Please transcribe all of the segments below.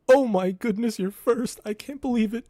Oh my goodness, you're first. I can't believe it.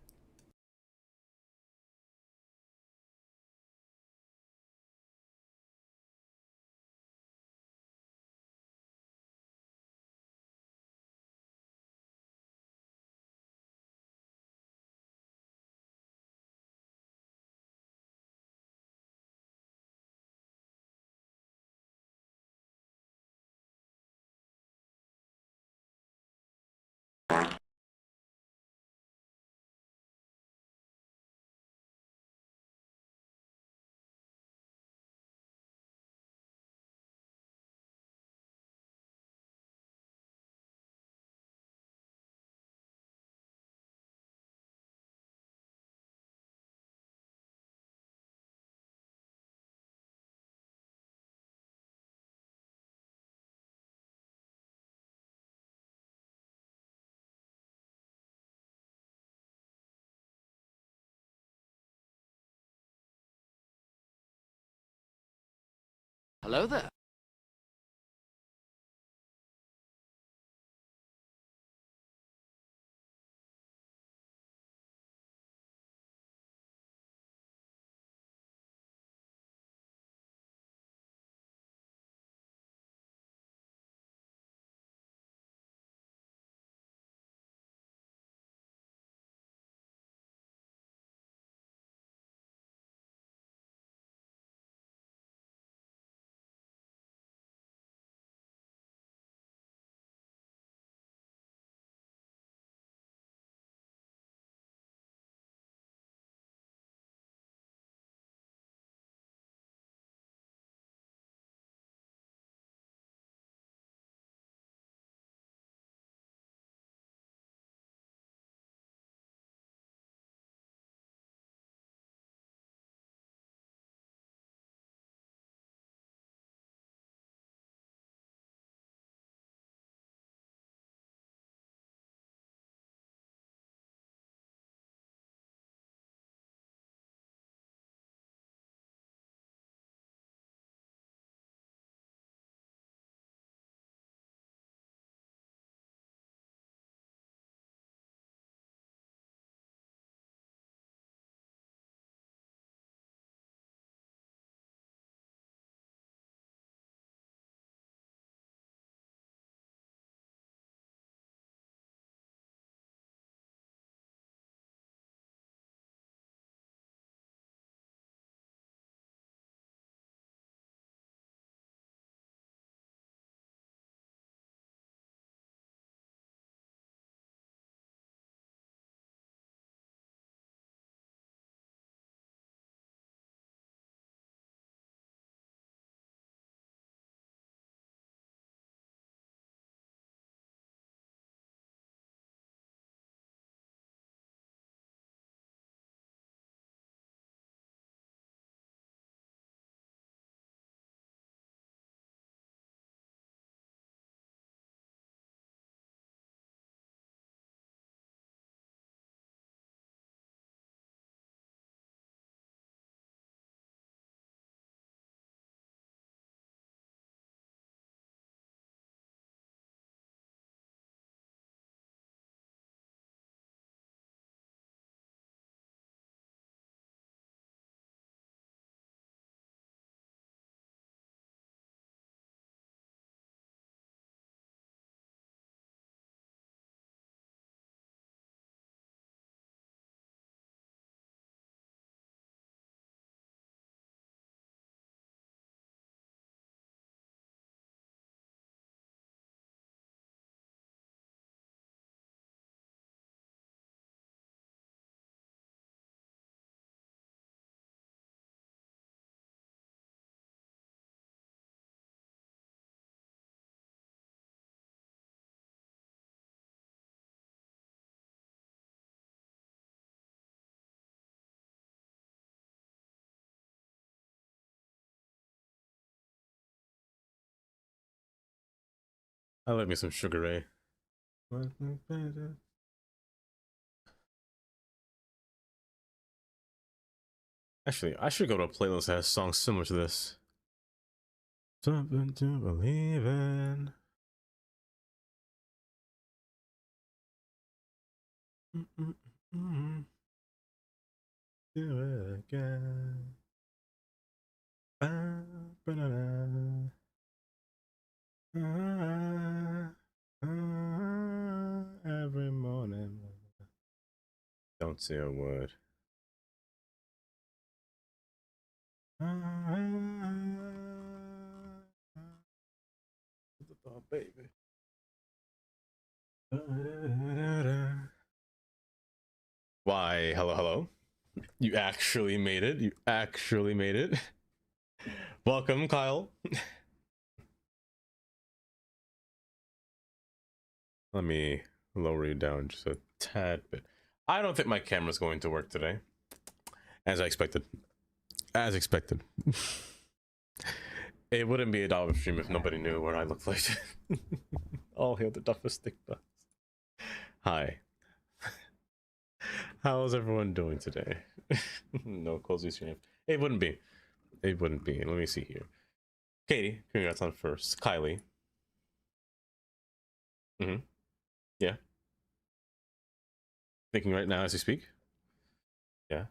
Hello there. I like me some Sugar Ray. Actually, I should go to a playlist that has songs similar to this. Something to believe in. Do it again. Ba-ba-da-da. Every morning. Don't say a word. Oh, baby. Why, hello, hello. You actually made it. You actually made it. Welcome, Kyle. Let me lower you down just a tad bit. I don't think my camera's going to work today. As I expected. As expected. It wouldn't be a dollar stream if nobody knew what I looked like. All hail the toughest stick bugs. Hi. How's everyone doing today? No cozy stream. It wouldn't be. It wouldn't be. Let me see here. Katie, congrats on first. Kylie. Yeah. Thinking right now as we speak. Yeah.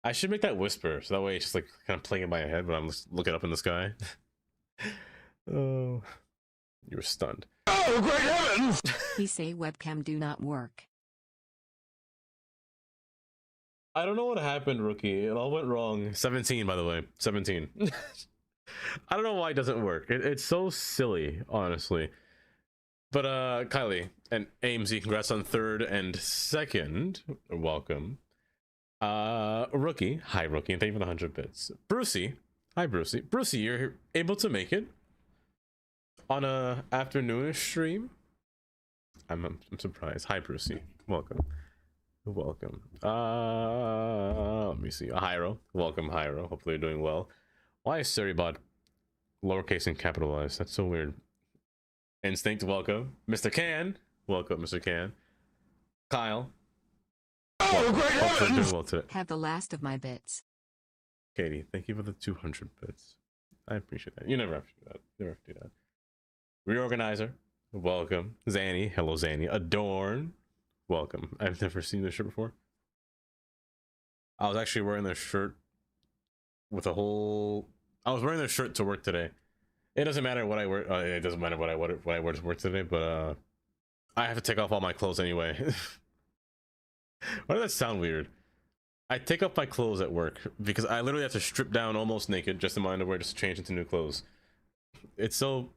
I should make that whisper so that way it's just like kind of playing in my head when I'm just looking up in the sky. Oh, you were stunned. Oh, great heavens! He say webcam do not work. I don't know what happened, rookie. It all went wrong. 17, by the way. 17. I don't know why it doesn't work. It's so silly, honestly. But Kylie and AMZ, congrats on third and second. Welcome. Rookie, hi Rookie, and thank you for the 100 bits. Brucey, hi Brucey. Brucey, you're able to make it on a afternoonish stream. I'm surprised. Hi Brucey, welcome. Welcome. Let me see. Hyro, welcome Hyro. Hopefully you're doing well. Why is Seribot lowercase and capitalized? That's so weird. Instinct, welcome. Mr. Can, welcome Mr. Can. Kyle. Well, well today. Have the last of my bits. Katie, thank you for the 200 bits. I appreciate that. You never have to do that. You never have to do that. Reorganizer, welcome. Zanny, hello Zanny. Adorn, welcome. I've never seen this shirt before. I was actually wearing this shirt with a whole. I was wearing this shirt to work today. It doesn't matter what I wear. It doesn't matter what I wear to work today, but I have to take off all my clothes anyway. Why does that sound weird? I take off my clothes at work because I literally have to strip down almost naked just in my underwear just to change into new clothes. It's so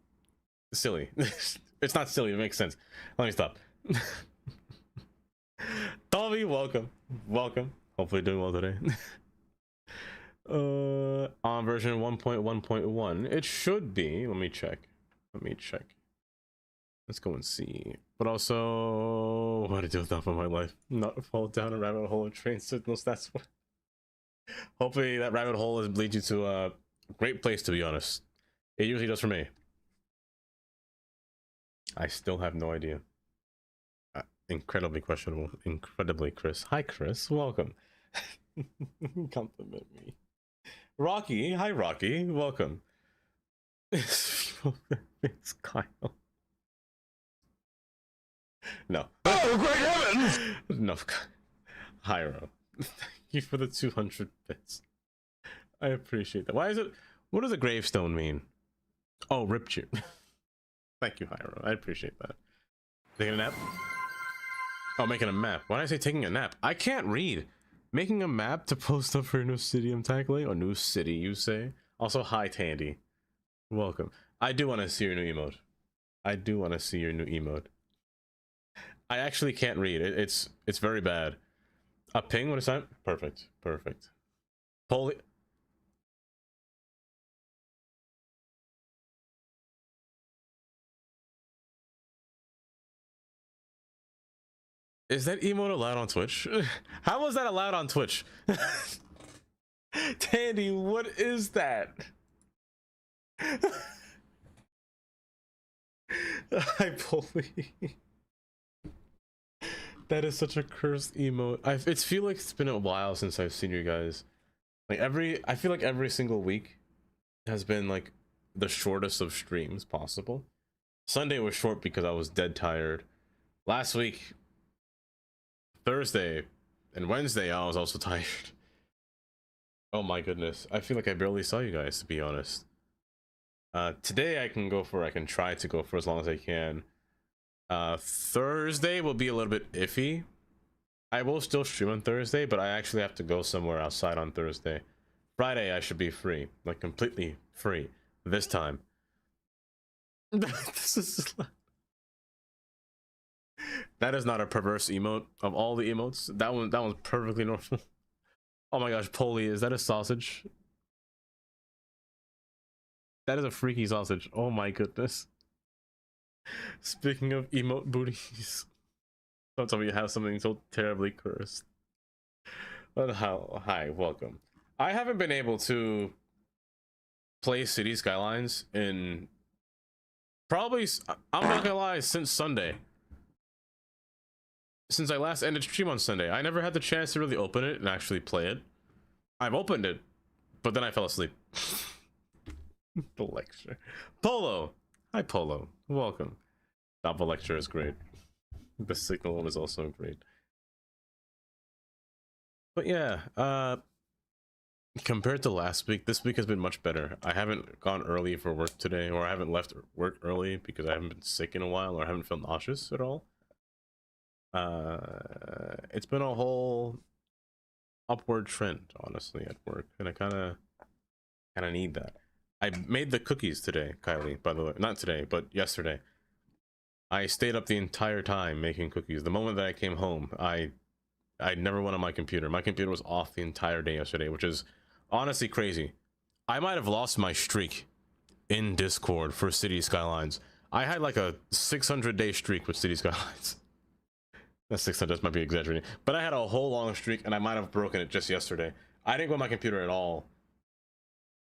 silly. It's not silly, it makes sense. Let me stop. Tommy, welcome. Welcome. Hopefully doing well today. On version 1.1.1. It should be. Let me check. Let's go and see. But also, what to do with that for my life? Not fall down a rabbit hole of train signals. That's what. Hopefully, that rabbit hole leads you to a great place. To be honest, it usually does for me. I still have no idea. Incredibly questionable. Incredibly, Chris. Hi, Chris. Welcome. Compliment me. Rocky. Hi, Rocky. Welcome. It's Kyle. No. Oh, great heavens! No. Hyro. Thank you for the 200 bits. I appreciate that. Why is it? What does a gravestone mean? Oh, ripped you. Thank you, Hyro. I appreciate that. Taking a nap? Oh, making a map. Why did I say taking a nap? I can't read. Making a map to post up for a new city I'm tackling? Or new city, you say? Also, hi, Tandy. Welcome. I do want to see your new emote. I actually can't read. It's very bad. A ping? What is that? Perfect. Holy. Is that emote allowed on Twitch? How was that allowed on Twitch? Tandy, what is that? I believe. That is such a cursed emote. I feel like it's been a while since I've seen you guys. Like I feel like every single week has been like the shortest of streams possible. Sunday was short because I was dead tired. Last week, Thursday and Wednesday, I was also tired. Oh my goodness. I feel like I barely saw you guys, to be honest. Today I can try to go for as long as I can. Thursday will be a little bit iffy. I will still stream on Thursday, but I actually have to go somewhere outside on Thursday. Friday I should be free, like completely free this time. This is that is not a perverse emote of all the emotes. That one's perfectly normal. Oh my gosh, Polly, is that a sausage? That is a freaky sausage. Oh my goodness. Speaking of emote booties, don't tell me you have something so terribly cursed. But hi, welcome. I haven't been able to play City Skylines in probably, I'm not gonna lie, since Sunday. Since I last ended stream on Sunday. I never had the chance to really open it and actually play it. I've opened it, but then I fell asleep. The lecture. Polo! Hi, Polo. Welcome. Top lecture is great. The signal one is also great. But yeah, compared to last week, this week has been much better. I haven't gone early for work today, or I haven't left work early because I haven't been sick in a while, or I haven't felt nauseous at all. It's been a whole upward trend, honestly, at work, and I kind of need that. I made the cookies today, Kylie, by the way. Not today, but yesterday. I stayed up the entire time making cookies. The moment that I came home, I never went on my computer. My computer was off the entire day yesterday, which is honestly crazy. I might have lost my streak in Discord for City Skylines. I had like a 600-day streak with City Skylines. That's 600, might be exaggerating. But I had a whole long streak, and I might have broken it just yesterday. I didn't go on my computer at all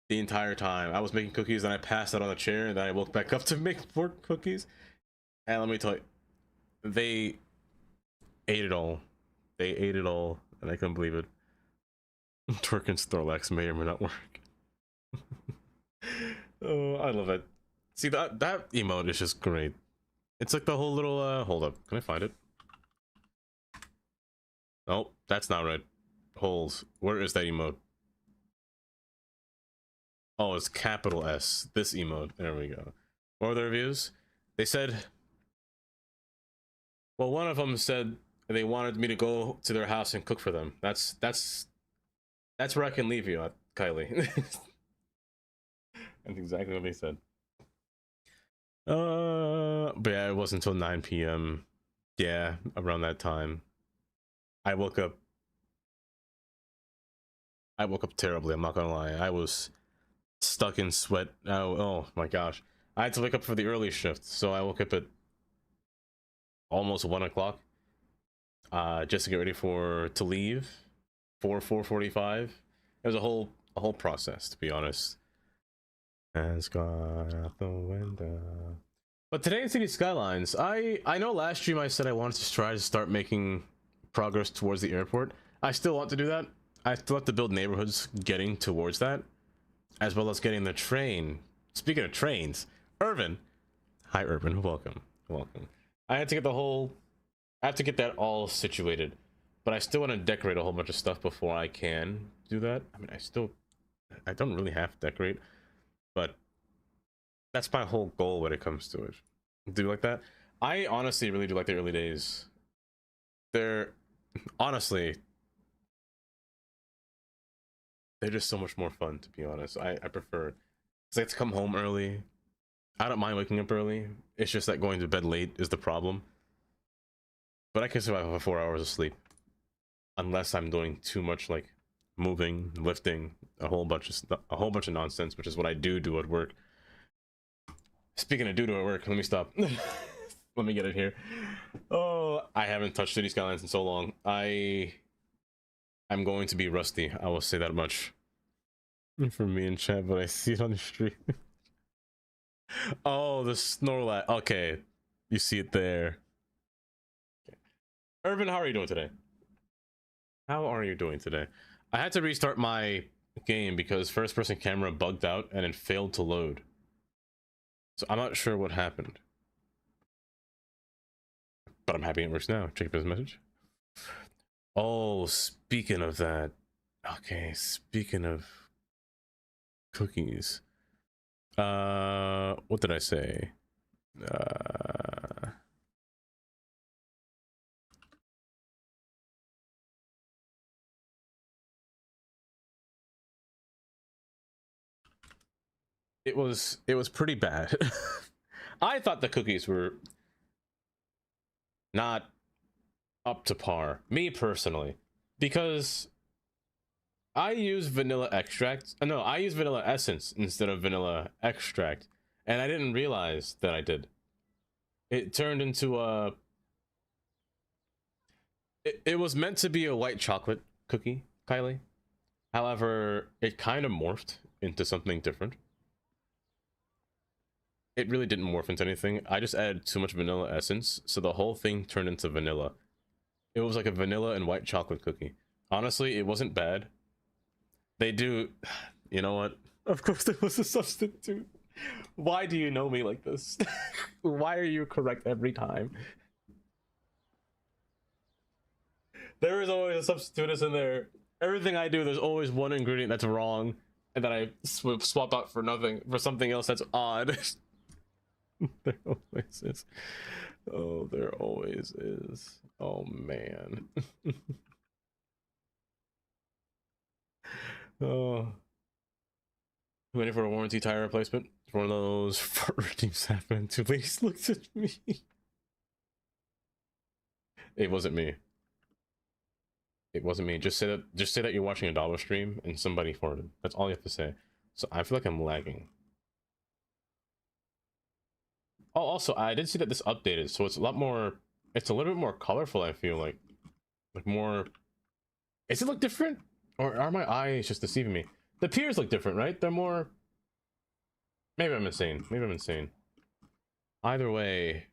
the entire time. I was making cookies, and I passed out on the chair, and then I woke back up to make more cookies. And let me tell you, they ate it all. They ate it all, and I couldn't believe it. Twerk and Snorlax may or may not work. Oh, I love it. See, that emote is just great. It's like the whole little, hold up. Can I find it? Oh, that's not right. Holes. Where is that emote? Oh, it's capital S. This emote. There we go. What were the reviews? They said... Well, one of them said they wanted me to go to their house and cook for them. That's where I can leave you at, Kylie. That's exactly what they said. But yeah, it wasn't until 9 p.m. Yeah, around that time. I woke up terribly, I'm not gonna lie. I was stuck in sweat. Oh my gosh. I had to wake up for the early shift, so I woke up at almost 1 o'clock. Just to get ready to leave for 4:45. It was a whole process, to be honest. Has gone out the window. But today in City Skylines, I know last stream I said I wanted to try to start making progress towards the airport. I still want to do that. I still have to build neighborhoods getting towards that, as well as getting the train. Speaking of trains, Irvin. Hi, Irvin. Welcome. I had to get I have to get that all situated, but I still want to decorate a whole bunch of stuff before I can do that. I mean, I don't really have to decorate, but that's my whole goal when it comes to it. Do you like that? I honestly really do like the early days. They're honestly, they're just so much more fun, to be honest. I prefer, it's like to come home early. I don't mind waking up early. It's just that going to bed late is the problem. But I can survive for 4 hours of sleep, unless I'm doing too much, like moving, lifting, a whole bunch of nonsense, which is what I do at work. Speaking of do at work, let me stop. Let me get it here. Oh, I haven't touched City Skylines in so long. I'm going to be rusty. I will say that much. For me in chat, but I see it on the stream. Oh, the Snorlax. Okay, you see it there. Okay. Irvin, how are you doing today? I had to restart my game because first-person camera bugged out and it failed to load. So I'm not sure what happened. but I'm happy it works now. Check this message. Oh, speaking of that. Okay, speaking of cookies. What did I say? It was pretty bad. I thought the cookies were not up to par, me personally, because I use vanilla extract. No, I use vanilla essence instead of vanilla extract, and I didn't realize that I did. It turned into a. It was meant to be a white chocolate cookie, Kylie. However, it kind of morphed into something different. It really didn't morph into anything. I just added too much vanilla essence, so the whole thing turned into vanilla. It was like a vanilla and white chocolate cookie. Honestly, it wasn't bad. They do... You know what? Of course there was a substitute. Why do you know me like this? Why are you correct every time? There is always a substitute in there. Everything I do, there's always one ingredient that's wrong, and then I swap out for something else that's odd. There always is. Oh, there always is. Oh man. Oh. Waiting for a warranty tire replacement. It's one of those fart redeems happened. Two ladies looked at me. It wasn't me. It wasn't me. Just say that you're watching a dollar stream and somebody farted. That's all you have to say. So I feel like I'm lagging. Oh, also, I did see that this updated, so it's a lot more. It's a little bit more colorful. I feel like more. Does it look different, or are my eyes just deceiving me? The piers look different, right? They're more. Maybe I'm insane. Maybe I'm insane. Either way,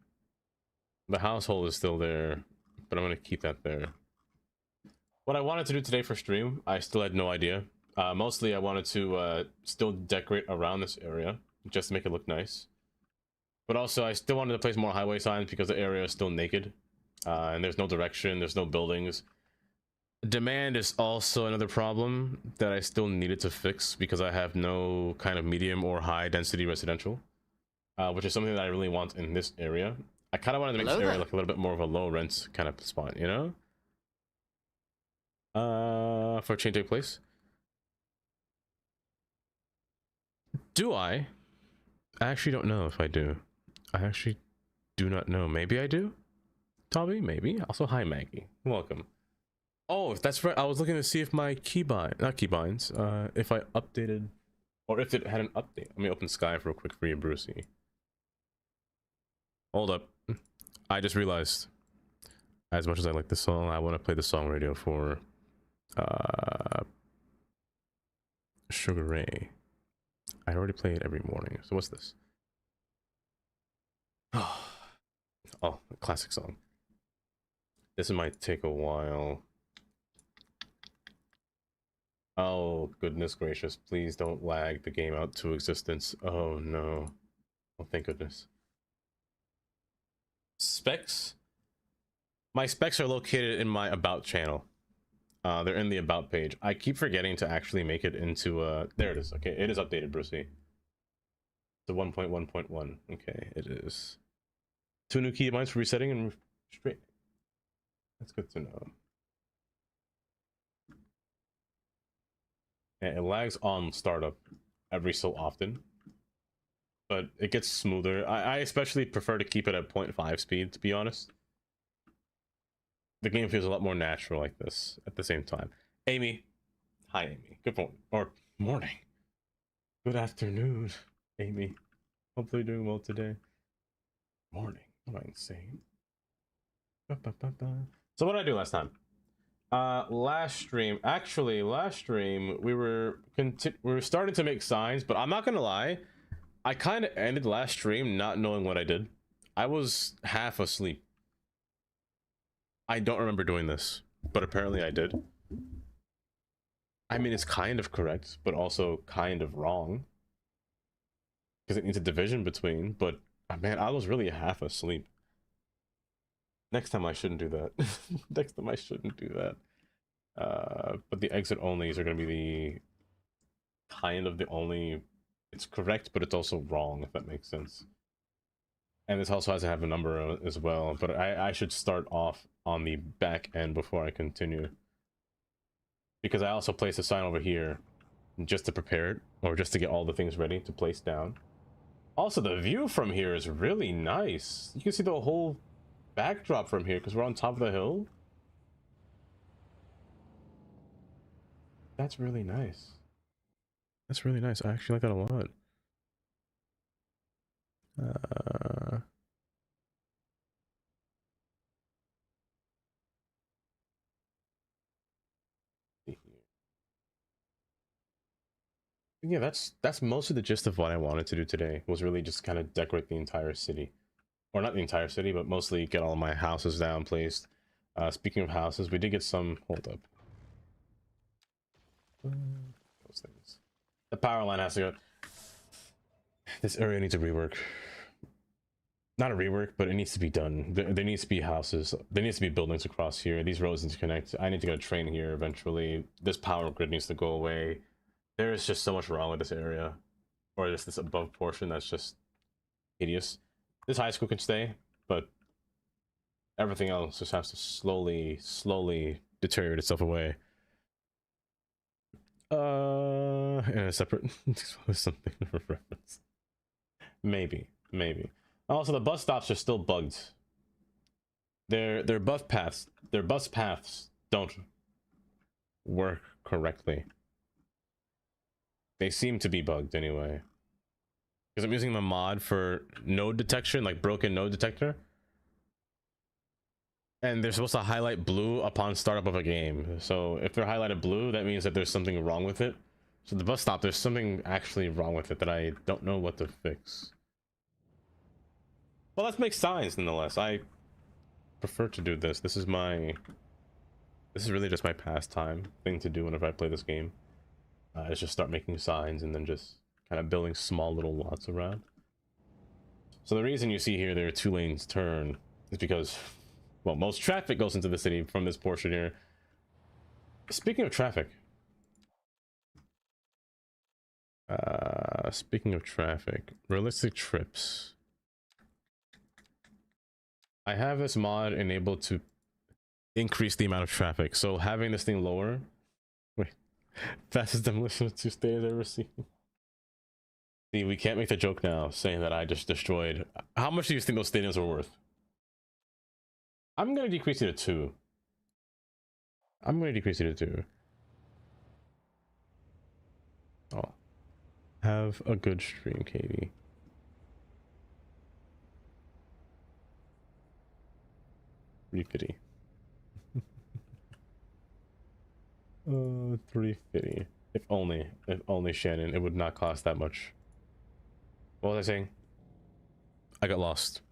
the household is still there, but I'm gonna keep that there. What I wanted to do today for stream, I still had no idea. Mostly, I wanted to still decorate around this area just to make it look nice. But also, I still wanted to place more highway signs because the area is still naked. And there's no direction, there's no buildings. Demand is also another problem that I still needed to fix because I have no kind of medium or high density residential. Which is something that I really want in this area. I kind of wanted to make this area like a little bit more of a low rent kind of spot, you know? For a change to take place. Do I? I actually don't know if I do. I actually do not know. Maybe I do? Toby? Maybe. Also, hi Maggie. Welcome. Oh, that's right. I was looking to see if my keybinds, if I updated, or if it had an update. Let me open Sky real quick for you, Brucey. Hold up. I just realized, as much as I like this song, I want to play the song radio for Sugar Ray. I already play it every morning. So what's this? Oh, a classic song. This might take a while. Oh, goodness gracious. Please don't lag the game out to existence. Oh, no. Oh, thank goodness. Specs? My specs are located in my About channel. They're in the About page. I keep forgetting to actually make it into there it is. Okay, it is updated, Brucey. The 1.1.1. Okay, it is. 2 new keybinds for resetting and straight. That's good to know. And it lags on startup every so often, but it gets smoother. I especially prefer to keep it at 0.5 speed, to be honest. The game feels a lot more natural like this at the same time. Amy. Hi, Amy. Good morning. Or morning. Good afternoon, Amy. Hopefully you're doing well today. Morning. Am I insane? So what did I do last time? Last stream, we were starting to make signs, but I'm not gonna lie, I kind of ended last stream not knowing what I did. I was half asleep. I don't remember doing this, but apparently I did. I mean, it's kind of correct, but also kind of wrong, because it needs a division between. But man, I was really half asleep. Next time I shouldn't do that. Next time I shouldn't do that. But the exit onlys are going to be the kind of the only. It's correct, but it's also wrong, if that makes sense. And this also has to have a number as well, but I should start off on the back end before I continue. Because I also placed a sign over here just to prepare it, or just to get all the things ready to place down. Also, the view from here is really nice. You can see the whole backdrop from here because we're on top of the hill. That's really nice. That's really nice. I actually like that a lot. Yeah, that's most of the gist of what I wanted to do today, was really just kind of decorate the entire city. Or not the entire city, but mostly get all my houses down placed. Speaking of houses, we did get some. Hold up. Those things. The power line has to go. This area needs a rework. Not a rework, but it needs to be done. There needs to be houses. There needs to be buildings across here. These roads need to connect. I need to get a train here eventually. This power grid needs to go away. There is just so much wrong with this area. Or just this above portion that's just hideous. This high school can stay, but everything else just has to slowly deteriorate itself away. In a separate something for reference. Maybe. Also, the bus stops are still bugged. Their bus paths don't work correctly. They seem to be bugged anyway. Because I'm using the mod for node detection, like broken node detector. And they're supposed to highlight blue upon startup of a game. So if they're highlighted blue, that means that there's something wrong with it. So the bus stop, there's something actually wrong with it that I don't know what to fix. Well, let's make signs nonetheless. I prefer to do this. This is really just my pastime thing to do whenever I play this game. Is just start making signs and then just kind of building small little lots around. So the reason you see here there are 2 lanes turn is because, well, most traffic goes into the city from this portion here. Speaking of traffic, realistic trips. I have this mod enabled to increase the amount of traffic. So having this thing lower, wait, fastest demolition of 2 stadiums I've ever seen. See, we can't make the joke now saying that I just destroyed. How much do you think those stadiums were worth? I'm gonna decrease it to 2. Oh, have a good stream, Katie. 350. 350. If only Shannon, it would not cost that much. What was I saying? I got lost.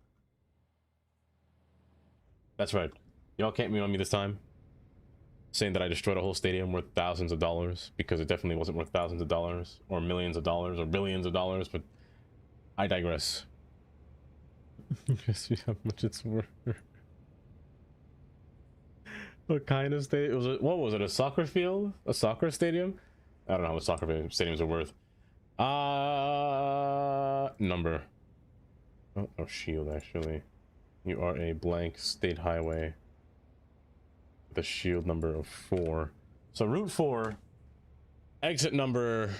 That's right. Y'all can't meet on me this time, saying that I destroyed a whole stadium worth thousands of dollars, because it definitely wasn't worth thousands of dollars, or millions of dollars, or billions of dollars, but I digress. See how much it's worth. What kind of stadium? What was it? A soccer field? A soccer stadium? I don't know how much soccer stadiums are worth. Number. Oh, no shield, actually. You are a blank state highway with a shield number of 4. So Route 4, exit number,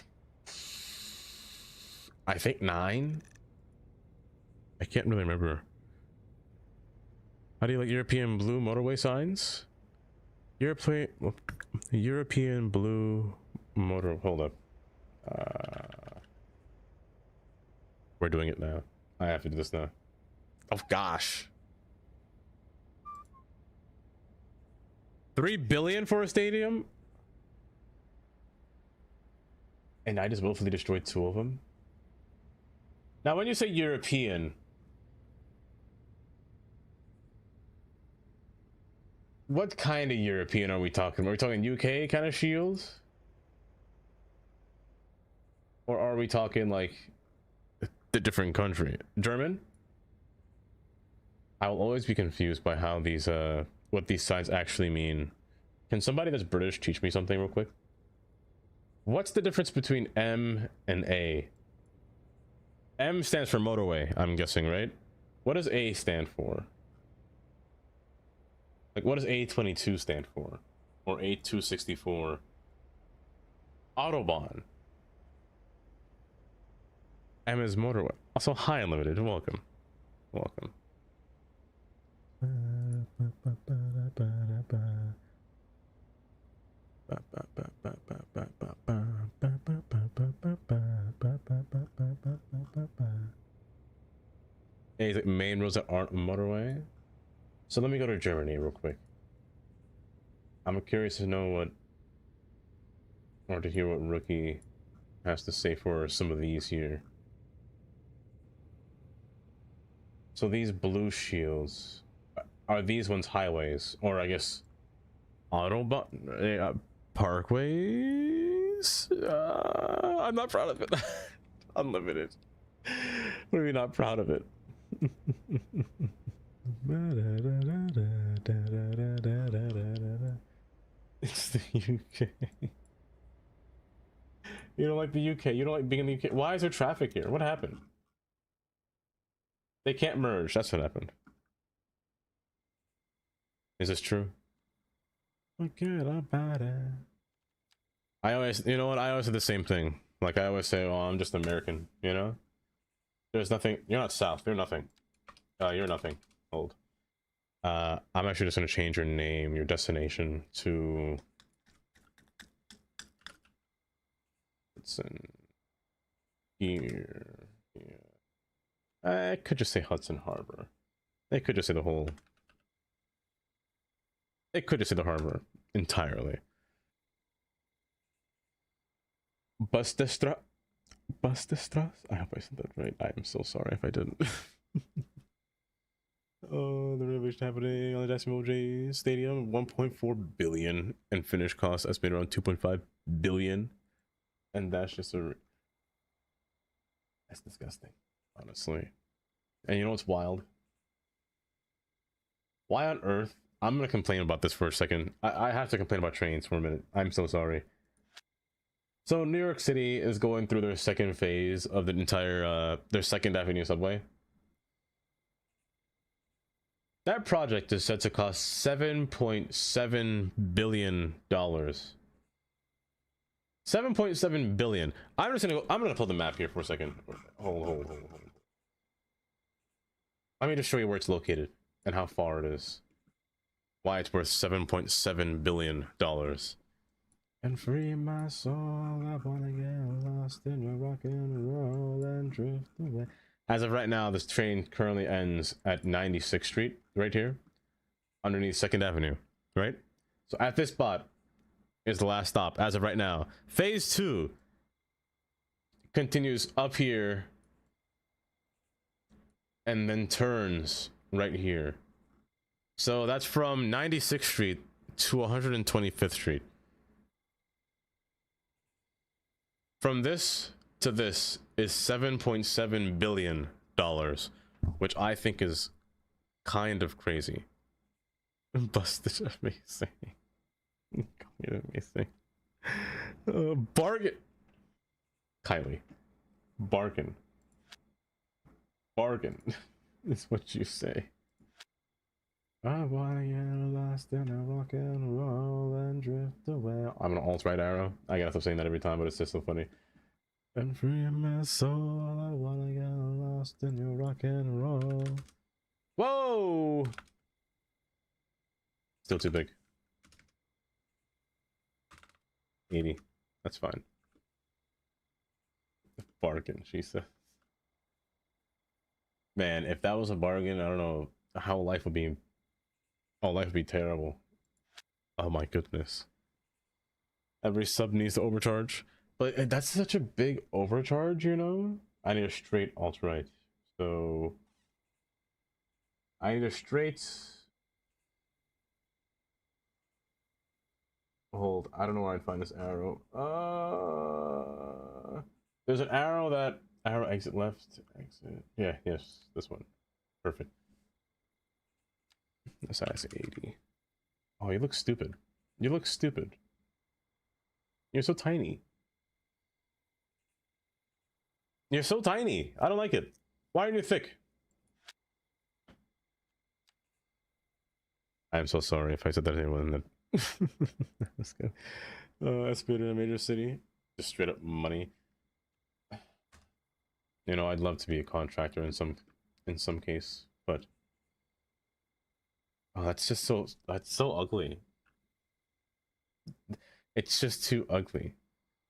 I think 9. I can't really remember. How do you like European blue motorway signs? European blue motor. Hold up. We're doing it now. I have to do this now. Oh gosh. 3 billion for a stadium? And I just willfully destroyed 2 of them? Now when you say European, what kind of European are we talking? Are we talking UK kind of shields? Or are we talking like the different country? German? I will always be confused by how these what these signs actually mean. Can somebody that's British teach me something real quick? What's the difference between M and A? M stands for motorway, I'm guessing, right? What does A stand for? Like, what does A22 stand for? Or A264? Autobahn. M is motorway. Also, hi, Unlimited. Welcome. Welcome. Hey, is it main roads that aren't a motorway? So let me go to Germany real quick. I'm curious to know what, or to hear what Rookie has to say for some of these here. So these blue shields, are these ones highways, or I guess autobahn parkways? I'm not proud of it. Unlimited. What are we not proud of it? It's the UK. You don't like the UK. You don't like being in the UK. Why is there traffic here? What happened? They can't merge. That's what happened. Is this true? Forget about it. I always, you know what? I always say the same thing. Like, I always say, oh, I'm just American, you know? There's nothing. You're not South. You're nothing. You're nothing. Hold. I'm actually just going to change your name, your destination to... It's in here. Yeah. I could just say Hudson Harbor. They could just say the whole... It could just say the harbor entirely. Bustestra... Bustestras? I hope I said that right. I am so sorry if I didn't. Oh, the renovation happening on the Jacksonville Jays Stadium. 1.4 billion and finished cost estimated around 2.5 billion. And that's just a... That's disgusting, honestly. And you know what's wild? Why on earth? I'm gonna complain about this for a second. I have to complain about trains for a minute. I'm so sorry. So New York City is going through their second phase of the entire their Second Avenue subway. That project is set to cost $7.7 billion. 7.7 billion. I'm just gonna go, I'm gonna pull the map here for a second. Hold. Let me just show you where it's located and how far it is. Why it's worth $7.7 billion. And free my soul, I wanna get lost in your rock and roll and drift away. As of right now, this train currently ends at 96th Street, right here, underneath 2nd Avenue, right? So at this spot is the last stop as of right now. Phase 2 continues up here and then turns right here. So that's from 96th Street to 125th Street. From this to this is $7.7 billion, which I think is kind of crazy. Busted, amazing. Amazing. Bargain. Kylie. Bargain. Bargain is what you say. I wanna get lost in a rock and roll and drift away. I'm an alt-right arrow. I gotta stop saying that every time, but it's just so funny. And free my soul, I wanna get lost in your rock and roll. Whoa! Still too big. 80. That's fine. Bargain, she says. Man, if that was a bargain, I don't know how life would be. Oh, life would be terrible. Oh my goodness. Every sub needs to overcharge. But that's such a big overcharge, you know? I need a straight alt-right. So... I need a straight... Hold, I don't know where I'd find this arrow. There's an arrow that... Arrow exit left, exit... Yeah, yes, this one. Perfect. Size 80. Oh, you look stupid. You look stupid. You're so tiny. You're so tiny. I don't like it. Why aren't you thick? I'm so sorry if I said that to anyone. That's good. Escalator in a major city. Just straight up money. You know, I'd love to be a contractor in some case, but oh, that's so ugly. It's just too ugly.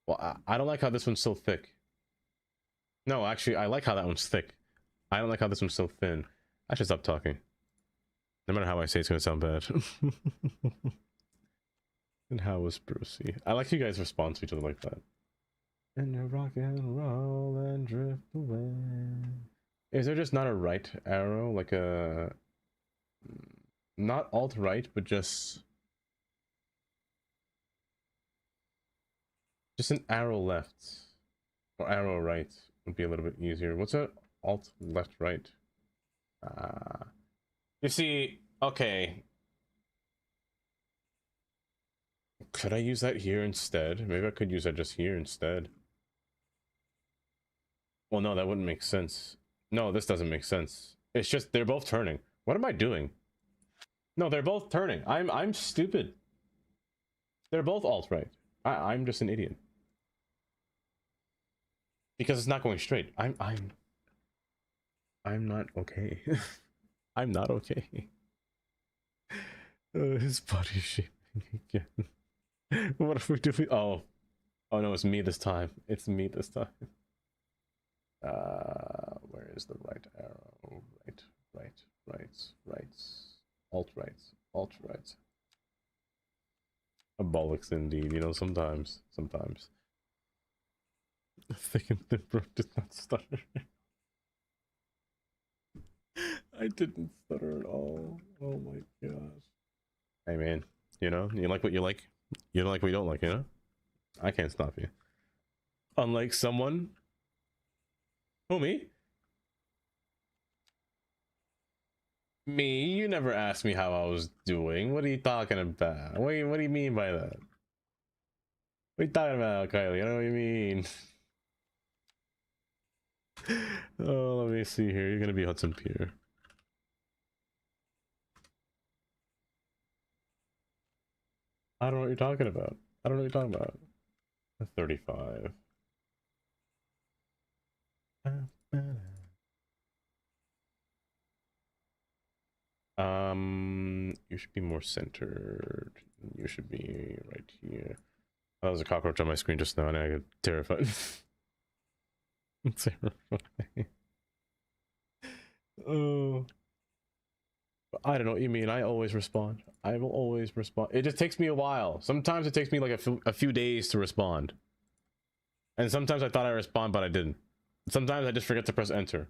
Well, I don't like how this one's so thick. No, actually, I like how that one's thick. I don't like how this one's so thin. I should stop talking. No matter how I say it's gonna sound bad. And how was Brucey? I like you guys respond to each other like that. And you rock and roll and drift away. Is there just not a right arrow? Like a... Not alt-right, but just an arrow left. Or arrow right would be a little bit easier. What's that? Alt left right. You see, okay. Could I use that here instead? Maybe I could use that just here instead. Well, no, that wouldn't make sense. No, this doesn't make sense. It's just they're both turning. What am I doing? No, they're both turning. I'm stupid. They're both alt right. I'm just an idiot. Because it's not going straight. I'm not okay. I'm not okay. His body shaping again. What if we do? Oh no, it's me this time. It's me this time. Where is the right arrow? Right. Alt right. A bollocks indeed. You know, sometimes. Thick and thin bro did not stutter. I didn't stutter at all. Oh my gosh. Hey man, you know, you like what you like. You don't like what you don't like, you know? I can't stop you. Unlike someone... Who, me? Me? You never asked me how I was doing. What are you talking about? What do you mean by that? What are you talking about, Kylie? I don't know what you mean. Oh, let me see here. You're gonna be Hudson Pier. I don't know what you're talking about. 35. You should be more centered. You should be right here. Oh, there's a cockroach on my screen just now and I got terrified. Terrifying. Oh. I don't know what you mean. I always respond. I will always respond. It just takes me a while. Sometimes it takes me like a few days to respond. And sometimes I thought I respond, but I didn't. Sometimes I just forget to press enter.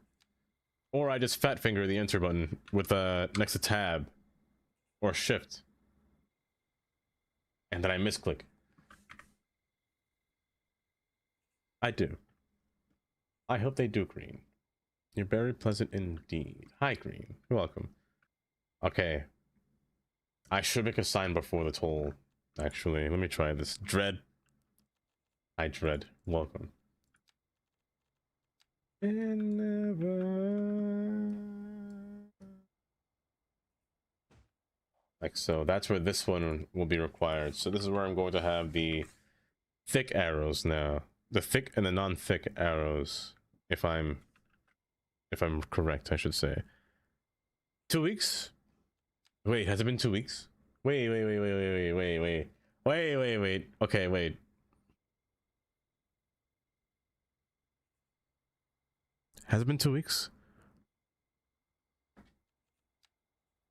Or I just fat finger the enter button with next to tab. Or shift. And then I misclick. I do. I hope they do, Green. You're very pleasant indeed. Hi, Green. You're welcome. Okay. I should make a sign before the toll. Actually, let me try this. Dread. Hi, Dread. Welcome. And never... Like so. That's where this one will be required. So this is where I'm going to have the thick arrows now. The thick and the non-thick arrows. If I'm correct, I should say. 2 weeks? Wait, has it been 2 weeks? Wait. Okay, wait. Has it been 2 weeks?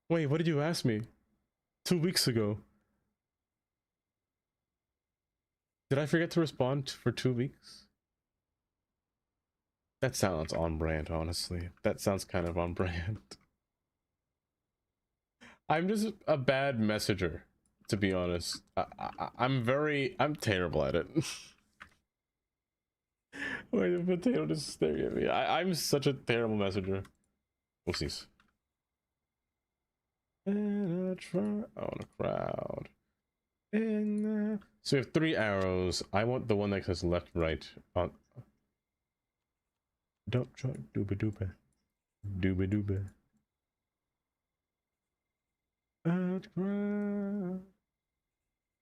Wait, what did you ask me? 2 weeks ago. Did I forget to respond for 2 weeks? That sounds on brand, honestly. That sounds kind of on brand. I'm just a bad messenger, to be honest. I'm terrible at it. Wait, the potato just staring at me. I'm such a terrible messenger. Whoopsies. And a try on a crowd. And so we have 3 arrows. I want the one that says left, right. Dump truck, dooba dooba. Dooba dooba.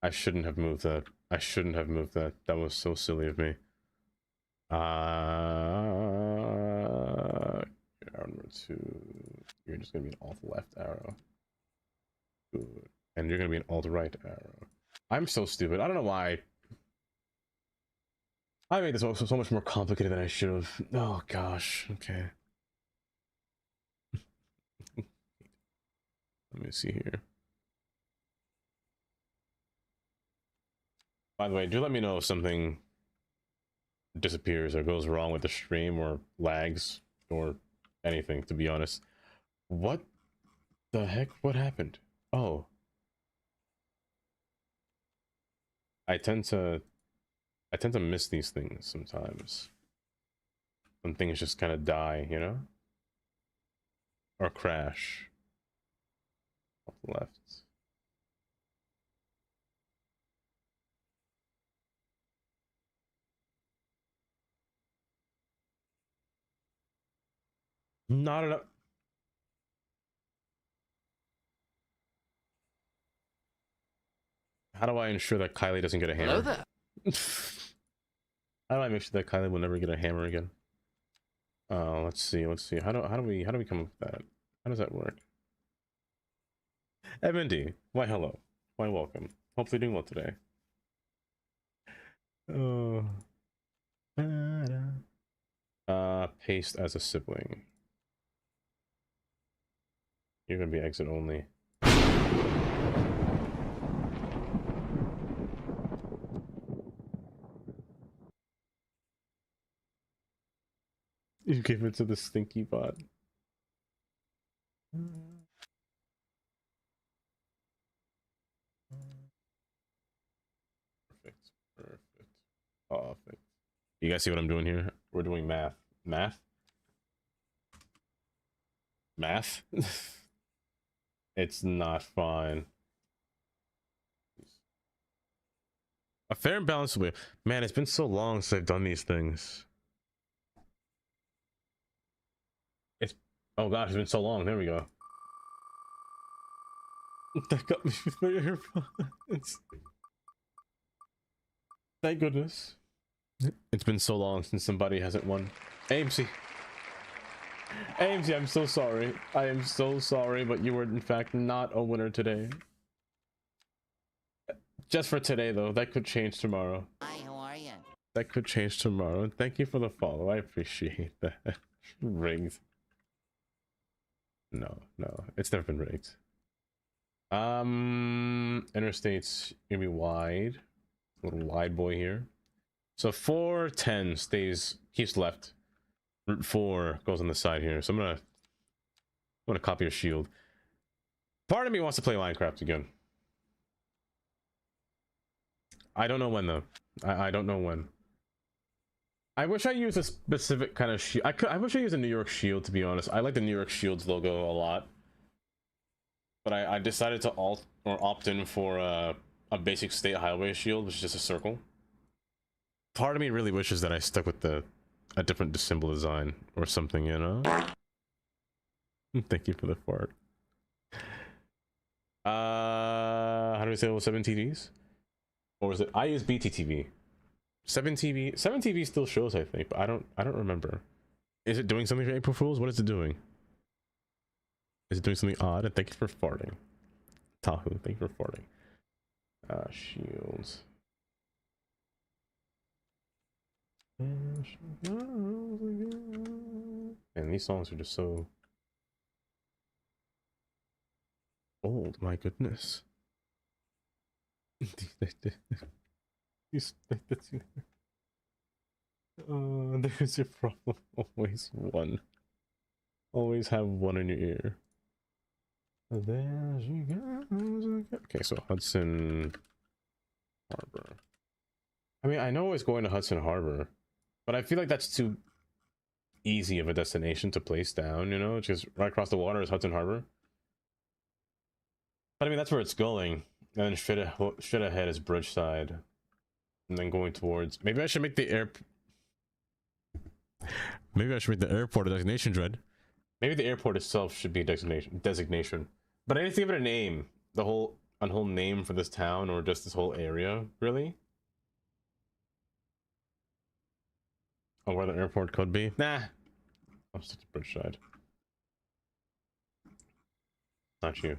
I shouldn't have moved that. I shouldn't have moved that. That was so silly of me. Arrow number 2. You're just gonna be an alt left arrow. Good. And you're gonna be an alt right arrow. I'm so stupid. I don't know why. I made this so much more complicated than I should have. Oh gosh. Okay. Let me see here. By the way, do let me know if something disappears or goes wrong with the stream or lags or anything, to be honest. What the heck? What happened? Oh. I tend to miss these things sometimes. When things just kind of die, you know? Or crash. Off the left. Not enough. How do I ensure that Kylie doesn't get a hammer? Hello there. How do I make sure that Kylie will never get a hammer again? Let's see. How do we come up with that? How does that work? MND, why hello. Why welcome. Hopefully doing well today. Paste as a sibling. You're gonna be exit only. You gave it to the stinky bot. Perfect. Perfect. You guys see what I'm doing here? We're doing math. Math? Math? It's not fine. A fair and balanced way. Man, it's been so long since I've done these things. Oh gosh, it's been so long. There we go. That got me with my AirPods. Thank goodness. It's been so long since somebody hasn't won. AMC. AMC, I'm so sorry. I am so sorry, but you were in fact not a winner today. Just for today though, that could change tomorrow. Hi, how are you? That could change tomorrow. And thank you for the follow. I appreciate that. Rigged. No, it's never been rigged. Interstate's gonna be wide. Little wide boy here. So 410 keeps left. Route 4 goes on the side here. So I'm gonna copy a shield. Part of me wants to play Minecraft again. I don't know when though. I don't know when. I wish I used a specific kind of shield. I wish I used a New York shield, to be honest. I like the New York Shields logo a lot. But I decided to opt in for a basic state highway shield, which is just a circle. Part of me really wishes that I stuck with a different symbol design or something, you know? Thank you for the fart. How do we say it was 7 TVs? Or was it? I use BTTV. 7TV still shows, I think, but I don't remember. Is it doing something for April Fools? What is it doing? Is it doing something odd? And thank you for farting. Tahu, thank you for farting. Shields. And these songs are just so old, my goodness. There's your problem. Always one. Always have one in your ear. There she goes. Okay, so Hudson Harbor. I mean, I know it's going to Hudson Harbor, but I feel like that's too easy of a destination to place down, you know? Just right across the water is Hudson Harbor. But I mean, that's where it's going. And then straight ahead is Bridgeside. And then going towards... Maybe I should make the Maybe I should make the airport a designation, Dread. Maybe the airport itself should be a designation. But I need to give it a name. A whole name for this town or just this whole area, really? Oh, where the airport could be? Nah. I'll stick to Bridgeside. Not you.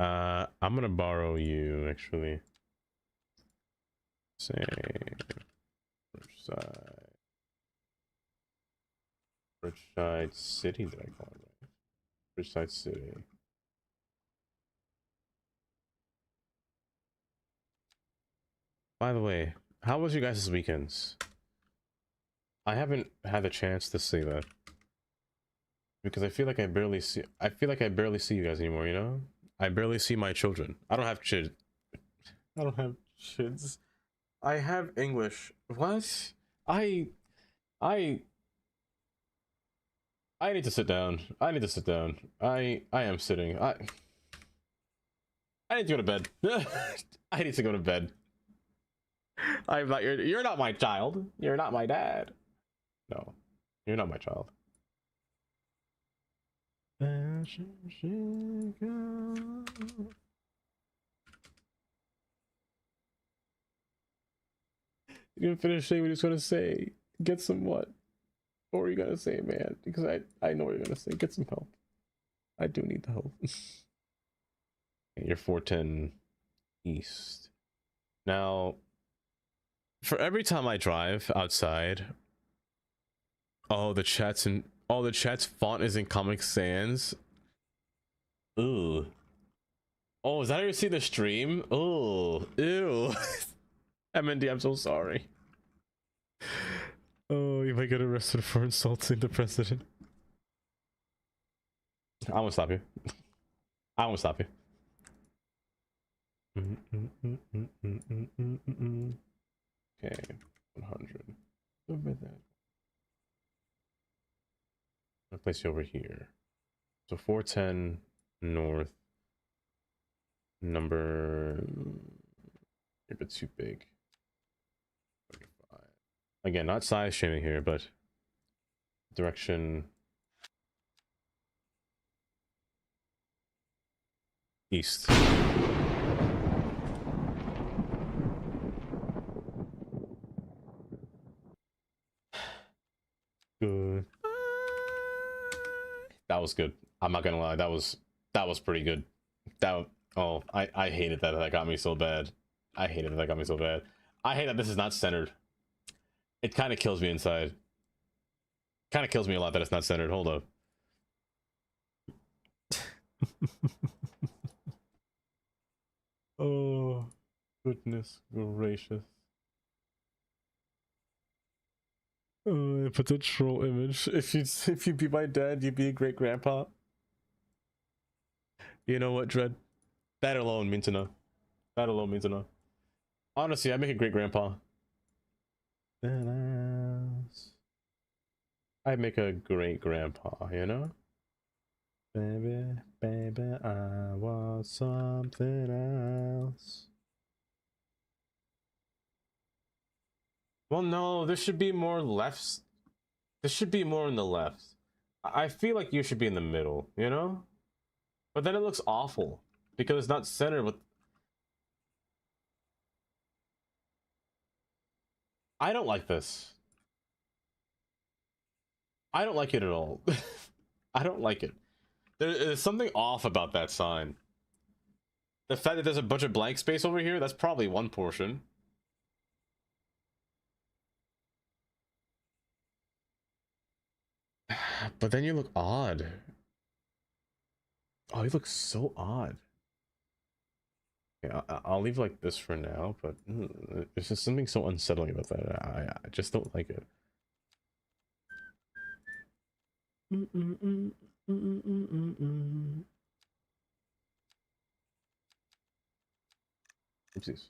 I'm gonna borrow you, actually. Say Bridgeside. Bridgeside City, did I call it right? Bridgeside City. By the way, how was you guys' weekends? I haven't had the chance to see that. Because I feel like I barely see you guys anymore, you know? I barely see my children. I don't have kids. I don't have kids. I have English. What? I need to sit down. I need to sit down. I am sitting. I need to go to bed. I need to go to bed. I'm not you're not my child. You're not my dad. No. You're not my child. You're gonna finish saying what you're gonna say. Get some what? What are you gonna say, man? Because I know what you're gonna say. Get some help. I do need the help. You're 410 east. Now, for every time I drive outside, the chat's font is in Comic Sans. Ooh. Oh, is that how you see the stream? Oh, ew. MND, I'm so sorry. Oh, you might get arrested for insulting the president. I won't stop you. I won't stop you. Okay, 100. Over that. I'll place you over here. So 410 north. Number a bit too big. 35. Again, not size shaming here, but direction east. Good. That was good. I'm not gonna lie. That was pretty good. I hated that. That got me so bad. I hated that got me so bad. I hate that this is not centered. It kind of kills me inside. Kind of kills me a lot that it's not centered. Hold up. Oh, goodness gracious. Oh, I put the troll image. If you be my dad, you'd be a great grandpa. You know what, Dread? That alone means enough. That alone means enough. Honestly, I make a great grandpa. I make a great grandpa, you know? Baby, baby, I want something else. Well, no, this should be more left. This should be more in the left. I feel like you should be in the middle, you know? But then it looks awful because it's not centered with... I don't like this. I don't like it at all. I don't like it. There's something off about that sign. The fact that there's a bunch of blank space over here, that's probably one portion. But then you look odd. Oh, you look so odd. Yeah, I'll leave like this for now, but there's just something so unsettling about that. I just don't like it. Oopsies.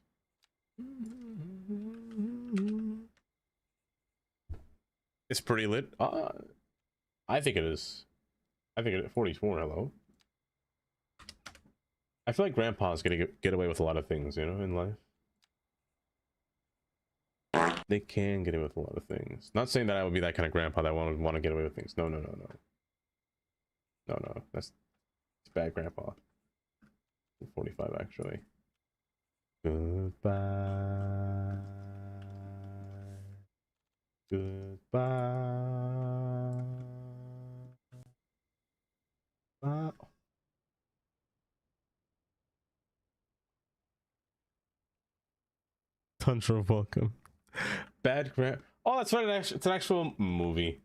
It's pretty lit. I think it is. I think it 44. Hello. I feel like grandpa's gonna get away with a lot of things, you know, in life. They can get away with a lot of things. Not saying that I would be that kind of grandpa that want to get away with things. No, no, no, no. No, no. That's bad grandpa. 45 actually. Goodbye. Goodbye. Bye. Tundra, welcome. Bad grand. Oh, that's right. It's an actual movie.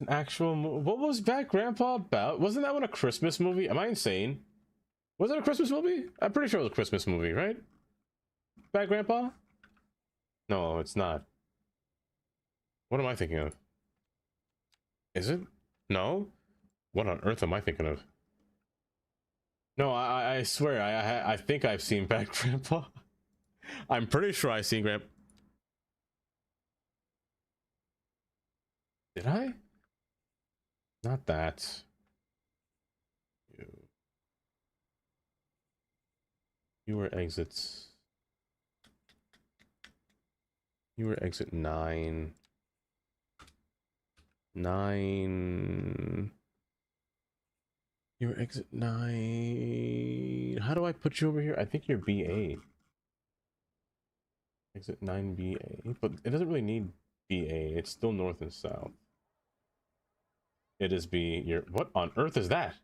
An actual. What was Bad Grandpa about? Wasn't that one a Christmas movie? Am I insane? Was it a Christmas movie? I'm pretty sure it was a Christmas movie, right? Bad Grandpa? No, it's not. What am I thinking of? Is it? No? What on earth am I thinking of? No, I swear, I think I've seen Bad Grandpa. I'm pretty sure I've seen Grandpa. Did I? Not that. You were exits. You were exit 9. 9. You were exit 9. How do I put you over here? I think you're BA. Exit 9 BA. But it doesn't really need BA. It's still north and south. It is B. You're. What on earth is that?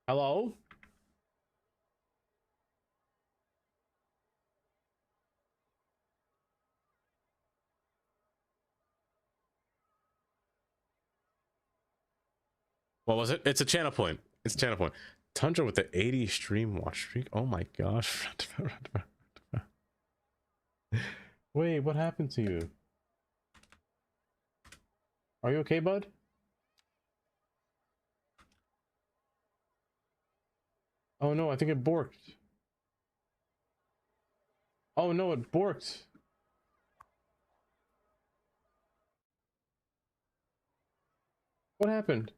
Hello? What was it? It's a channel point. It's a channel point. Tundra with the 80 stream watch streak. Oh my gosh. Wait, what happened to you? Are you okay, bud? Oh no, I think it borked. Oh no, it borked. What happened?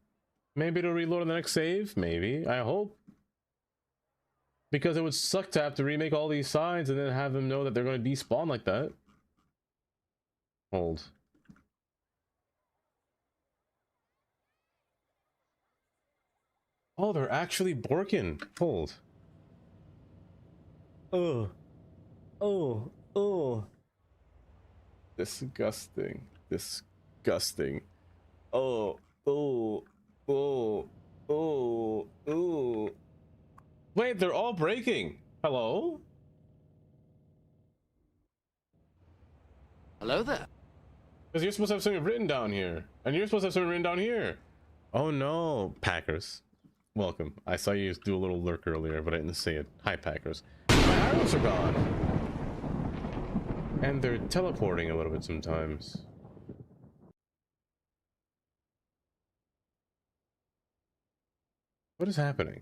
Maybe it'll reload on the next save? Maybe. I hope. Because it would suck to have to remake all these signs and then have them know that they're going to despawn like that. Hold. Oh, they're actually borking. Hold. Oh. Oh. Oh. Disgusting. Disgusting. Oh. Oh. Oh. Oh. Oh. Wait, they're all breaking. Hello? Hello there. Because you're supposed to have something written down here. And you're supposed to have something written down here. Oh no, Packers. Welcome. I saw you do a little lurk earlier, but I didn't say it. Hi, Packers. My arrows are gone. And they're teleporting a little bit sometimes. What is happening?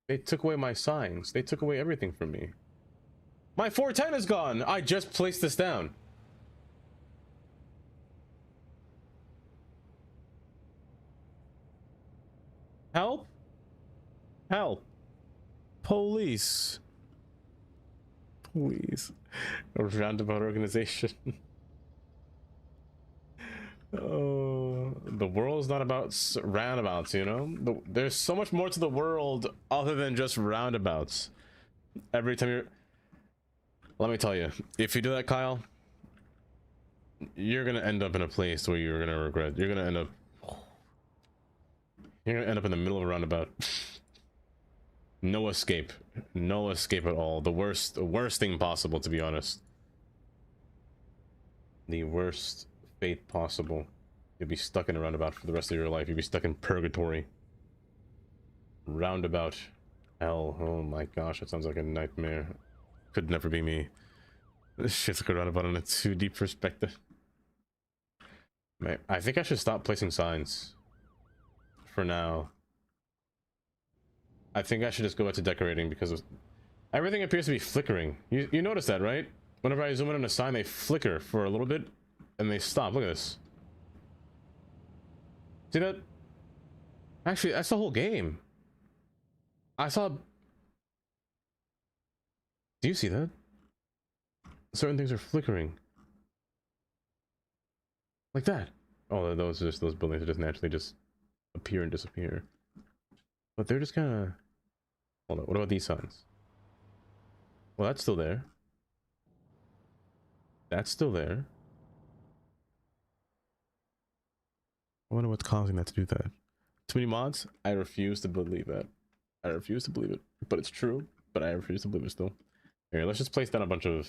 They took away my signs. They took away everything from me. My 410 is gone. I just placed this down. Help? Help. Police. Please. A roundabout organization. Oh, the world's not about roundabouts, you know? There's so much more to the world other than just roundabouts. Every time you're... Let me tell you, if you do that, Kyle, you're gonna end up in a place where you're gonna regret. You're gonna end up in the middle of a roundabout. No escape. No escape at all. The worst thing possible, to be honest. The worst fate possible. You'll be stuck in a roundabout for the rest of your life. You'll be stuck in purgatory. Roundabout hell. Oh my gosh, that sounds like a nightmare. Could never be me. This shit's like a roundabout in a 2D perspective. Man, I think I should stop placing signs. For now. I think I should just go back to decorating because everything appears to be flickering. You notice that, right? Whenever I zoom in on a sign, they flicker for a little bit. and they stop. Look at this. See that? Actually, that's the whole game. I saw. Do you see that? Certain things are flickering. Like that. Oh, those buildings are just naturally just appear and disappear. But they're just kind of. Hold on. What about these signs? Well, that's still there. That's still there. I wonder what's causing that to do that. Too many mods? I refuse to believe that. I refuse to believe it. But it's true. But I refuse to believe it still. Here, let's just place down a bunch of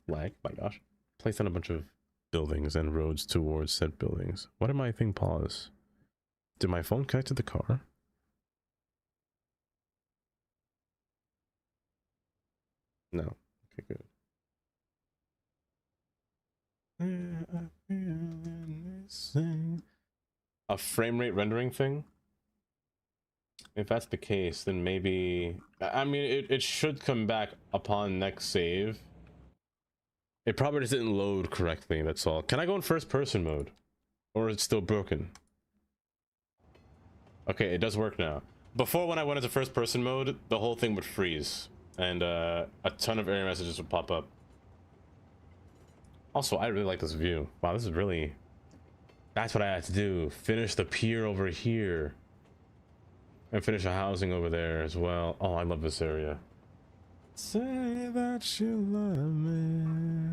lag. My gosh. Place down a bunch of buildings and roads towards said buildings. Why did my thing pause? Did my phone connect to the car? No. Okay, good. A frame rate rendering thing? If that's the case, then maybe... I mean, it should come back upon next save. It probably just didn't load correctly, that's all. Can I go in first person mode? Or is it still broken? Okay, it does work now. Before, when I went into first person mode, the whole thing would freeze. And a ton of error messages would pop up. Also, I really like this view. Wow, this is really... That's what I had to do. Finish the pier over here. And finish the housing over there as well. Oh, I love this area. Say that you love me.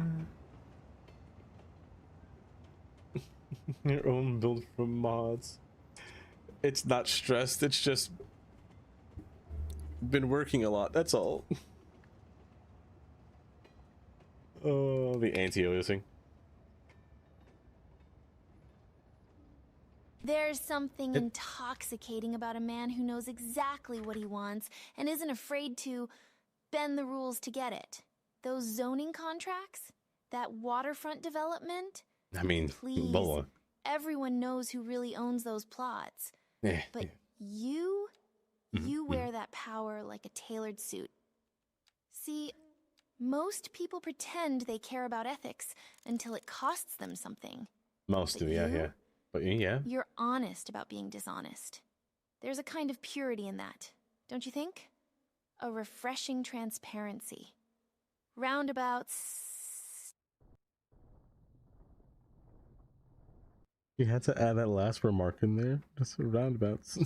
Your own build from mods. It's not stressed, it's just been working a lot, that's all. Oh, the anti-aliasing. There's something intoxicating about a man who knows exactly what he wants and isn't afraid to bend the rules to get it. Those zoning contracts, that waterfront development. I mean, please, Lola. Everyone knows who really owns those plots. But you wear that power like a tailored suit. See, most people pretend they care about ethics until it costs them something. Most do, yeah. But yeah. You're honest about being dishonest. There's a kind of purity in that, don't you think? A refreshing transparency. Roundabouts. You had to add that last remark in there. Just roundabouts.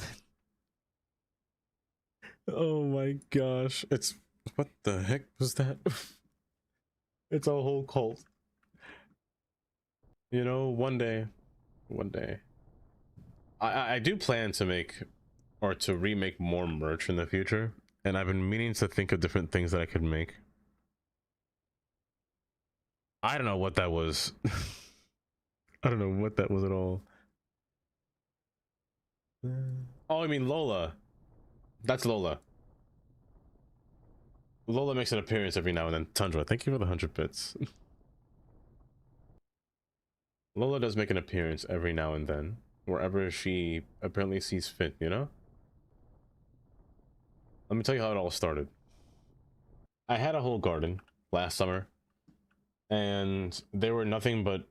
Oh my gosh. It's... What the heck was that? It's a whole cult. You know, one day. I do plan to make or to remake more merch in the future, and I've been meaning to think of different things that I could make. I don't know what that was. I don't know what that was at all. Oh, I mean Lola. That's Lola. Lola makes an appearance every now and then. Tundra, thank you for the 100 bits. Lola does make an appearance every now and then, wherever she apparently sees fit, you know? Let me tell you how it all started. I had a whole garden last summer, and there were nothing but...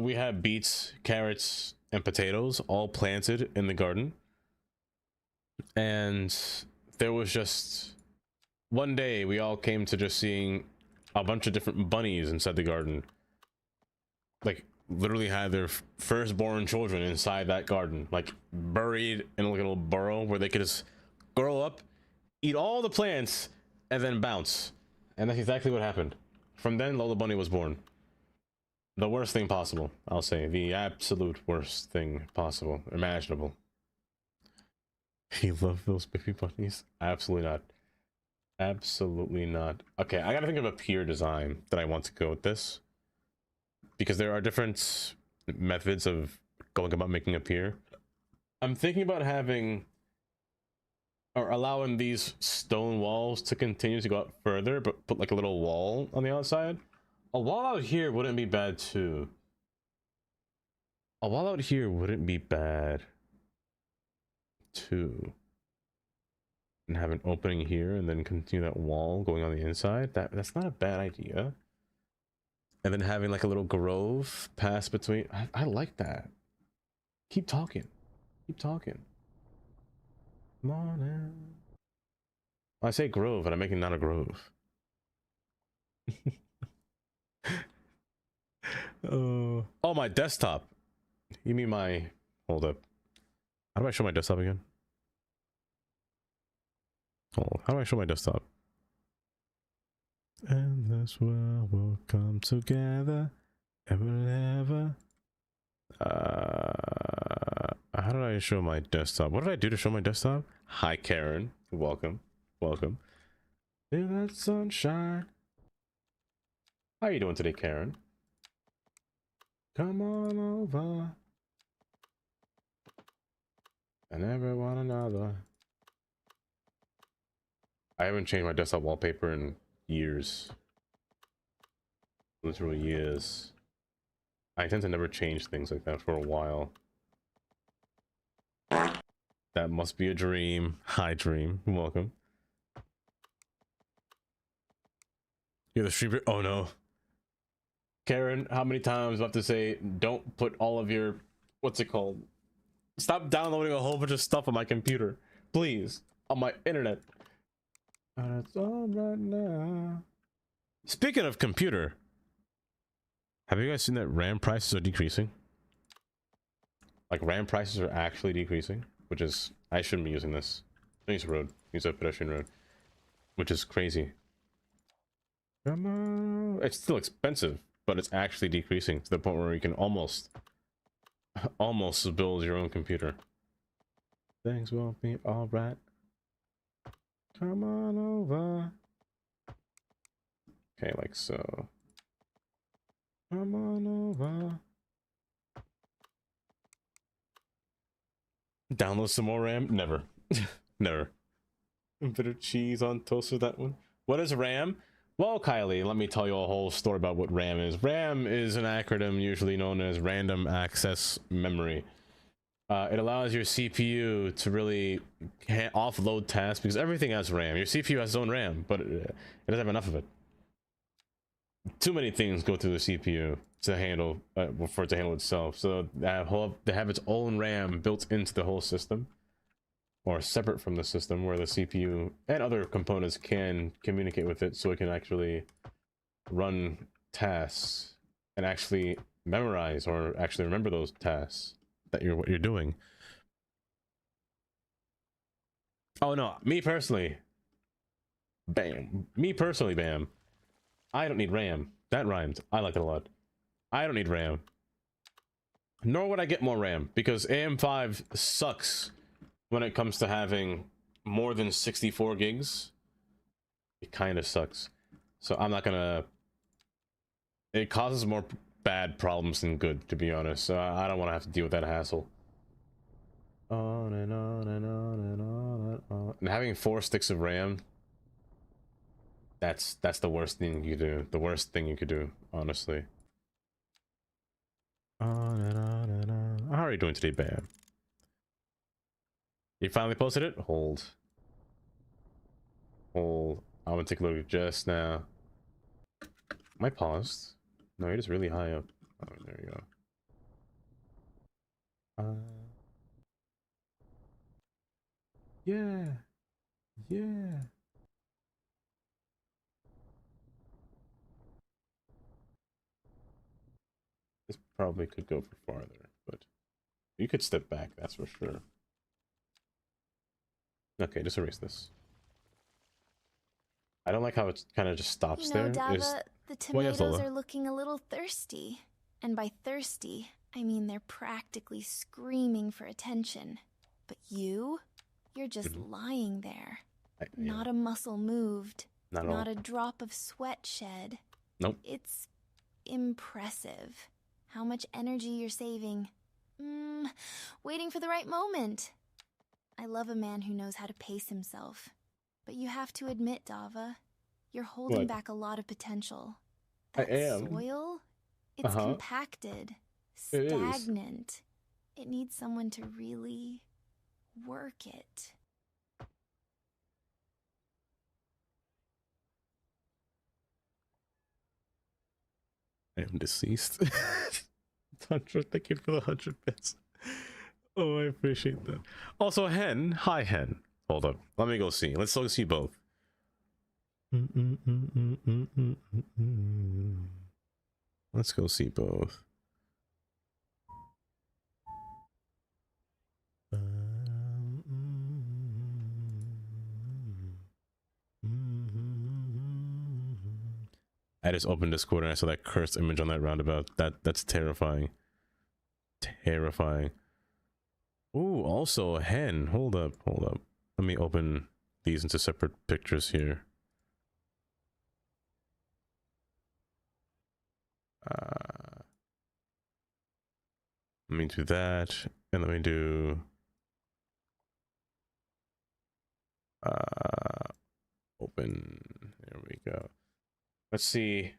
we had beets, carrots, and potatoes all planted in the garden. And there was just... One day, we all came to just seeing a bunch of different bunnies inside the garden. Like, literally had their firstborn children inside that garden, like buried in like a little burrow where they could just grow up, eat all the plants, and then bounce. And that's exactly what happened. From then, Lola Bunny was born. The worst thing possible, I'll say. The absolute worst thing possible, imaginable. You love those Biffy bunnies? Absolutely not. Absolutely not. Okay, I gotta think of a pier design that I want to go with this. Because there are different methods of going about making a pier. I'm thinking about having or allowing these stone walls to continue to go up further, but put like a little wall on the outside. A wall out here wouldn't be bad too. A wall out here wouldn't be bad too. And have an opening here and then continue that wall going on the inside. That's not a bad idea. and then having like a little grove pass between. I like that. Keep talking. Keep talking. Come on in. I say grove, and I'm making not a grove. Oh, my desktop. You mean my... Hold up. How do I show my desktop again? Oh, how do I show my desktop? And this world will come together. Ever. How did I show my desktop? What did I do to show my desktop? Hi, Karen. Welcome. Welcome. Feel that sunshine. How are you doing today, Karen? Come on over. And everyone another. I haven't changed my desktop wallpaper in years. Literally years. I tend to never change things like that for a while. That must be a dream. Hi, dream. Welcome. You're the streamer. Oh no. Karen, how many times do I have to say, don't put all of your, what's it called? Stop downloading a whole bunch of stuff on my computer. Please. On my internet. And it's all right now. Speaking of computer, have you guys seen that RAM prices are decreasing? Like RAM prices are actually decreasing, which is, I shouldn't be using this. Use a road. Use a pedestrian road. Which is crazy. Come on. It's still expensive, but it's actually decreasing to the point where you can almost build your own computer. Things will be alright. Come on over. Okay, like so. Come on over. Download some more RAM? Never. Never. A bit of cheese on toast with that one. What is RAM? Well, Kylie, let me tell you a whole story about what RAM is. RAM is an acronym usually known as Random Access Memory. It allows your CPU to really offload tasks because everything has RAM. Your CPU has its own RAM, but it doesn't have enough of it. Too many things go through the CPU to handle for it to handle itself. So they have its own RAM built into the whole system, or separate from the system, where the CPU and other components can communicate with it, so it can actually run tasks and actually memorize or actually remember those tasks that what you're doing. Oh no, me personally, bam. I don't need RAM. That rhymed. I like it a lot. I don't need RAM. Nor would I get more RAM, because AM5 sucks when it comes to having more than 64 gigs. It kind of sucks. So I'm not gonna... It causes more bad problems than good, to be honest. So I don't want to have to deal with that hassle. On and on and on and on and on. And having 4 sticks of RAM, that's the worst thing you do. The worst thing you could do, honestly. On and on and on. How are you doing today, Bam? You finally posted it? Hold. I'm gonna take a look just now. Am I paused? No, you're just really high up. Oh, there you go. Yeah. Yeah. This probably could go for farther, but you could step back, that's for sure. Okay, just erase this. I don't like how it kind of just stops there. Dava, the tomatoes are looking a little thirsty. And by thirsty, I mean they're practically screaming for attention. But you're just lying there. Not a muscle moved. Not a drop of sweat shed. Nope. It's impressive how much energy you're saving. Waiting for the right moment. I love a man who knows how to pace himself. But you have to admit, Dava, you're holding back a lot of potential. That soil, it's compacted, stagnant. It needs someone to really work it. I am deceased. 100, thank you for the 100 bits. Oh, I appreciate that. Also, Hen. Hi, Hen. Hold up. Let me go see. Let's go see both. Let's go see both. I just opened Discord and I saw that cursed image on that roundabout. That's terrifying. Terrifying. Ooh, also a hen. Hold up, hold up. Let me open these into separate pictures here. Let me do that, and let me do open. There we go. Let's see.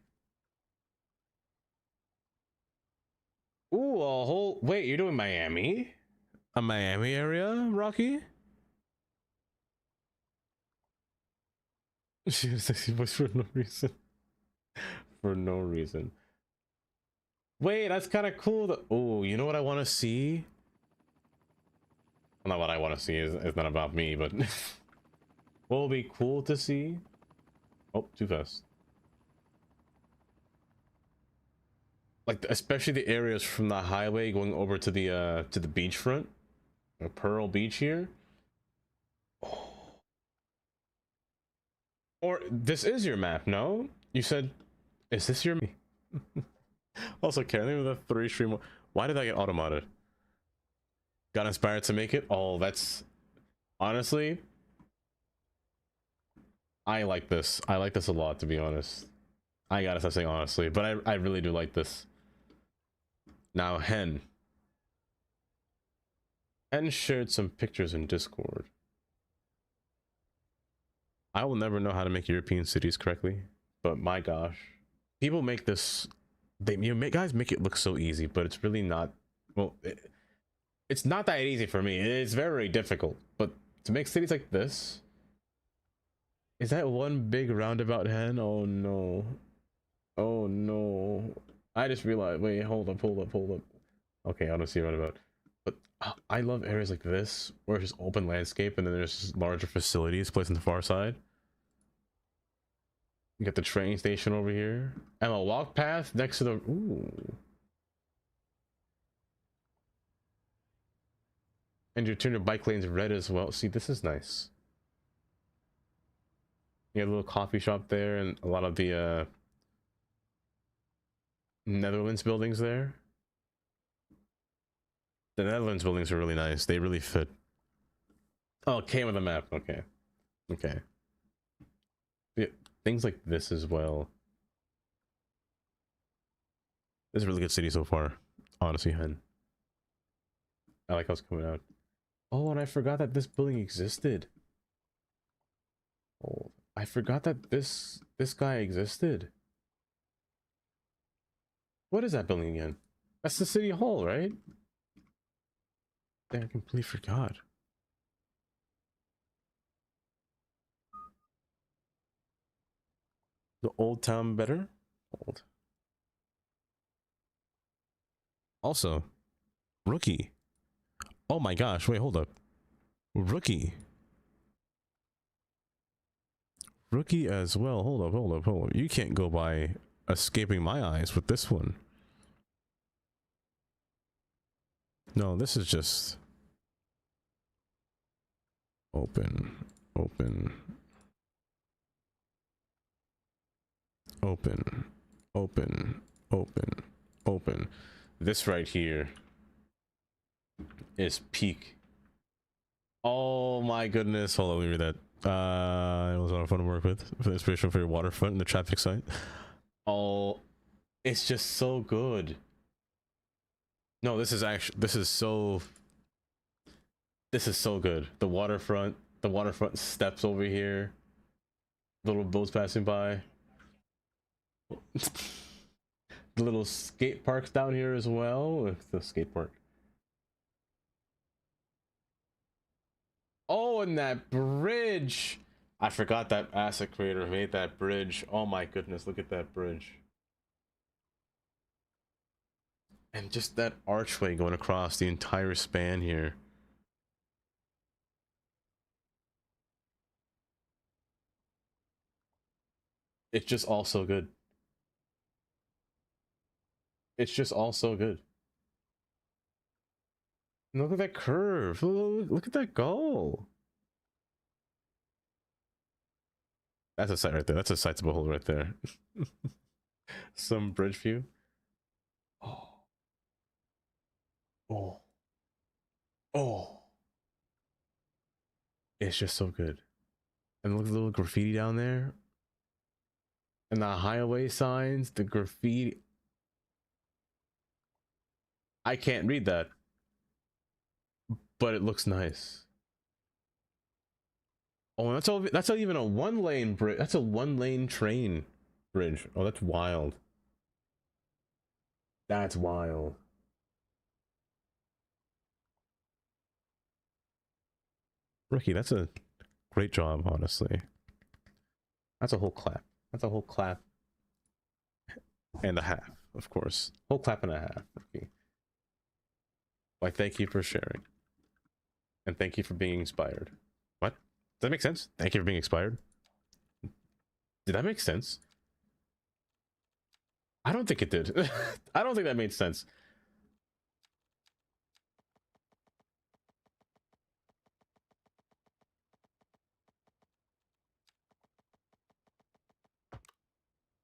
Ooh, a whole. Wait, you're doing Miami? A Miami area, Rocky? She has sexy voice for no reason. For no reason. Wait, that's kind of cool. Oh, you know what I want to see? Well, not what I want to see. It's not about me, but what will be cool to see? Oh, too fast. Like, especially the areas from the highway going over to the beachfront, Pearl Beach here. Oh. Or this is your map, no? You said, is this your? Also, can I the 3 stream? Why did I get automated? Got inspired to make it? Oh, that's honestly, I like this. I like this a lot, to be honest. I gotta start saying honestly, but I really do like this. Now, Hen shared some pictures in Discord. I will never know how to make European cities correctly, but my gosh, people make this. Guys make it look so easy, but it's really not. Well, it's not that easy for me. It's very difficult. But to make cities like this, is that one big roundabout, Hen? Oh no, oh no! I just realized. Wait, hold up. Okay, I don't see a roundabout. But I love areas like this, where it's just open landscape, and then there's just larger facilities placed on the far side. You got the train station over here, and a walk path next to the. Ooh. And you turn your bike lanes red as well. See, this is nice. You have a little coffee shop there, and a lot of the Netherlands buildings there. The Netherlands buildings are really nice. They really fit. Oh, it came with a map. Okay. Okay. Yeah, things like this as well. This is a really good city so far. Honestly, Hen. I like how it's coming out. Oh, and I forgot that this building existed. Oh, I forgot that this guy existed. What is that building again? That's the city hall, right? I completely forgot. The old town better? Old. Also, Rookie. Oh my gosh, wait, hold up. Rookie. Rookie as well. Hold up. You can't go by escaping my eyes with this one. No, this is just open. This right here is peak. Oh my goodness. Hold on, let me read that. It was a lot of fun to work with for the inspiration for your waterfront and the traffic site. Oh, it's just so good. No, this is so good. The waterfront steps over here. Little boats passing by. The little skate parks down here as well. The skate park. Oh, and that bridge. I forgot that asset creator made that bridge. Oh my goodness, look at that bridge. And just that archway going across the entire span here. It's just all so good. It's just all so good. Look at that curve. Look at that goal. That's a sight right there. That's a sight to behold right there. Some bridge view. Oh. Oh. Oh. It's just so good. And look at the little graffiti down there. And the highway signs, the graffiti. I can't read that. But it looks nice. Oh, that's not even a one-lane bridge. That's a one-lane train bridge. Oh, that's wild. That's wild. Rookie, that's a great job, honestly. That's a whole clap. That's a whole clap and a half, of course. Whole clap and a half, Rookie. Why, thank you for sharing. And thank you for being inspired. What? Does that make sense? Thank you for being inspired. Did that make sense? I don't think it did. I don't think that made sense.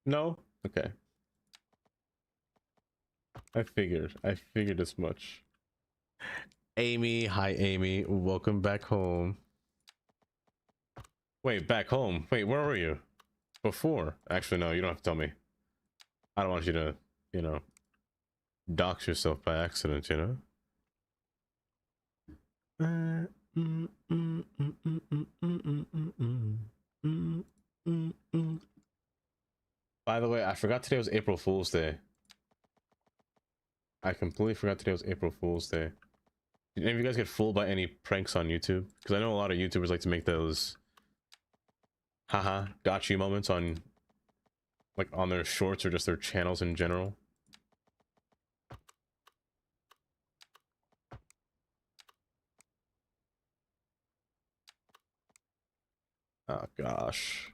No? Okay. I figured as much. Amy, hi Amy, welcome back home. Wait, back home? Wait, where were you? Before? Actually, no, you don't have to tell me. I don't want you to, you know, dox yourself by accident, you know? By the way, I forgot today was April Fool's Day. I completely forgot today was April Fool's Day. Did any of you guys get fooled by any pranks on YouTube? Because I know a lot of YouTubers like to make those haha got you moments on, like, on their shorts or just their channels in general. Oh gosh.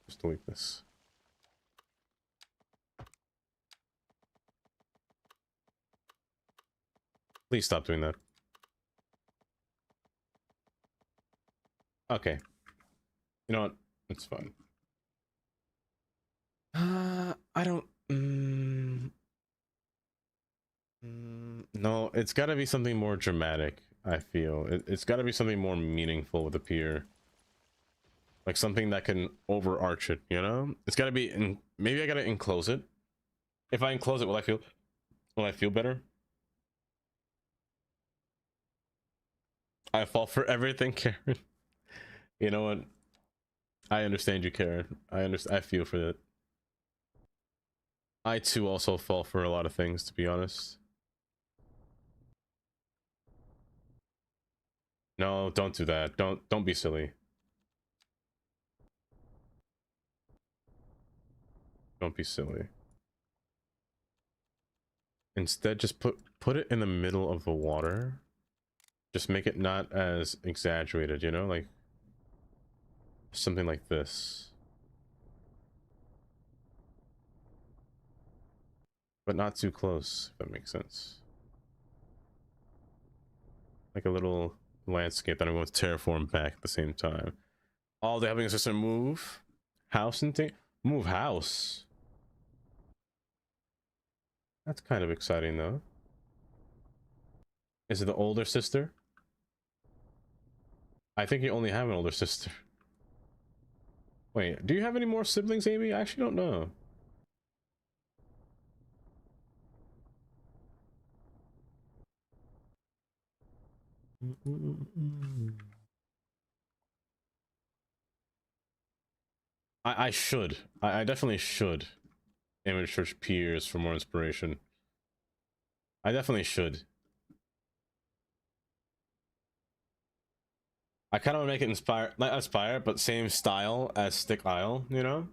Just delete this. Please stop doing that. Okay. You know what? It's fine. I don't... no, it's gotta be something more dramatic, I feel. It's gotta be something more meaningful with the pier. Like something that can overarch it, you know? It's gotta be... maybe I gotta enclose it. If I enclose it, will I feel better? I fall for everything, Karen. You know what? I understand you, Karen. I feel for that. I too also fall for a lot of things, to be honest. No, don't do that. Don't be silly. Don't be silly. Instead, just put it in the middle of the water. Just make it not as exaggerated, you know, like something like this. But not too close, if that makes sense. Like a little landscape that I'm going to terraform back at the same time. Oh, they're having a system move house and thing. Move house. That's kind of exciting, though. Is it the older sister? I think you only have an older sister. Wait, do you have any more siblings, Amy? I actually don't know. I should. I definitely should image search peers for more inspiration. I definitely should. I kind of want to make it inspire, not inspire, but same style as Stick Isle, you know?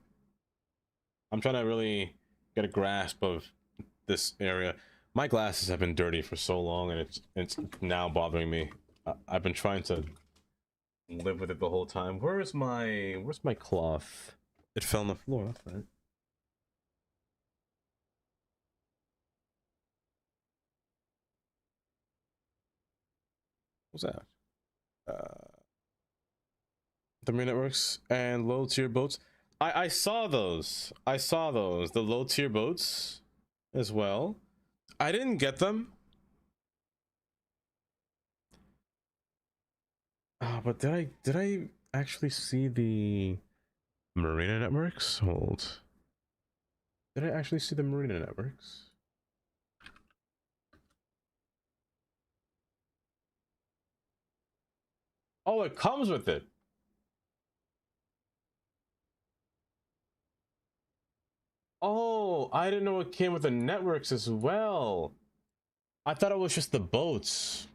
I'm trying to really get a grasp of this area. My glasses have been dirty for so long, and it's now bothering me. I've been trying to live with it the whole time. Where's my cloth? It fell on the floor. That's right. What's that? The Marine Networks and low tier boats. I saw those. I saw those. The low tier boats as well. I didn't get them. But did I actually see the Marina Networks? Hold. Did I actually see the Marina Networks? Oh, it comes with it. Oh, I didn't know it came with the networks as well. I thought it was just the boats.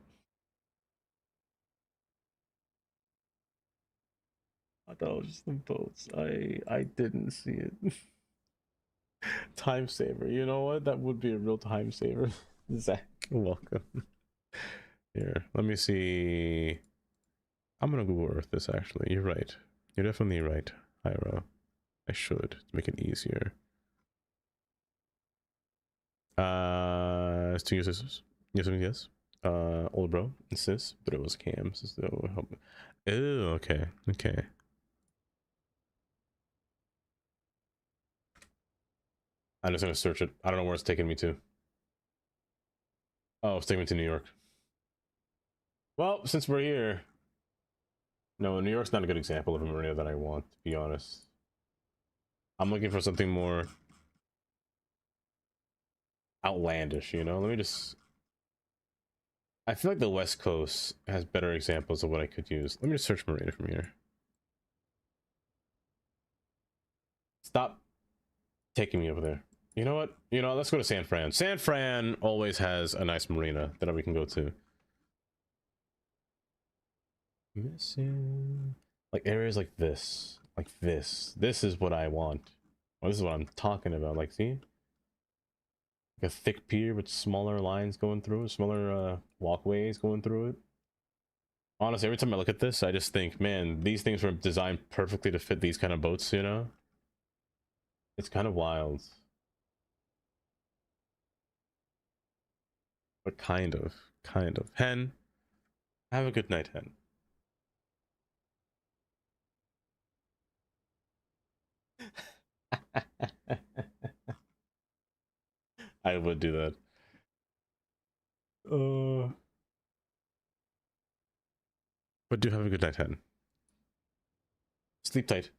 I thought it was just the boats. I didn't see it. Time saver. You know what? That would be a real time saver. Zach, welcome. Here, let me see. I'm gonna Google Earth this actually. You're right. You're definitely right, Hyro. I should to make it easier. Two your sisters. Yes, yes. Old bro and sis, but it was Cam. So help me. Oh, okay, okay. I'm just gonna search it. I don't know where it's taking me to. Oh, it's taking me to New York. Well, since we're here, no, New York's not a good example of a marina that I want, to be honest. I'm looking for something more outlandish, you know? Let me just... I feel like the West Coast has better examples of what I could use. Let me just search marina from here. Stop taking me over there. You know what? You know, let's go to San Fran. San Fran always has a nice marina that we can go to. Missing... Like areas like this. Like this. This is what I want. Well, this is what I'm talking about. Like, see? Like a thick pier with smaller lines going through it, smaller walkways going through it. Honestly, every time I look at this, I just think, man, these things were designed perfectly to fit these kind of boats, you know? It's kind of wild. But kind of. Hen, have a good night, Hen. I would do that. But do have a good night, Hen. Sleep tight.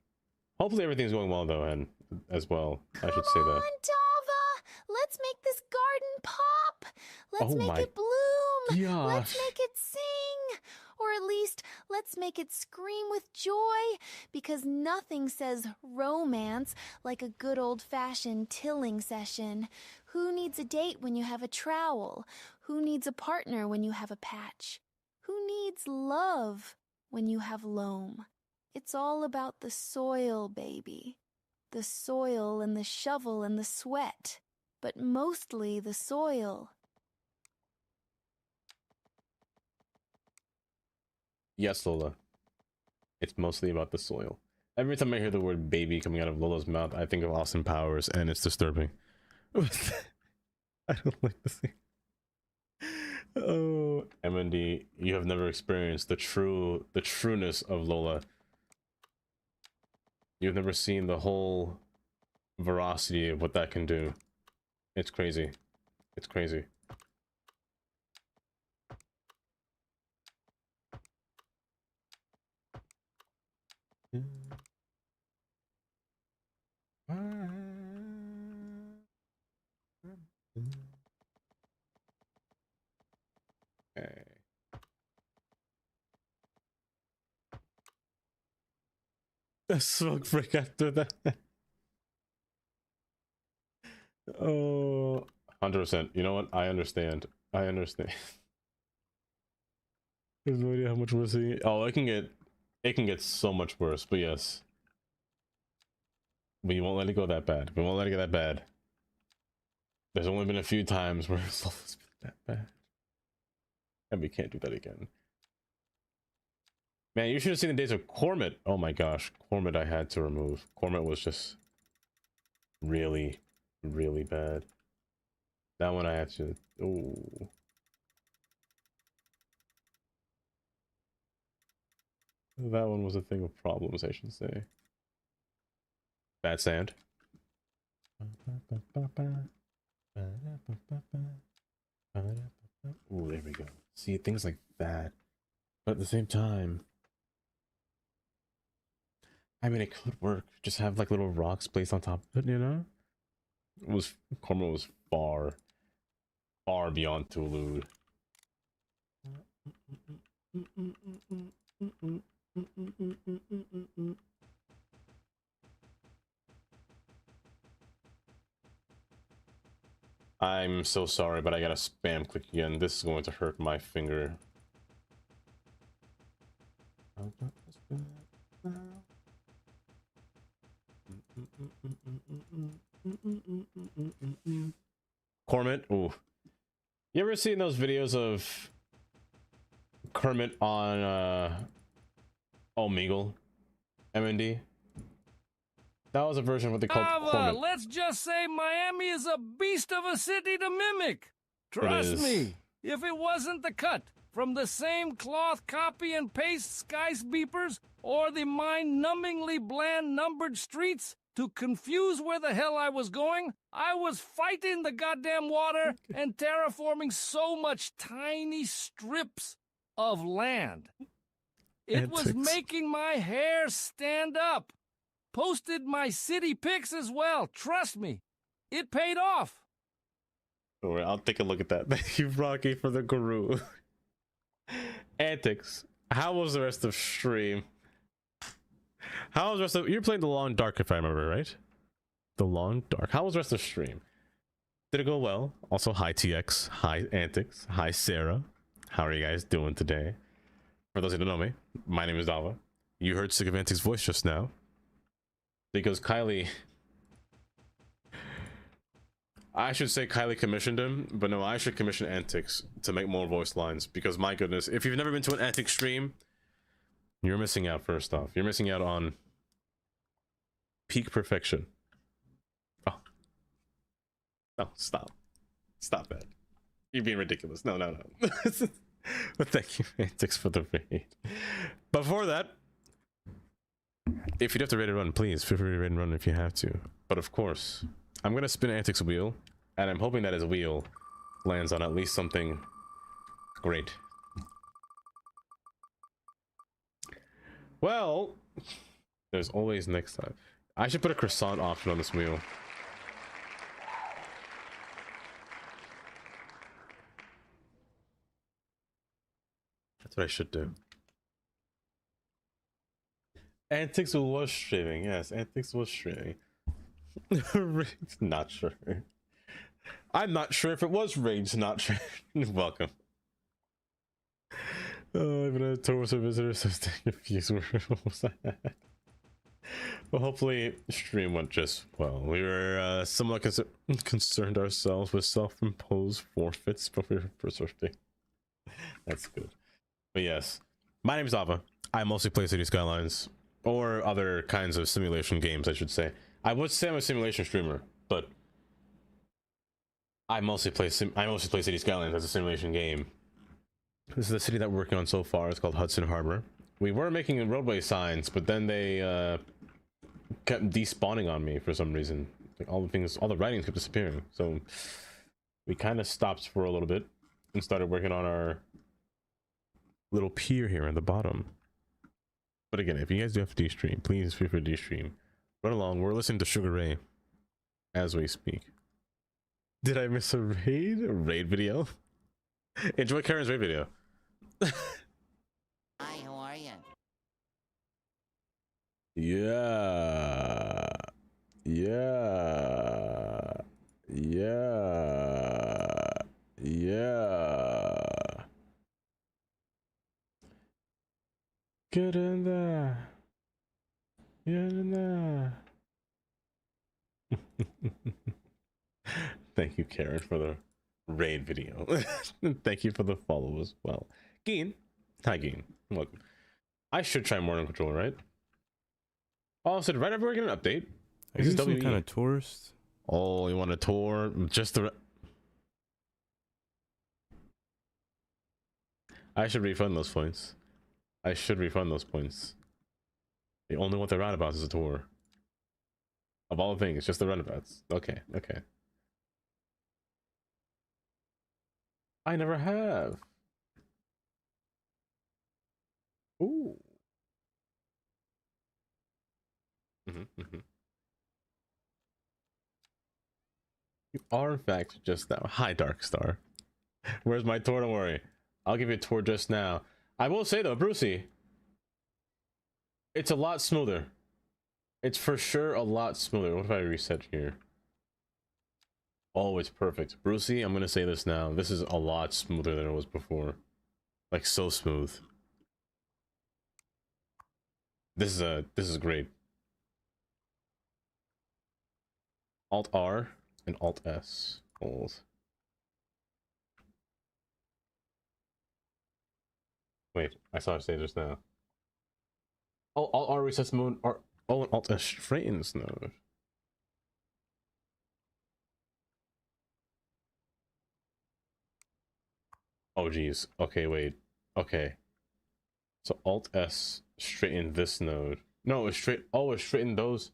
Hopefully everything's going well, though, Hen, as well. I should say that. Come on, Dava! Let's make this garden pop! Let's make it bloom! Gosh. Let's make it sing! Or at least, let's make it scream with joy, because nothing says romance like a good old-fashioned tilling session. Who needs a date when you have a trowel? Who needs a partner when you have a patch? Who needs love when you have loam? It's all about the soil, baby. The soil and the shovel and the sweat, but mostly the soil. Yes, Lola. It's mostly about the soil. Every time I hear the word baby coming out of Lola's mouth, I think of Austin Powers, and it's disturbing. I don't like the thing. Oh, MND, you have never experienced the trueness of Lola. You've never seen the whole veracity of what that can do. It's crazy. It's crazy. Okay. A smoke break after that. Oh, 100%. You know what? I understand. I understand. There's no idea how much worse it. Oh, it can get so much worse. But yes, but you won't let it go that bad. We won't let it get that bad. There's only been a few times where it's been that bad. And we can't do that again. Man, you should have seen the days of Cormit. Oh my gosh, Cormit I had to remove. Cormit was just really, really bad. That one I had to... Oh. That one was a thing of problems, I should say. Bad sand. Oh, there we go. See, things like that. But at the same time, I mean, it could work. Just have like little rocks placed on top of it, you know? Cormor was far, far beyond Tulu. I'm so sorry, but I gotta spam click again. This is going to hurt my finger. Cormit, ooh. You ever seen those videos of Kermit on Omegle? MND? That was a version of what they called Cormit. Let's just say Miami is a beast of a city to mimic. Trust me, if it wasn't the cut from the same cloth copy and paste skyscrapers or the mind-numbingly bland numbered streets to confuse where the hell I was going, I was fighting the goddamn water and terraforming so much tiny strips of land. It was making my hair stand up. Posted my city pics as well. Trust me, it paid off. Alright, I'll take a look at that. Thank you, Rocky, for the guru. Antics. How was the rest of stream? How was the rest of... You're playing the Long Dark, if I remember, right? The Long Dark. How was the rest of stream? Did it go well? Also, hi TX, hi Antics, hi Sarah. How are you guys doing today? For those who don't know me, my name is Dava. You heard Sick of Antics' voice just now. Because Kylie... I should say Kylie commissioned him, but no, I should commission Antics to make more voice lines. Because my goodness, if you've never been to an Antics stream, you're missing out, first off. You're missing out on peak perfection. Oh. No, stop. Stop that. You're being ridiculous. No, no, no. But thank you, Antics, for the raid. Before that, if you'd have to raid and run, please feel free to raid and run if you have to. But of course, I'm gonna spin Antics' wheel, and I'm hoping that his wheel lands on at least something great. Well, there's always next time. I should put a croissant option on this wheel. That's what I should do. Antics was streaming, yes, Antics was streaming. Not sure. I'm not sure if it was Rage, not sure. Welcome. Oh, I've been a tourist visitor, so stay confused. Well, hopefully, stream went just well. We were somewhat concerned ourselves with self-imposed forfeits, but we were preserving. That's good. But yes, my name is Ava. I mostly play City Skylines or other kinds of simulation games, I should say. I would say I'm a simulation streamer, but I mostly play City Skylines as a simulation game. This is the city that we're working on so far. It's called Hudson Harbor. We were making roadway signs, but then they kept despawning on me for some reason. Like all the writings kept disappearing. So we kind of stopped for a little bit and started working on our little pier here at the bottom. But again, if you guys do have to de-stream, please feel free to de-stream. Run along. We're listening to Sugar Ray as we speak. Did I miss a raid? A raid video? Enjoy Karen's raid video. Hi, how are you? Yeah. Yeah. Yeah. Yeah. Get in there. Get in there. Thank you, Karen, for the raid video. Thank you for the follow as well. Geen. Hi, Geen. Welcome. I should try Morning Control, right? Oh, so right after we get an update. Are you some kind of tourist? Oh, you want a tour? Just the... I should refund those points. I should refund those points. The only one that roundabouts is a tour. Of all things, just the roundabouts. Okay, okay. I never have. Ooh. You are in fact just now. Hi, Darkstar. Where's my tour? Don't worry. I'll give you a tour just now. I will say though, Brucey, it's a lot smoother. It's for sure a lot smoother. What if I reset here? Oh, it's perfect. Brucey, I'm gonna say this now. This is a lot smoother than it was before. Like, so smooth. This is great. Alt R and Alt S. Hold. Wait, I saw it say just now. Oh, Alt R resets mode. Oh, and Alt S straightens node. Oh geez. Okay, wait. Okay. So Alt S straighten this node. No, it's straight. Oh, it straightened those.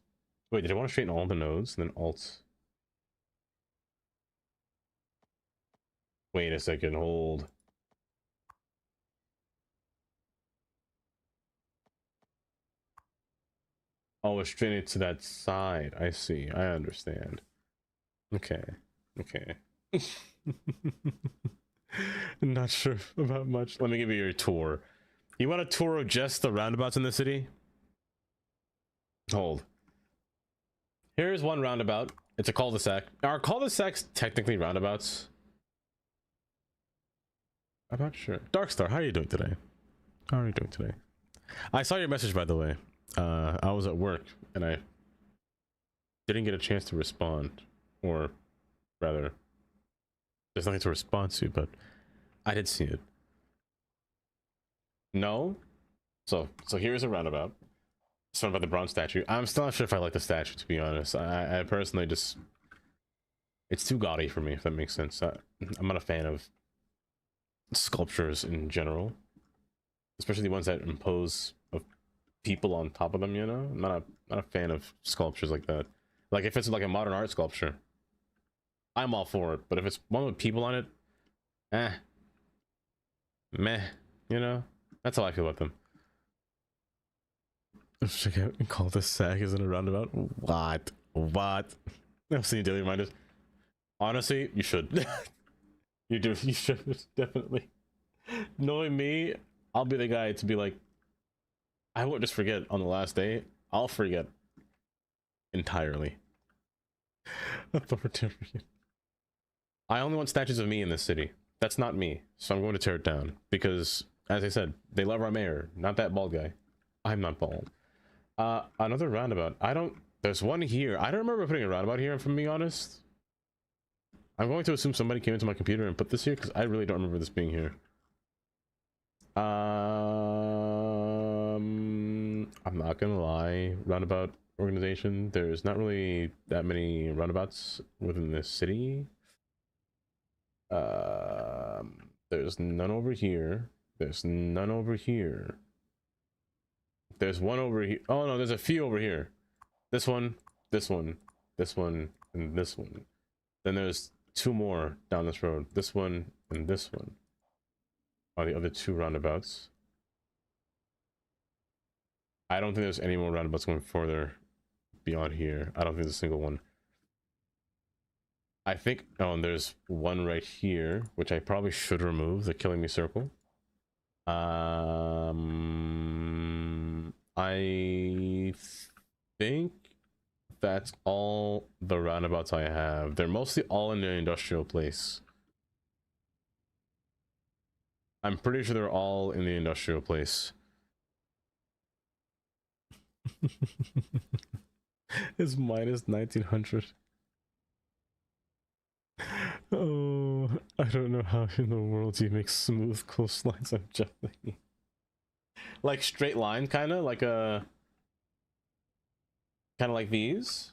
Wait, did I want to straighten all the nodes and then Alt? Wait a second. Hold. Oh, it's straighten it to that side. I see. I understand. Okay. Okay. Not sure about much. Let me give you your tour. You want a tour of just the roundabouts in the city? Hold. Here's one roundabout. It's a cul-de-sac. Are cul-de-sacs technically roundabouts? I'm not sure. Darkstar, how are you doing today? How are you doing today? I saw your message, by the way. I was at work and I didn't get a chance to respond, or rather, there's nothing to respond to, but I did see it. No? So here's a roundabout. Something about the bronze statue. I'm still not sure if I like the statue, to be honest. I personally just... It's too gaudy for me, if that makes sense. I'm not a fan of sculptures in general. Especially the ones that impose of people on top of them, you know? I'm not a fan of sculptures like that. Like, if it's like a modern art sculpture, I'm all for it. But if it's one with people on it, meh, you know? That's how I feel about them. Let's check out and call this sack isn't a roundabout. What? I've seen daily reminders. Honestly, you should. You should definitely. Knowing me, I'll be the guy to be like, I won't just forget on the last day. I'll forget entirely. I only want statues of me in this city. That's not me, so I'm going to tear it down because, as I said, they love our mayor, not that bald guy. I'm not bald. Another roundabout. There's one here. I don't remember putting a roundabout here, if I'm being honest. I'm going to assume somebody came into my computer and put this here because I really don't remember this being here. I'm not gonna lie, roundabout organization, there's not really that many roundabouts within this city. There's none over here. There's none over here. There's one over here. Oh no, there's a few over here. This one, this one, this one, and this one. Then there's two more down this road. This one and this one are the other two roundabouts. I don't think there's any more roundabouts going further beyond here. I don't think there's a single one. I think, oh, and there's one right here, which I probably should remove, the Killing Me circle. I think that's all the roundabouts I have. They're mostly all in the industrial place. I'm pretty sure they're all in the industrial place. It's minus 1900. I don't know how in the world you make smooth coastlines of jelly. Like straight line, kind of like these.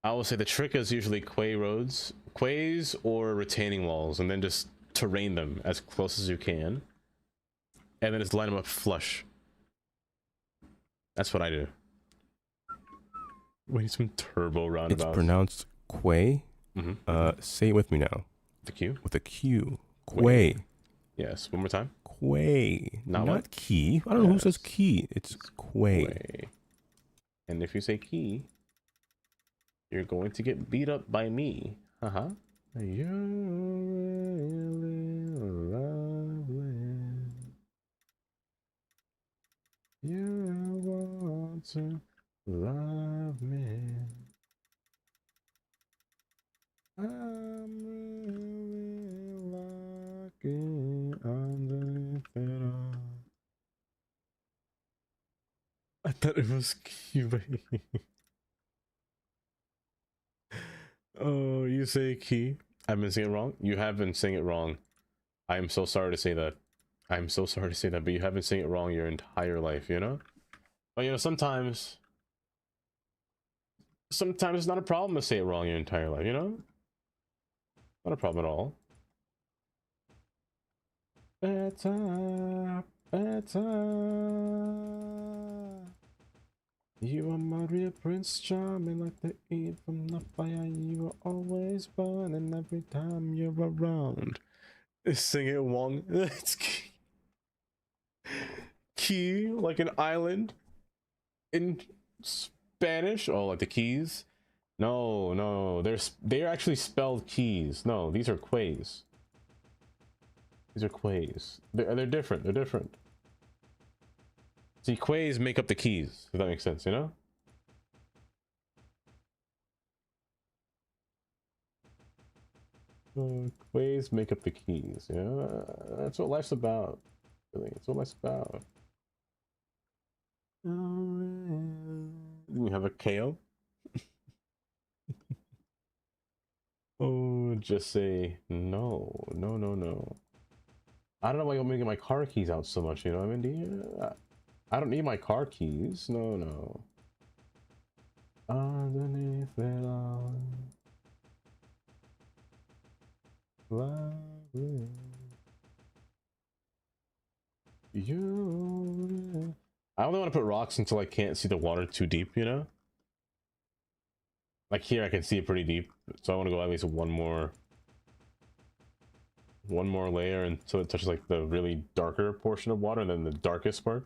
I will say the trick is usually quays or retaining walls, and then just terrain them as close as you can, and then just line them up flush. That's what I do. We need some turbo roundabouts. It's pronounced quay. Say it with me now. The Q? With a Q. Quay. Yes. One more time. Quay. Not Not what? key. I don't know who says key. It's quay. And if you say key, you're going to get beat up by me. You're really lovely. You want to love me. I'm really lucky underneath it all. I thought it was cute. Oh, you say key? I've been saying it wrong? You have been saying it wrong. I am so sorry to say that. I'm so sorry to say that, but you have been saying it wrong your entire life, you know? But you know, sometimes it's not a problem to say it wrong your entire life, you know? Not a problem at all. Better. You are my real Prince Charming, like the heat from the fire. You are always burning every time you're around. Sing it wrong. It's key, like an island in Spanish. Oh, like the keys. No, they're actually spelled keys. No, these are quays. These are quays. They're different. They're different. See, quays make up the keys, if that makes sense, you know? Quays make up the keys, yeah? That's what life's about. Really, that's what life's about. We have a KO. Oh, just say no. I don't know why you want me to get my car keys out so much, you know what I mean? Do you? I don't need my car keys. No. Underneath it all. Lovely. You. I only want to put rocks until I can't see the water too deep, you know? Like here I can see it pretty deep. So I want to go at least one more layer until it touches like the really darker portion of water and then the darkest part.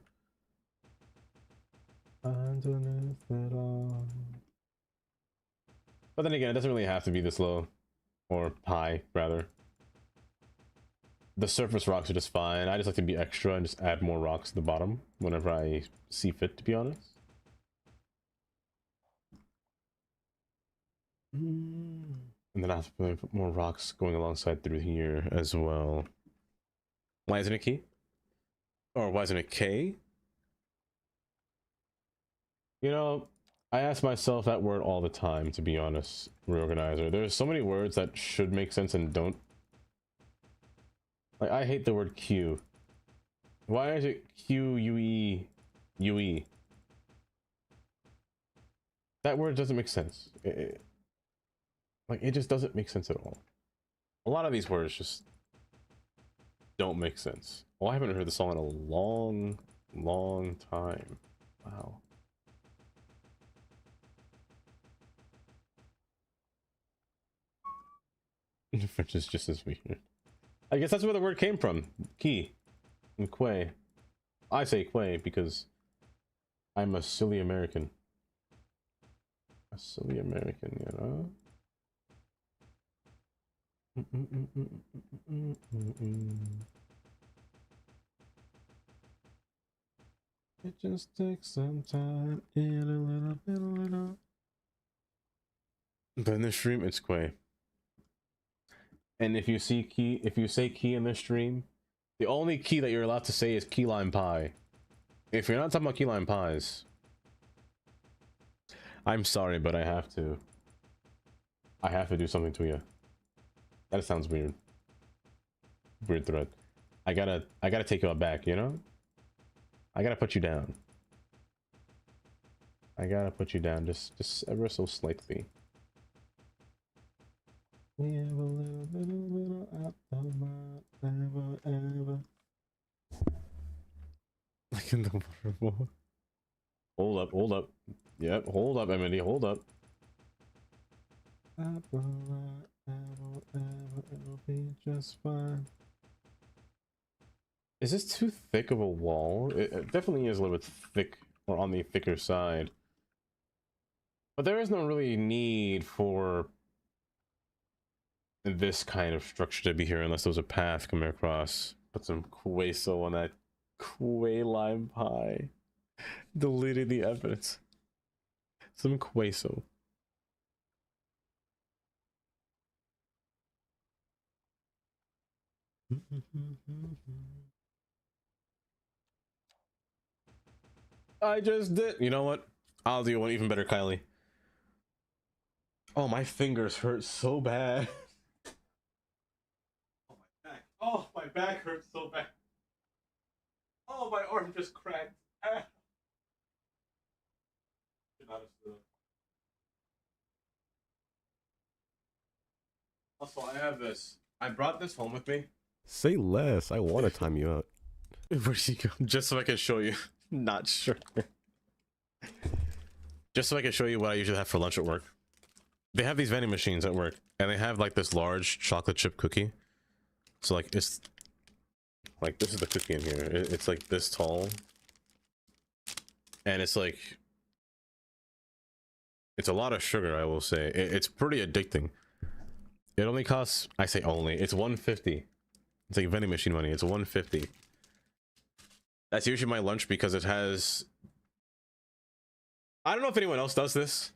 Underneath it all. But then again, it doesn't really have to be this low. Or high, rather. The surface rocks are just fine. I just like to be extra and just add more rocks at the bottom whenever I see fit, to be honest. And then I have to put more rocks going alongside through here as well. Why isn't it key? Or why isn't it K? You know, I ask myself that word all the time, to be honest, Reorganizer. There's so many words that should make sense and don't. Like, I hate the word Q. Why is it Q-U-E-U-E? That word doesn't make sense. It just doesn't make sense at all. A lot of these words just don't make sense. Well, I haven't heard the song in a long time. Wow. French is just as weird. I guess that's where the word came from. Key. And quay. I say quay because I'm a silly American. A silly American, you know? It just takes some time and a little. But in the stream, it's quay. And if you say key in this stream, the only key that you're allowed to say is key lime pie. If you're not talking about key lime pies, I'm sorry, but I have to. I have to do something to you. That sounds weird. Weird threat. I gotta take you out back, you know? I gotta put you down. I gotta put you down just ever so slightly. We have a little ever. Like in the waterfall. Hold up. Yep, hold up, Emily, hold up. It'll be just fine. Is this too thick of a wall? It definitely is a little bit thick, or on the thicker side. But there is no really need for this kind of structure to be here unless there was a path coming across. Put some queso on that quay lime pie. Deleting the evidence. Some queso. I just did. You know what? I'll do one even better, Kylie. Oh, my fingers hurt so bad. Oh, my back. Oh, my back hurts so bad. Oh, my arm just cracked. Ah. Also, I have this. I brought this home with me. Say less. I want to time you out. Where'd you go? Just so I can show you. Not sure. Just so I can show you what I usually have for lunch at work. They have these vending machines at work, and they have like this large chocolate chip cookie. So like it's like this is the cookie in here. It's like this tall, and it's like it's a lot of sugar. I will say it's pretty addicting. It only costs, I say only, it's $1.50. It's like vending machine money. It's $1.50. That's usually my lunch because it has. I don't know if anyone else does this.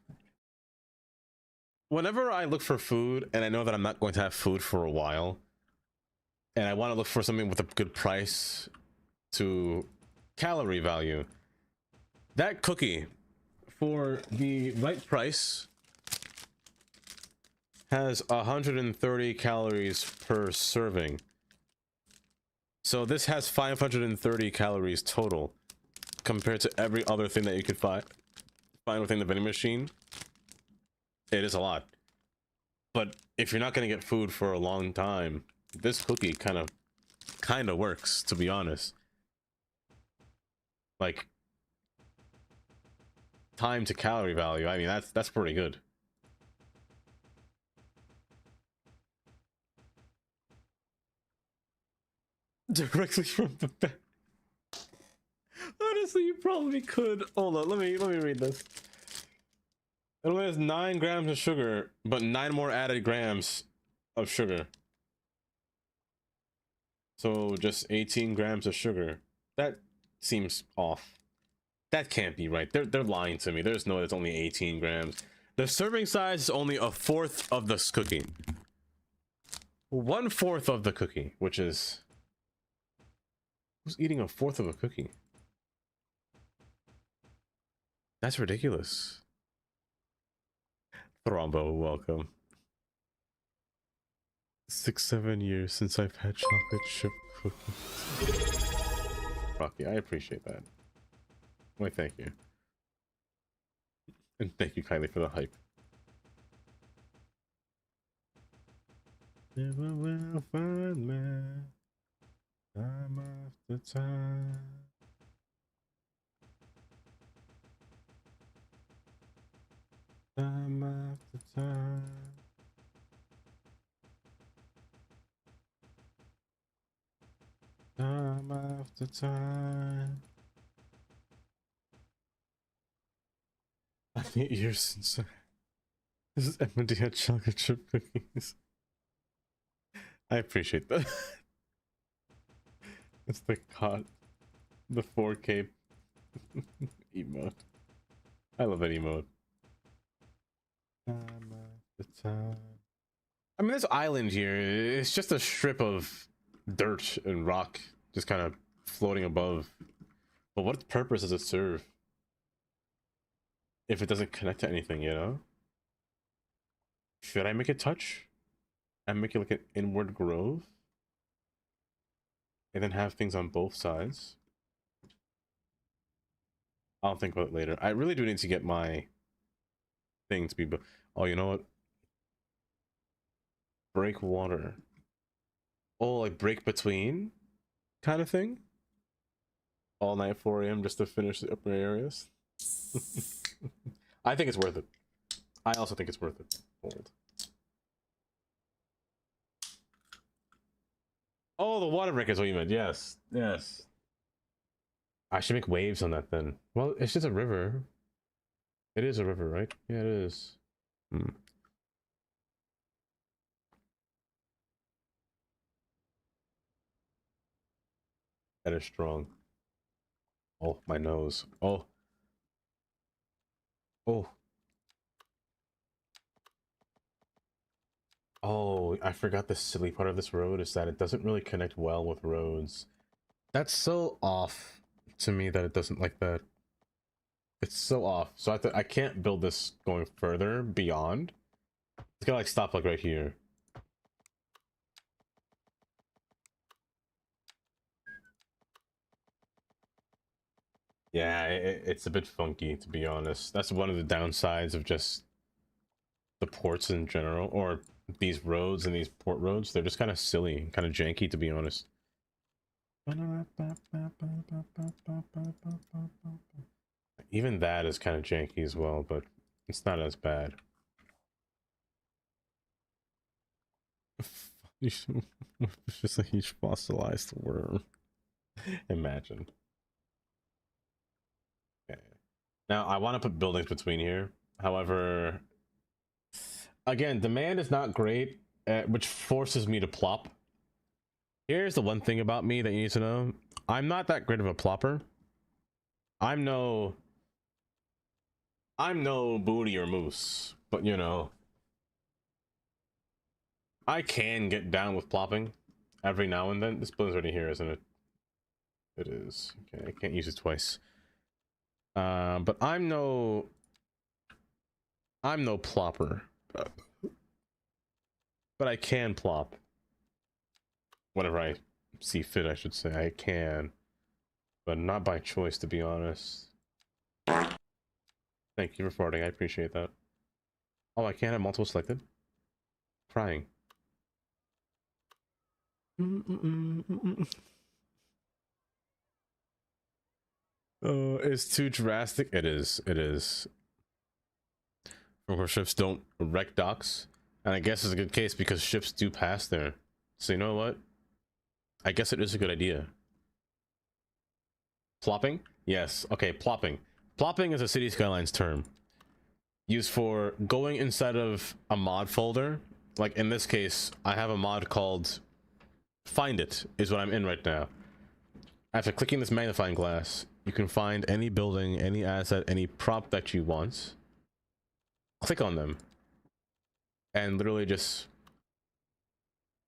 Whenever I look for food and I know that I'm not going to have food for a while, and I want to look for something with a good price to calorie value, that cookie for the right price has 130 calories per serving. So this has 530 calories total compared to every other thing that you could find within the vending machine. It is a lot. But if you're not going to get food for a long time, this cookie kind of works, to be honest. Like time to calorie value, I mean that's pretty good. Directly from the back. Honestly, you probably could. Hold on, let me read this. It only has 9 grams of sugar, but 9 more added grams of sugar. So just 18 grams of sugar. That seems off. That can't be right. They're lying to me. There's no, it's only 18 grams. The serving size is only 1/4 of this cookie. 1/4 of the cookie, which is. Who's eating 1/4 of a cookie? That's ridiculous. Thrombo, welcome. 6-7 years since I've had chocolate chip cookies. Rocky, I appreciate that. Why, thank you. And thank you, Kylie, for the hype. Never will find me. Time after time. Time after time. Time after time. 8 years since this is Emily had chocolate chip cookies. I appreciate that. It's the COD, the 4K emote. I love that emote. Time after time. I mean, this island here, it's just a strip of dirt and rock just kind of floating above. But what purpose does it serve if it doesn't connect to anything, you know? Should I make it touch and make it like an inward grove and then have things on both sides? I'll think about it later. I really do need to get my thing to be, oh, you know what? Break water. Oh, like break between kind of thing? All night 4 a.m. just to finish the upper areas. I think it's worth it. I also think it's worth it. Hold. Oh, the water break is what you meant. Yes. Yes. I should make waves on that then. Well, it's just a river. It is a river, right? Yeah, it is. That is strong. Oh, my nose. Oh. Oh. Oh, I forgot the silly part of this road is that it doesn't really connect well with roads. That's so off to me that it doesn't like that. It's so off. So I can't build this going further beyond. It's gonna like stop like right here. Yeah, it's a bit funky, to be honest. That's one of the downsides of just the ports in general, or these roads and these port roads. They're just kind of silly, kind of janky, to be honest. Even that is kind of janky as well, but it's not as bad. It's just a huge fossilized worm. Imagine. Okay. Now I want to put buildings between here. However, again, demand is not great, which forces me to plop. Here's the one thing about me that you need to know. I'm not that great of a plopper. I'm no booty or moose, but you know, I can get down with plopping every now and then. This building's already here, isn't it? It is. Okay, I can't use it twice. But I'm no plopper. But I can plop. Whenever I see fit, I should say. I can. But not by choice, to be honest. Thank you for farting, I appreciate that. Oh, I can't have multiple selected? Crying. Oh, it's too drastic. It is. It is. Of course, ships don't wreck docks. And I guess it's a good case because ships do pass there. So you know what? I guess it is a good idea. Plopping? Yes. Okay, plopping. Plopping is a City Skylines term. Used for going inside of a mod folder. Like in this case, I have a mod called Find It, is what I'm in right now. After clicking this magnifying glass, you can find any building, any asset, any prop that you want. Click on them. And literally just...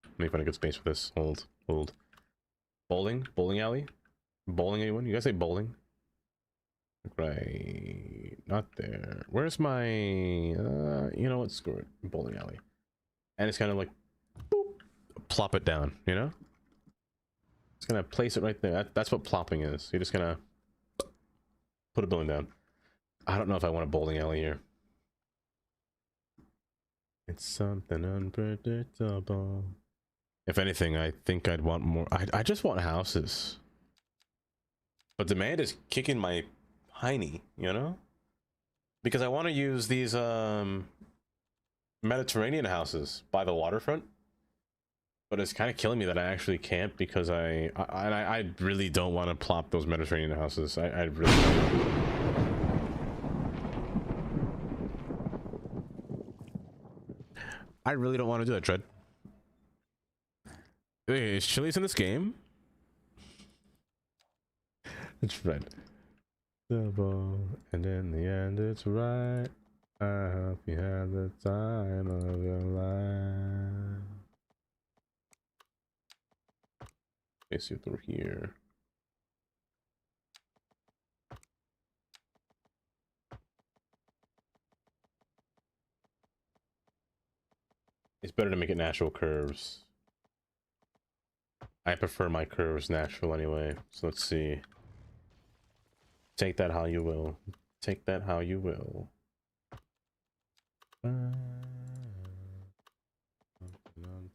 Let me find a good space for this. Hold. Bowling alley? Bowling, anyone? You guys say bowling? Right, not there. Where's my you know what, screw it, bowling alley. And it's kind of like boop, plop it down, you know, it's gonna place it right there. That's what plopping is. You're just gonna put a building down. I don't know if I want a bowling alley here. It's something unpredictable. If anything, I think I'd want more. I just want houses, but demand is kicking my hiney, you know, because I want to use these Mediterranean houses by the waterfront, but it's kind of killing me that I actually can't because I really don't want to plop those Mediterranean houses. I really don't. I really don't want to do that, Tread. Wait, is Chili's in this game? It's red. And in the end, it's right. I hope you had the time of your life. Let's see through here. It's better to make it natural curves. I prefer my curves natural anyway. So let's see. Take that how you will. Take that how you will.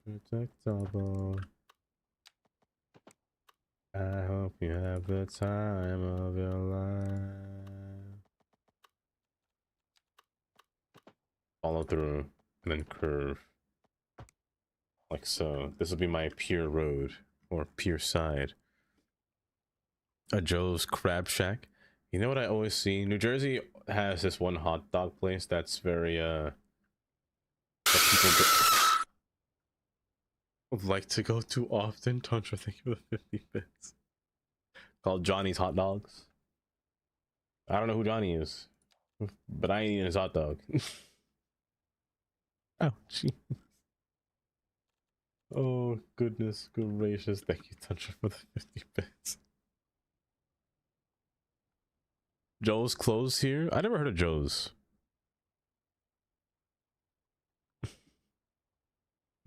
Unprotectable. I hope you have the time of your life. Follow through and then curve. Like so. This will be my pier road or pier side. A Joe's Crab Shack. You know what I always see? New Jersey has this one hot dog place that's very that people would like to go to often. Tantra, thank you for the 50 bits. Called Johnny's Hot Dogs. I don't know who Johnny is, but I ain't eating his hot dog. Oh, gee. Oh, goodness gracious. Thank you, Tantra, for the 50 bits. Joe's closed here? I never heard of Joe's.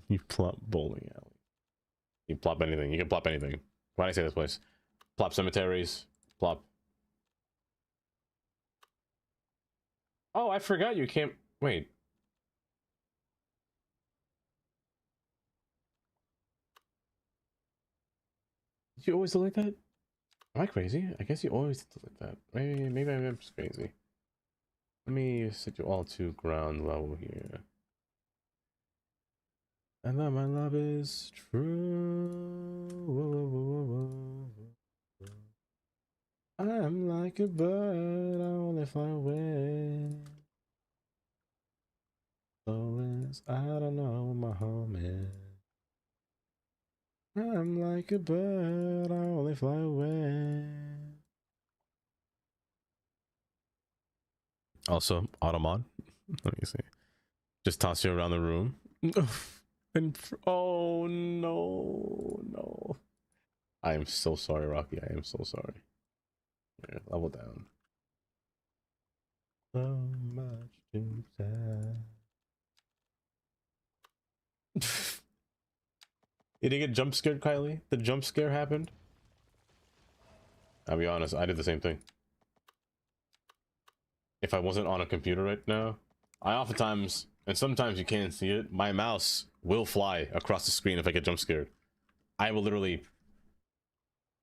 You plop bowling alley. You plop anything. You can plop anything. Why did I say this place? Plop cemeteries. Plop. Oh, I forgot you can't. Wait. Did you always look like that? Am I crazy? I guess you always look like that. Maybe I'm just crazy. Let me set you all to ground level here. And that my love is true. I'm like a bird, I only fly away. Soulless, I don't know where my home is. I'm like a bird, I only fly away. Also, Automod. Let me see. Just toss you around the room. And oh no. I am so sorry, Rocky. I am so sorry. Here, level down. So much to say. You didn't get jump scared, Kylie? The jump scare happened? I'll be honest, I did the same thing. If I wasn't on a computer right now, I oftentimes, and sometimes you can't see it, my mouse will fly across the screen if I get jump scared. I will literally,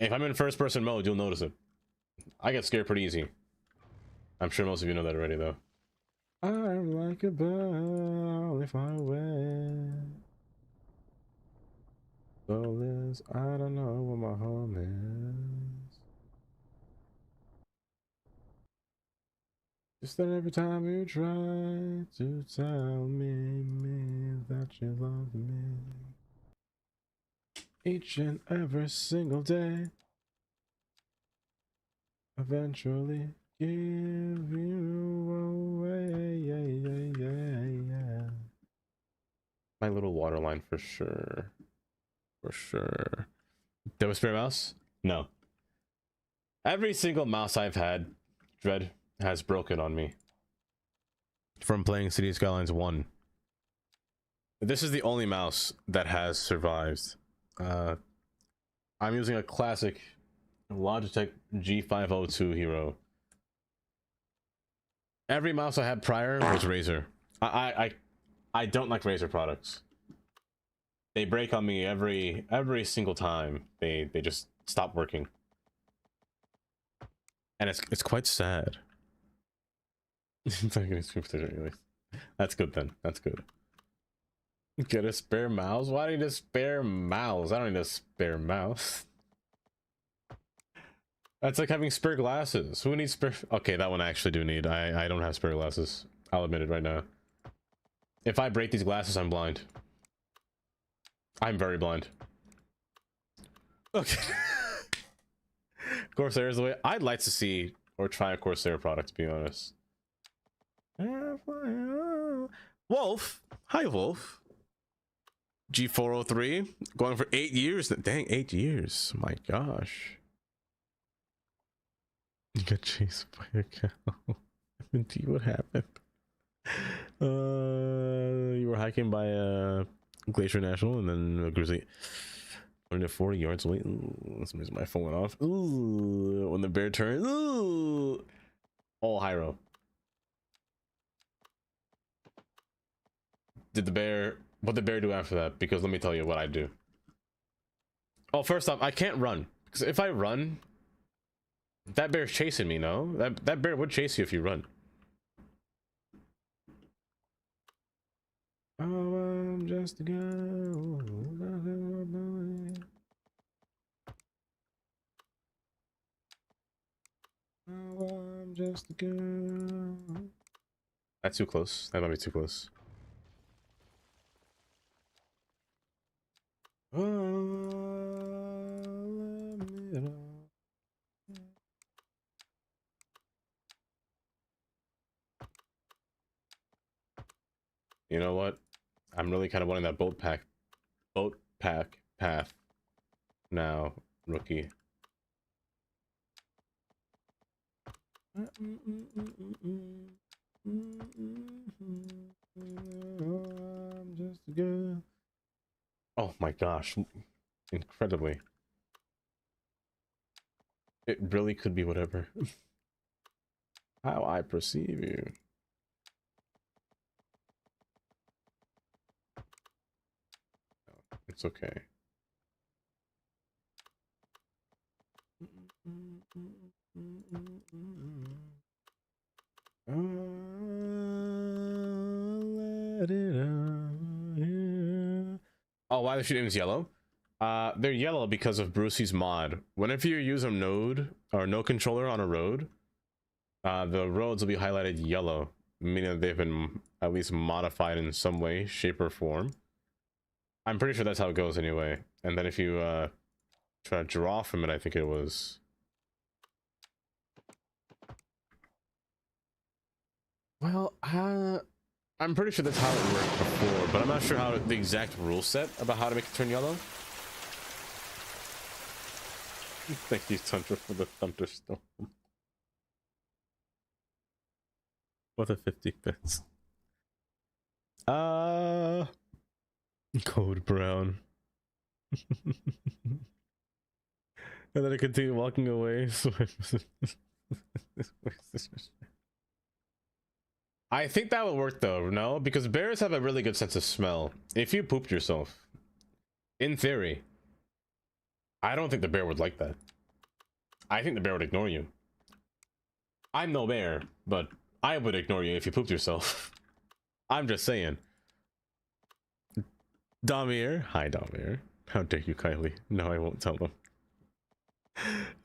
if I'm in first person mode, you'll notice it. I get scared pretty easy. I'm sure most of you know that already though. I'm like a bird, only fly away. Soulless, I don't know where my home is. Just that every time you try to tell me that you love me, each and every single day, eventually give you away. Yeah. My little water line for sure. For sure. Do I have a spare mouse? No. Every single mouse I've had, Dread, has broken on me. From playing City Skylines 1. This is the only mouse that has survived. I'm using a classic Logitech G502 Hero. Every mouse I had prior was Razer. I don't like Razer products. They break on me every single time. They just stop working. And it's quite sad. That's good then. That's good. Get a spare mouse? Why do you need a spare mouse? I don't need a spare mouse. That's like having spare glasses. Who needs spare? Okay, that one I actually do need. I don't have spare glasses. I'll admit it right now. If I break these glasses, I'm blind. I'm very blind. Okay. Corsair is the way. I'd like to see or try a Corsair product, to be honest. Wolf. Hi, Wolf. G403. Going for 8 years. Dang, 8 years. My gosh. You got chased by a cow. What happened? You were hiking by Glacier National, and then a grizzly 20 to 40 yards away. Ooh, some reason my phone went off. Ooh, when the bear turned. Ooh, all Hyro. Did the bear? What did the bear do after that? Because let me tell you what I do. Oh, first off, I can't run, because if I run, that bear's chasing me. No, that bear would chase you if you run. Oh, I'm just a girl. Oh, I'm just a girl. That's too close. That might be too close. You know what? I'm really kind of wanting that boat pack path now, rookie. I'm just a girl. Oh my gosh, incredibly. It really could be whatever. How I perceive you. It's okay. Oh, why the shoot name's yellow? They're yellow because of Brucey's mod. Whenever you use a node or no controller on a road, the roads will be highlighted yellow, meaning that they've been at least modified in some way, shape, or form. I'm pretty sure that's how it goes anyway. And then if you try to draw from it, I think it was. Well, I'm pretty sure that's how it worked before, but I'm not sure how the exact rule set about how to make it turn yellow. Thank you, Tundra, for the thunderstorm. What a 50 bits. Code brown. And then I continue walking away. So I think that would work though, no? Because bears have a really good sense of smell. If you pooped yourself, in theory, I don't think the bear would like that. I think the bear would ignore you. I'm no bear, but I would ignore you if you pooped yourself. I'm just saying. Damir. Hi, Damir. How dare you, Kylie? No, I won't tell them.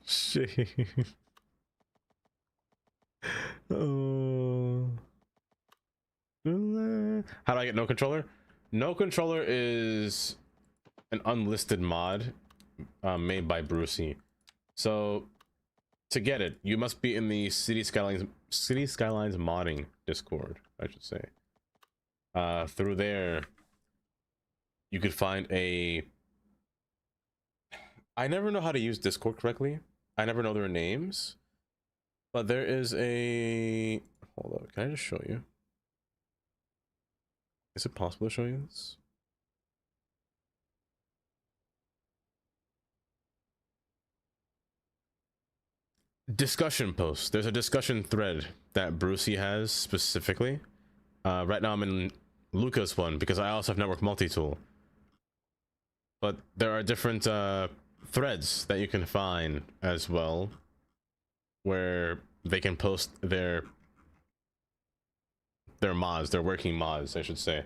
Shame. Oh. How do I get no controller? No controller is an unlisted mod made by Brucey. So to get it, you must be in the City Skylines modding Discord, I should say. Through there, you could find a. I never know how to use Discord correctly. I never know their names, but there is a. Hold up, can I just show you? Is it possible to show you this? Discussion post. There's a discussion thread that Brucey has specifically. Right now I'm in Luca's one because I also have network multi-tool. But there are different threads that you can find as well where they can post their mods, their working mods, I should say.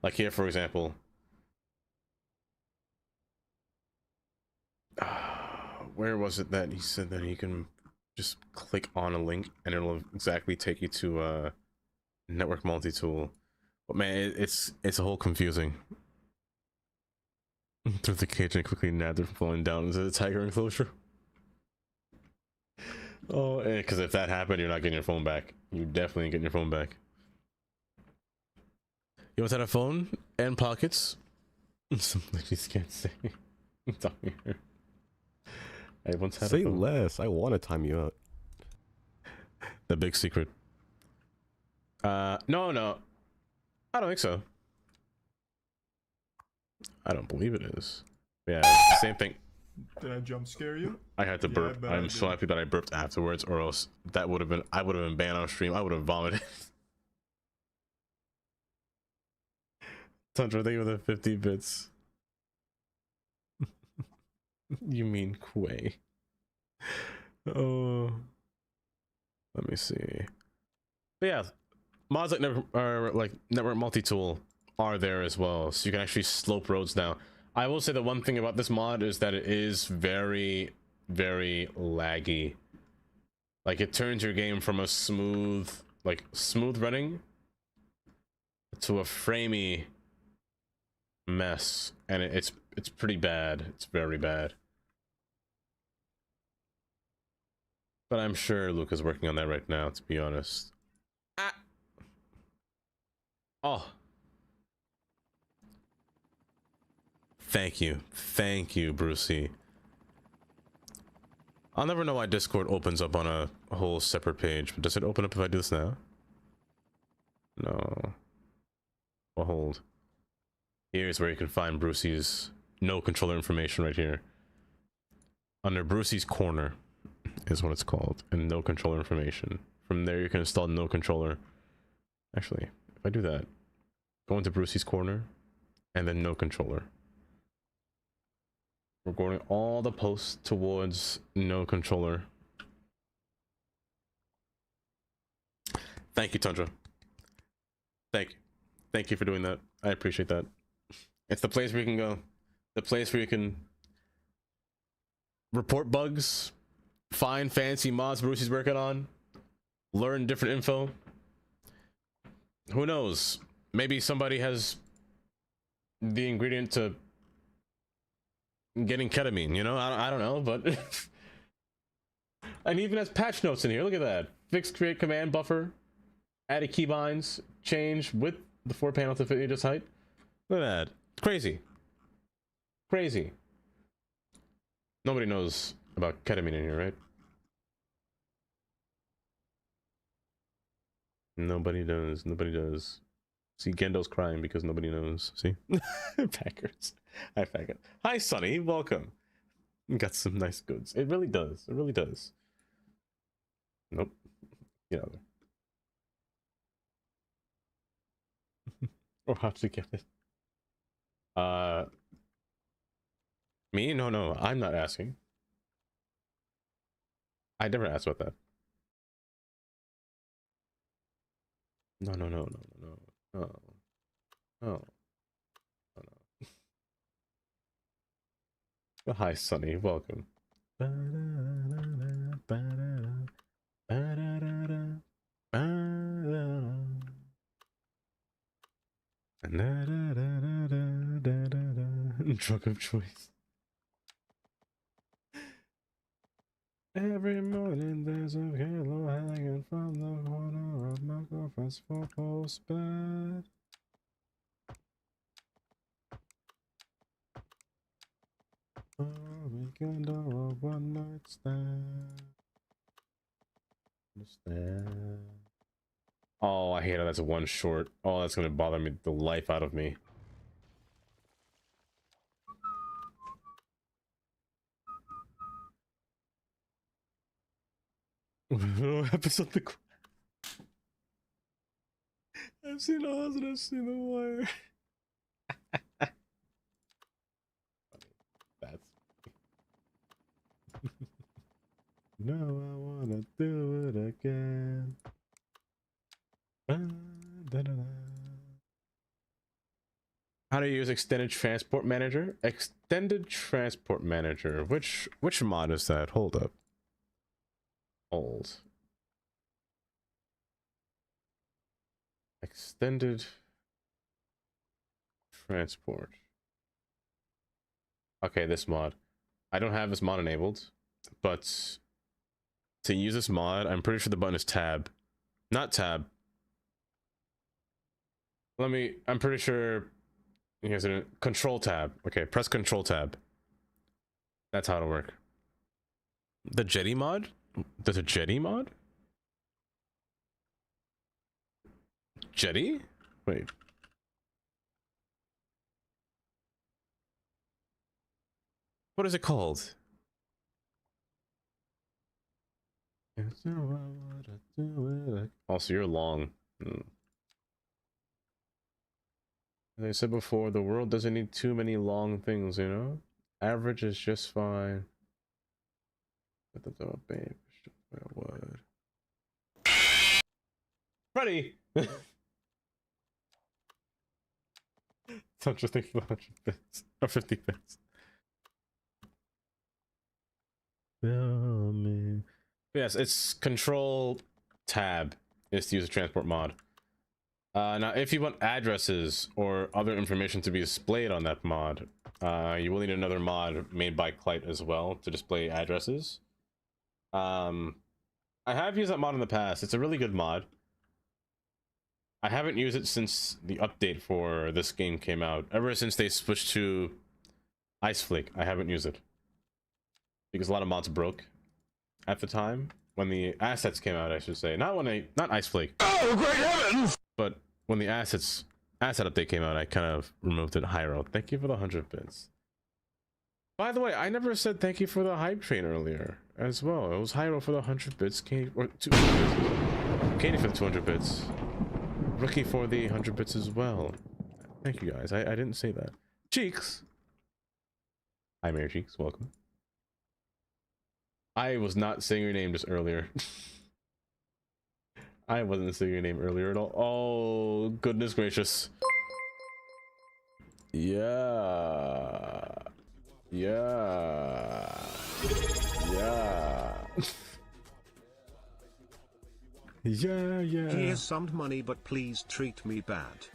Like here, for example. Where was it that he said that he can just click on a link and it'll exactly take you to network multi-tool? But man, it's a whole confusing. Through the cage and quickly nabbed from falling down into the tiger enclosure. Oh, because if that happened, you're not getting your phone back. You definitely ain't getting your phone back. You once had a phone and pockets? Something you can't say. I once had Say a phone. less. I want to time you out. The big secret. No. I don't think so. I don't believe it is. Yeah, it's the same thing. Did I jump scare you? I had to Yeah, burp. I bet I I'm so did. happy that I burped afterwards, or else that would have been, I would have been banned on stream. I would have vomited. Tundra, thank you for the 50 bits. You mean Quay? Oh, let me see. But yeah, mods like network multi-tool are there as well, so you can actually slope roads now. I will say the one thing about this mod is that it is very, very laggy. Like, it turns your game from a smooth running to a framey mess, and it's pretty bad. It's very bad. But I'm sure Luke is working on that right now, to be honest. Ah. Oh. Thank you, Brucey. I'll never know why Discord opens up on a whole separate page, but does it open up if I do this now? No. Well, hold. Here's where you can find Brucey's no controller information right here. Under Brucey's Corner is what it's called, and no controller information. From there you can install no controller. Actually, if I do that, go into Brucey's Corner, and then no controller. We're going all the posts towards no controller. Thank you, Tundra. Thank you for doing that. I appreciate that. It's the place where you can go. The place where you can report bugs, find fancy mods Brucey's working on, learn different info. Who knows? Maybe somebody has the ingredient to getting ketamine, you know? I don't know, but and even has patch notes in here. Look at that. Fix create command buffer, added keybinds, change with the 4 panel to fit Aegis height. Look at that. Crazy. Crazy. Nobody knows about ketamine in here, right? Nobody does. Nobody does. See, Gendo's crying because nobody knows. See? Packers. Hi, Packer. Hi, Sonny. Welcome. Got some nice goods. It really does. It really does. Nope. Get out there. Or how to get it. Me? No. I'm not asking. I never asked about that. No. Oh, hi, Sonny. Welcome. Drug of choice. Every morning there's a halo hanging from the corner of my girlfriend's four-post bed. A weekend or a one-night stand. Oh, I hate how that's one short. Oh, that's gonna bother me the life out of me. What happens on the? I've seen Oz and I've seen The Wire. That's. No, I wanna do it again. How do you use Extended Transport Manager? Extended Transport Manager. Which mod is that? Hold up. Hold. Extended Transport. Okay, this mod. I don't have this mod enabled, but to use this mod, I'm pretty sure the button is tab. Not tab. I'm pretty sure here's a control tab. Okay, press control tab. That's how it'll work. The Jetty mod? There's a Jetty mod? Jetty? Wait. What is it called? Also, you're long. As I said before, the world doesn't need too many long things, you know? Average is just fine. Babe, what? Ready! Don't you think for 100 bits? Or 50 bits? Oh, man. Yes, it's Control Tab is to use a transport mod. Now, if you want addresses or other information to be displayed on that mod, you will need another mod made by Clyde as well to display addresses. I have used that mod in the past. It's a really good mod. I haven't used it since the update for this game came out. Ever since they switched to Ice Flake, I haven't used it. Because a lot of mods broke at the time. When the assets came out, I should say. Not Ice Flake. Oh, great heavens! But when the asset update came out, I kind of removed it. Hyro, thank you for the 100 bits. By the way, I never said thank you for the hype train earlier as well. It was Hyro for the 100 bits, Katie, or 200 bits. Katie for the 200 bits. Rookie for the 100 bits as well. Thank you guys. I didn't say that. Cheeks. Hi, Mary Cheeks. Welcome. I was not saying your name just earlier. I wasn't saying your name earlier at all. Oh, goodness gracious. Yeah. Yeah. Yeah. Yeah, yeah. Here's some money, but please treat me bad.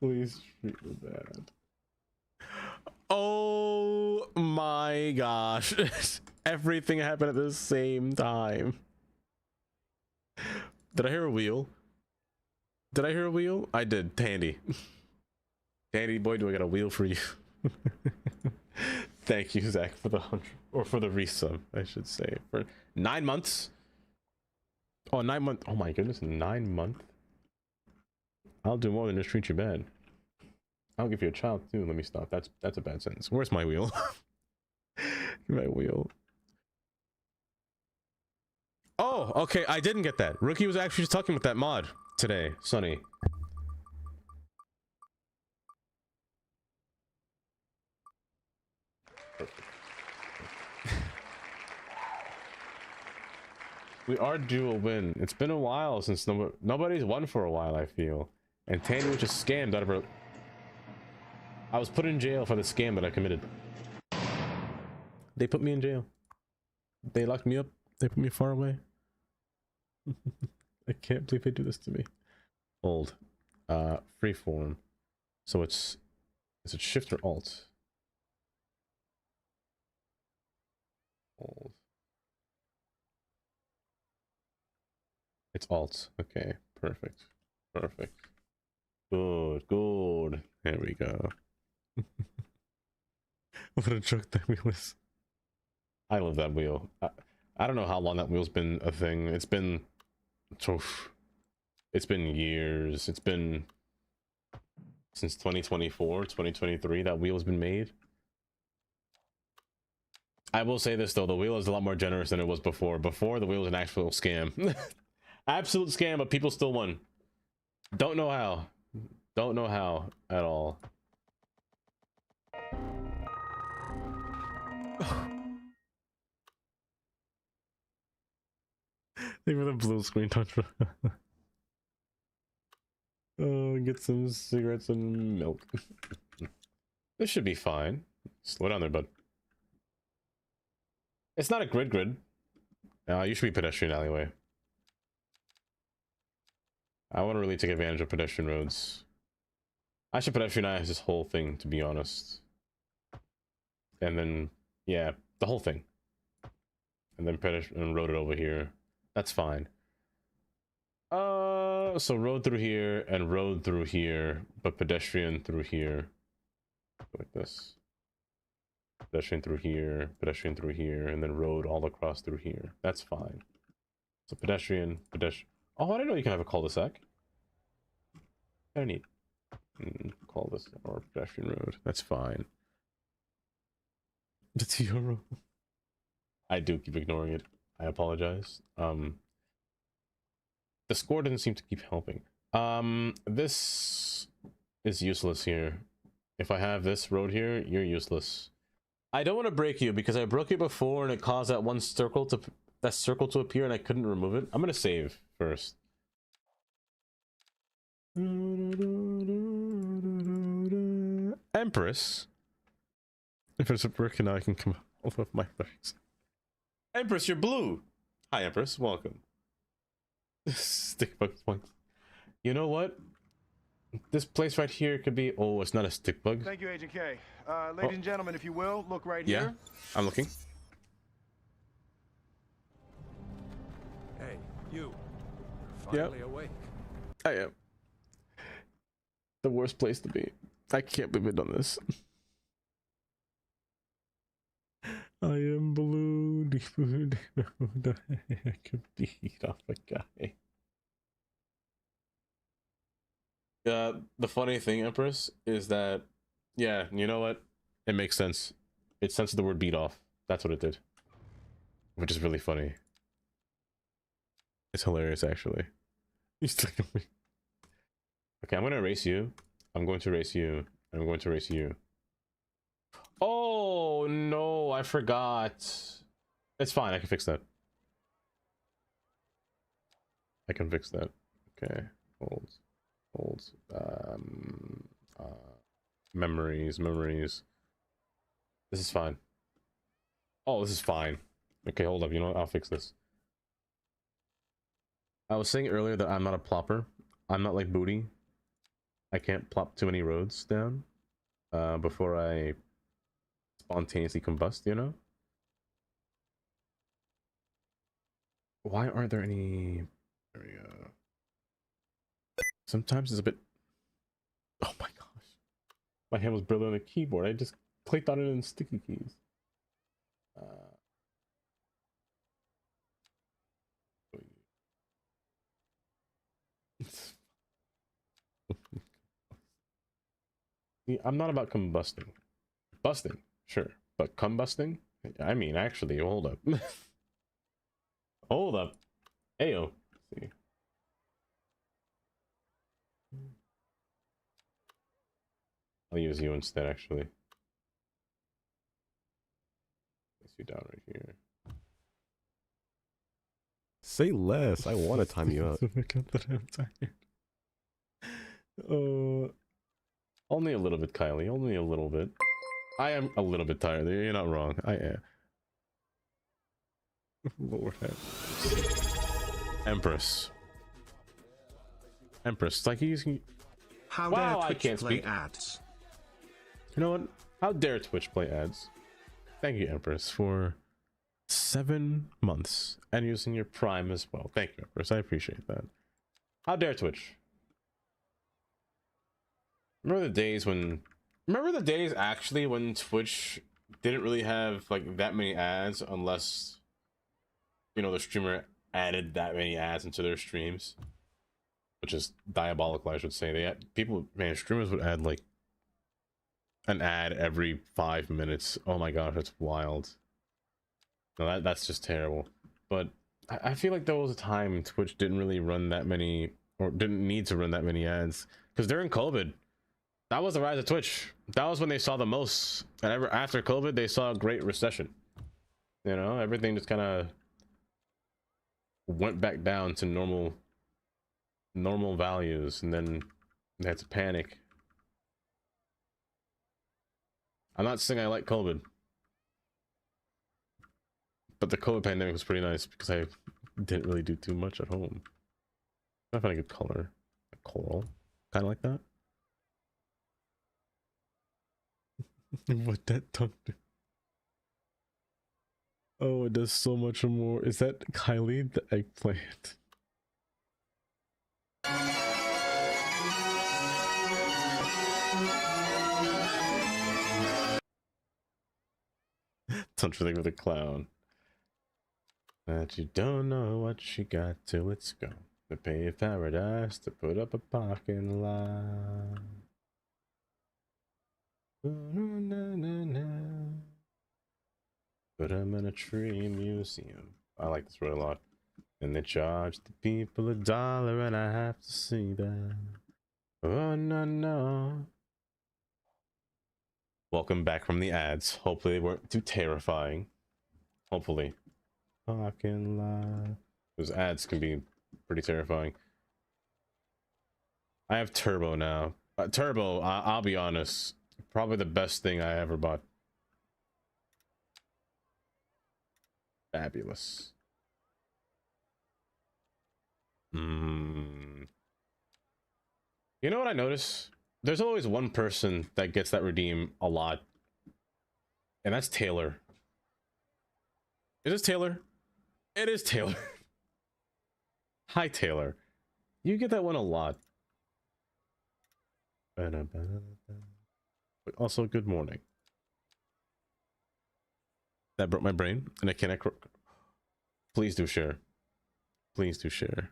Please treat me bad. Oh my gosh. Everything happened at the same time. Did I hear a wheel? Did I hear a wheel? I did. Tandy. Tandy boy, do I got a wheel for you? Thank you, Zach, for the 100, or for the resub, I should say. For 9 months. Oh, 9 months. Oh my goodness, 9 months. I'll do more than just treat you bad. I'll give you a child too. Let me stop. That's a bad sentence. Where's my wheel? My wheel. Oh, okay. I didn't get that. Rookie was actually just talking about that mod today, Sonny. We are due a win. It's been a while since nobody's won for a while, I feel. And Tandy was just scammed out of her. I was put in jail for the scam that I committed. They put me in jail. They locked me up. They put me far away. I can't believe they do this to me. Hold. Freeform. So is it shift or alt? Hold. It's alt. Okay, perfect. Perfect. Good, good. There we go. What a joke that wheel is. I love that wheel. I don't know how long that wheel's been a thing. It's been years. It's been since 2024, 2023 that wheel has been made. I will say this though, the wheel is a lot more generous than it was before. Before, the wheel was an actual scam. Absolute scam, but people still won. Don't know how. Don't know how at all. Think of the blue screen touch. Oh, get some cigarettes and milk. This should be fine. Slow down there, bud. It's not a grid. You should be pedestrian alleyway. I want to really take advantage of pedestrian roads. I should pedestrianize this whole thing, to be honest. And then, yeah, the whole thing. And then pedestrian road it over here. That's fine. So road through here and road through here, but pedestrian through here. Like this. Pedestrian through here, and then road all across through here. That's fine. So pedestrian. Oh, I didn't know you can have a cul-de-sac. Very neat. call this our pedestrian road. That's fine. It's your road. I do keep ignoring it. I apologize. The score doesn't seem to keep helping. This is useless here. If I have this road here, you're useless. I don't want to break you because I broke it before and it caused that circle to appear and I couldn't remove it. I'm gonna save first. Empress. If it's working now, I can come off of my legs. Empress, you're blue. Hi, Empress. Welcome. Stick bug points. You know what? This place right here could be. Oh, it's not a stick bug. Thank you, Agent K. Ladies and gentlemen, if you will, look right here. I'm looking. Hey, you. You're finally awake. I am. The worst place to be. I can't believe I've done this. I am blue. I could beat off a guy. The funny thing, Empress, is that, yeah, you know what? It makes sense. It censored the word beat off. That's what it did. Which is really funny. It's hilarious, actually. Okay, I'm gonna erase you. I'm going to erase you. I'm going to erase you. Oh, no, I forgot. It's fine, I can fix that. I can fix that. Okay, hold. Memories. This is fine. Oh, this is fine. Okay, hold up. You know what? I'll fix this. I was saying earlier that I'm not a plopper. I'm not like Booty. I can't plop too many roads down before I spontaneously combust, you know? Why aren't there any... There we go. Sometimes it's a bit... Oh my gosh. My hand was brilliant on the keyboard. I just clicked on it in sticky keys. See, I'm not about combusting. Busting, sure. But combusting? I mean, actually, hold up. Hold up. Ayo. Let's see. I'll use you instead, actually. Place you down right here. Say less. I want to time you out. Only a little bit, Kylie. Only a little bit. I am a little bit tired. You're not wrong. I am. Lord have. Empress. Empress. Like he's. How Wow, dare I Twitch can't play speak. ads? You know what? How dare Twitch play ads? Thank you, Empress, for 7 months and using your Prime as well. Thank you, Empress. I appreciate that. How dare Twitch? Remember the days when... Remember the days, actually, when Twitch didn't really have, like, that many ads unless, you know, the streamer added that many ads into their streams? Which is diabolical, I should say. They had, people, man, streamers would add, like, an ad every 5 minutes. Oh my gosh, that's wild. No, that's just terrible. But I feel like there was a time Twitch didn't really run that many, or didn't need to run that many ads. Because during COVID, that was the rise of Twitch. That was when they saw the most. And ever after COVID, they saw a great recession. You know, everything just kind of went back down to normal values, and then they had to panic. I'm not saying I like COVID, but the COVID pandemic was pretty nice because I didn't really do too much at home. I found a good color, a coral, kind of like that. What that tongue do? Oh, it does so much more. Is that Kylie the eggplant? Something with a clown. That you don't know what she got till it's gone. To pay paradise to put up a parking lot. Put him in a tree museum. I like this word a lot. And they charge the people $1 and I have to see that. Oh no no. Welcome back from the ads. Hopefully they weren't too terrifying. Hopefully. Fucking lie. Those ads can be pretty terrifying. I have Turbo now. Turbo, I'll be honest, probably the best thing I ever bought. Fabulous. You know what I notice? There's always one person that gets that redeem a lot. And that's Taylor. Is this Taylor? It is Taylor. Hi, Taylor. You get that one a lot. But also, good morning. That broke my brain, and I cannot. Please do share. Please do share.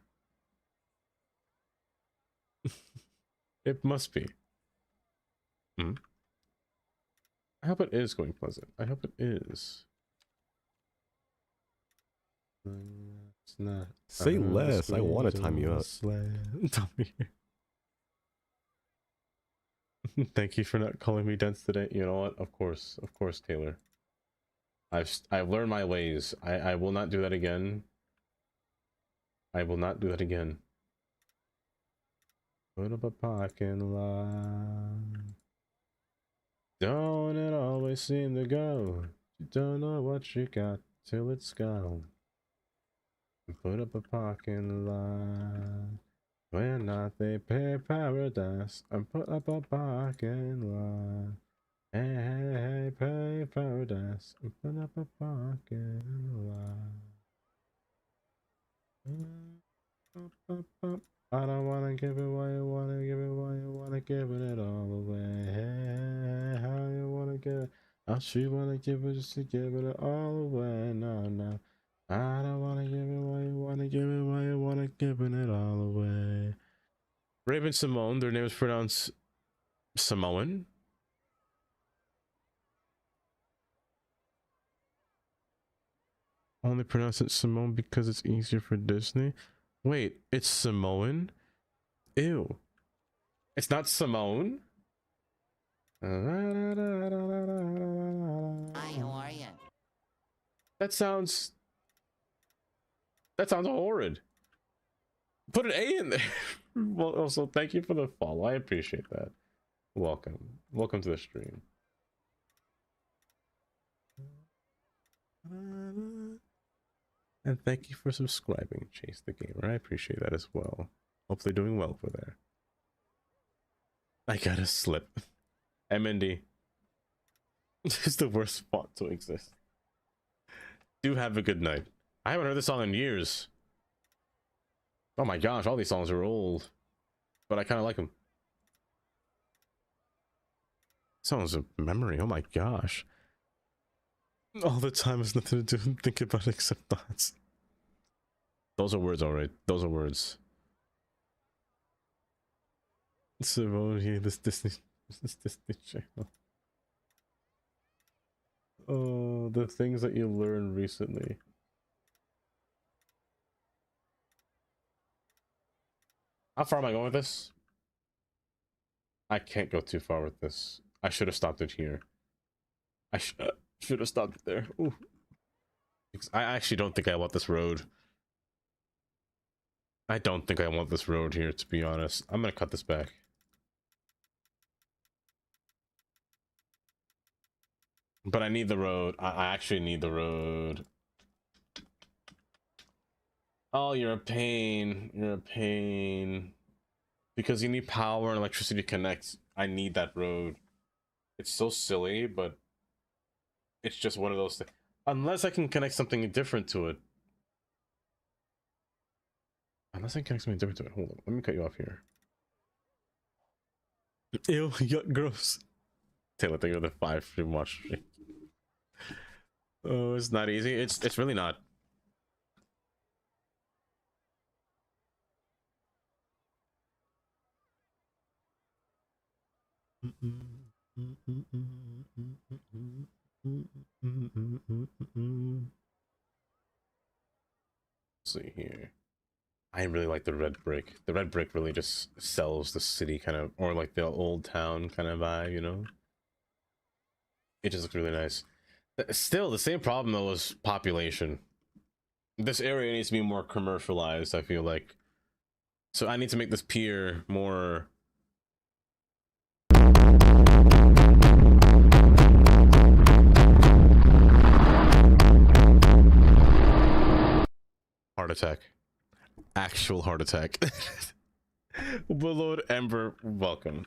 It must be. I hope it is going pleasant. I hope it is. It's not. Say less. I want to time you up. Thank you for not calling me dense today. You know what? Of course, Taylor. I've learned my ways. I will not do that again. I will not do that again. Put up a parking lot. Don't it always seem to go? You don't know what you got till it's gone. Put up a parking lot. When not they pay paradise. And put up a parking lot. Hey, hey, hey, pay paradise. And put up a parking lot. I don't wanna give it why you wanna give it why you wanna give it all away. Hey, how you wanna give it? How she wanna give it just to give it all away. No, no. I don't wanna give it why you wanna give it why you wanna give it all away. Raven Simone, their name is pronounced Samoan. Only pronounce it Simone because it's easier for Disney. Wait, it's Samoan? Ew. It's not Simone? Hi, how are you? That sounds horrid. Put an A in there. Well, also, thank you for the follow. I appreciate that. Welcome. Welcome to the stream. And thank you for subscribing, Chase the Gamer. I appreciate that as well. Hopefully doing well over there. I gotta slip. MND. This is the worst spot to exist. Do have a good night. I haven't heard this song in years. Oh my gosh, all these songs are old. But I kind of like them. Songs of memory, oh my gosh. All the time has nothing to do and think about except thoughts. Those are words, alright. Those are words. So, yeah, this Disney channel. Oh, the things that you learned recently. How far am I going with this? I can't go too far with this. I should have stopped it here. I should have stopped it there. Ooh. Because I actually don't think I want this road. I don't think I want this road here, to be honest. I'm gonna cut this back. But I need the road. I actually need the road. Oh, you're a pain. You're a pain. Because you need power and electricity to connect. I need that road. It's so silly, but it's just one of those things. Unless I can connect something different to it. Unless I can connect something different to it. Hold on. Let me cut you off here. Ew, yuck, gross. Taylor, thank you for the 5 free watch. Oh, it's not easy. It's really not. See here. I really like the red brick. The red brick really just sells the city kind of, or like the old town kind of vibe, you know? It just looks really nice. Still, the same problem though is population. This area needs to be more commercialized, I feel like. So I need to make this pier more... Heart attack. Actual heart attack. Willowed Ember, welcome.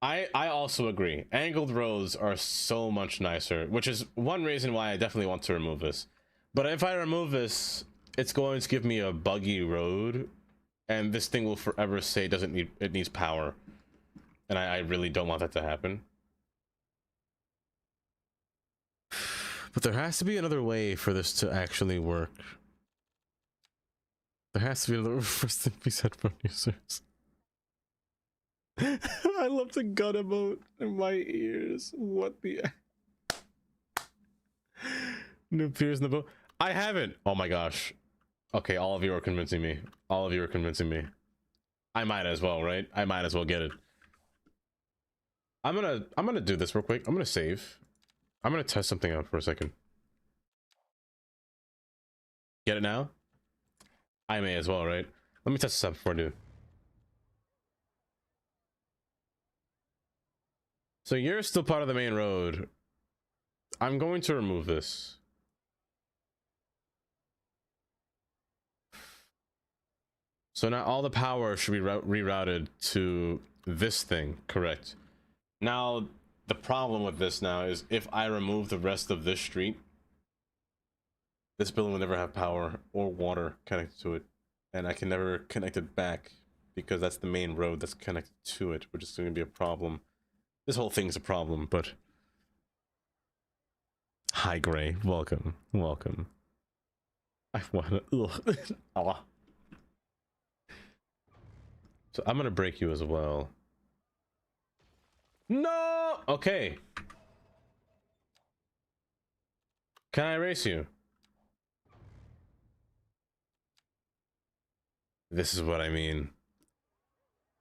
I also agree. Angled roads are so much nicer, which is one reason why I definitely want to remove this. But if I remove this, it's going to give me a buggy road, and this thing will forever say it needs power. And I really don't want that to happen. But there has to be another way for this to actually work. There has to be another first thing we said from users. I love the gun emote in my ears. What the new peers in the boat? I haven't. Oh my gosh. Okay, all of you are convincing me. All of you are convincing me. I might as well, right? I might as well get it. I'm gonna do this real quick. I'm gonna save. I'm gonna test something out for a second. Get it now? I may as well, right? Let me test this out before I do. So you're still part of the main road. I'm going to remove this. So now all the power should be rerouted to this thing, correct? Now, the problem with this now is if I remove the rest of this street, this building will never have power or water connected to it. And I can never connect it back because that's the main road that's connected to it, which is going to be a problem. This whole thing's a problem, but... Hi, Gray. Welcome. Welcome. I wanna... Ugh. Ah. So I'm gonna break you as well. No! Okay. Can I erase you? This is what I mean.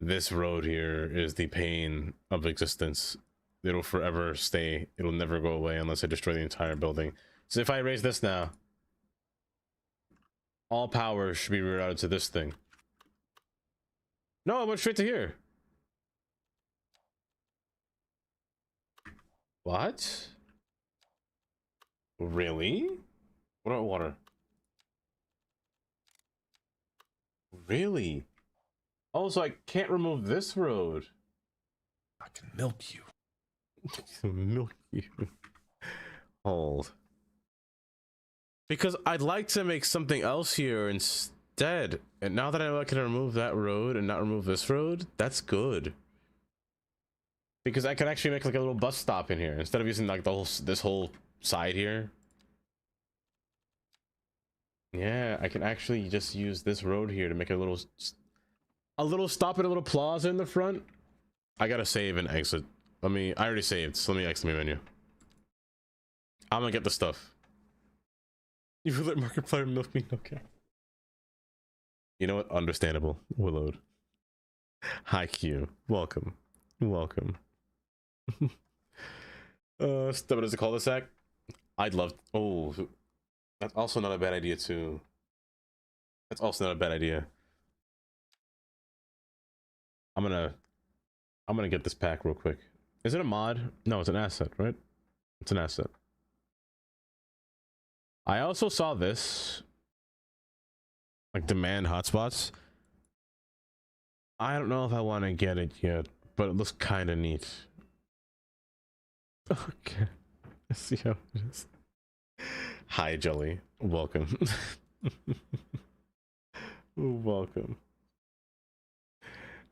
This road here is the pain of existence. It'll forever stay. It'll never go away unless I destroy the entire building. So if I erase this now, all power should be rerouted to this thing. No, I went straight to here. What? Really? What about water? Really? Oh, so I can't remove this road. I can milk you. Milk you. Hold. Because I'd like to make something else here instead. And now that I know I can remove that road and not remove this road, that's good. Because I could actually make like a little bus stop in here instead of using like this whole side here. Yeah, I can actually just use this road here to make a little stop and a little plaza in the front. I gotta save and exit. I already saved, so let me exit my menu. I'm gonna get the stuff. You will let Markiplier milk me? Okay. You know what? Understandable. Willowed. Hi Q. Welcome. Welcome. What is it, cul-de-sac? I'd love... Oh, that's also not a bad idea too. That's also not a bad idea. I'm gonna get this pack real quick. Is it a mod? No, it's an asset, right? It's an asset. I also saw this, like demand hotspots. I don't know if I want to get it yet, but it looks kind of neat. Okay, let's see how it is. Hi, Jelly. Welcome. Welcome.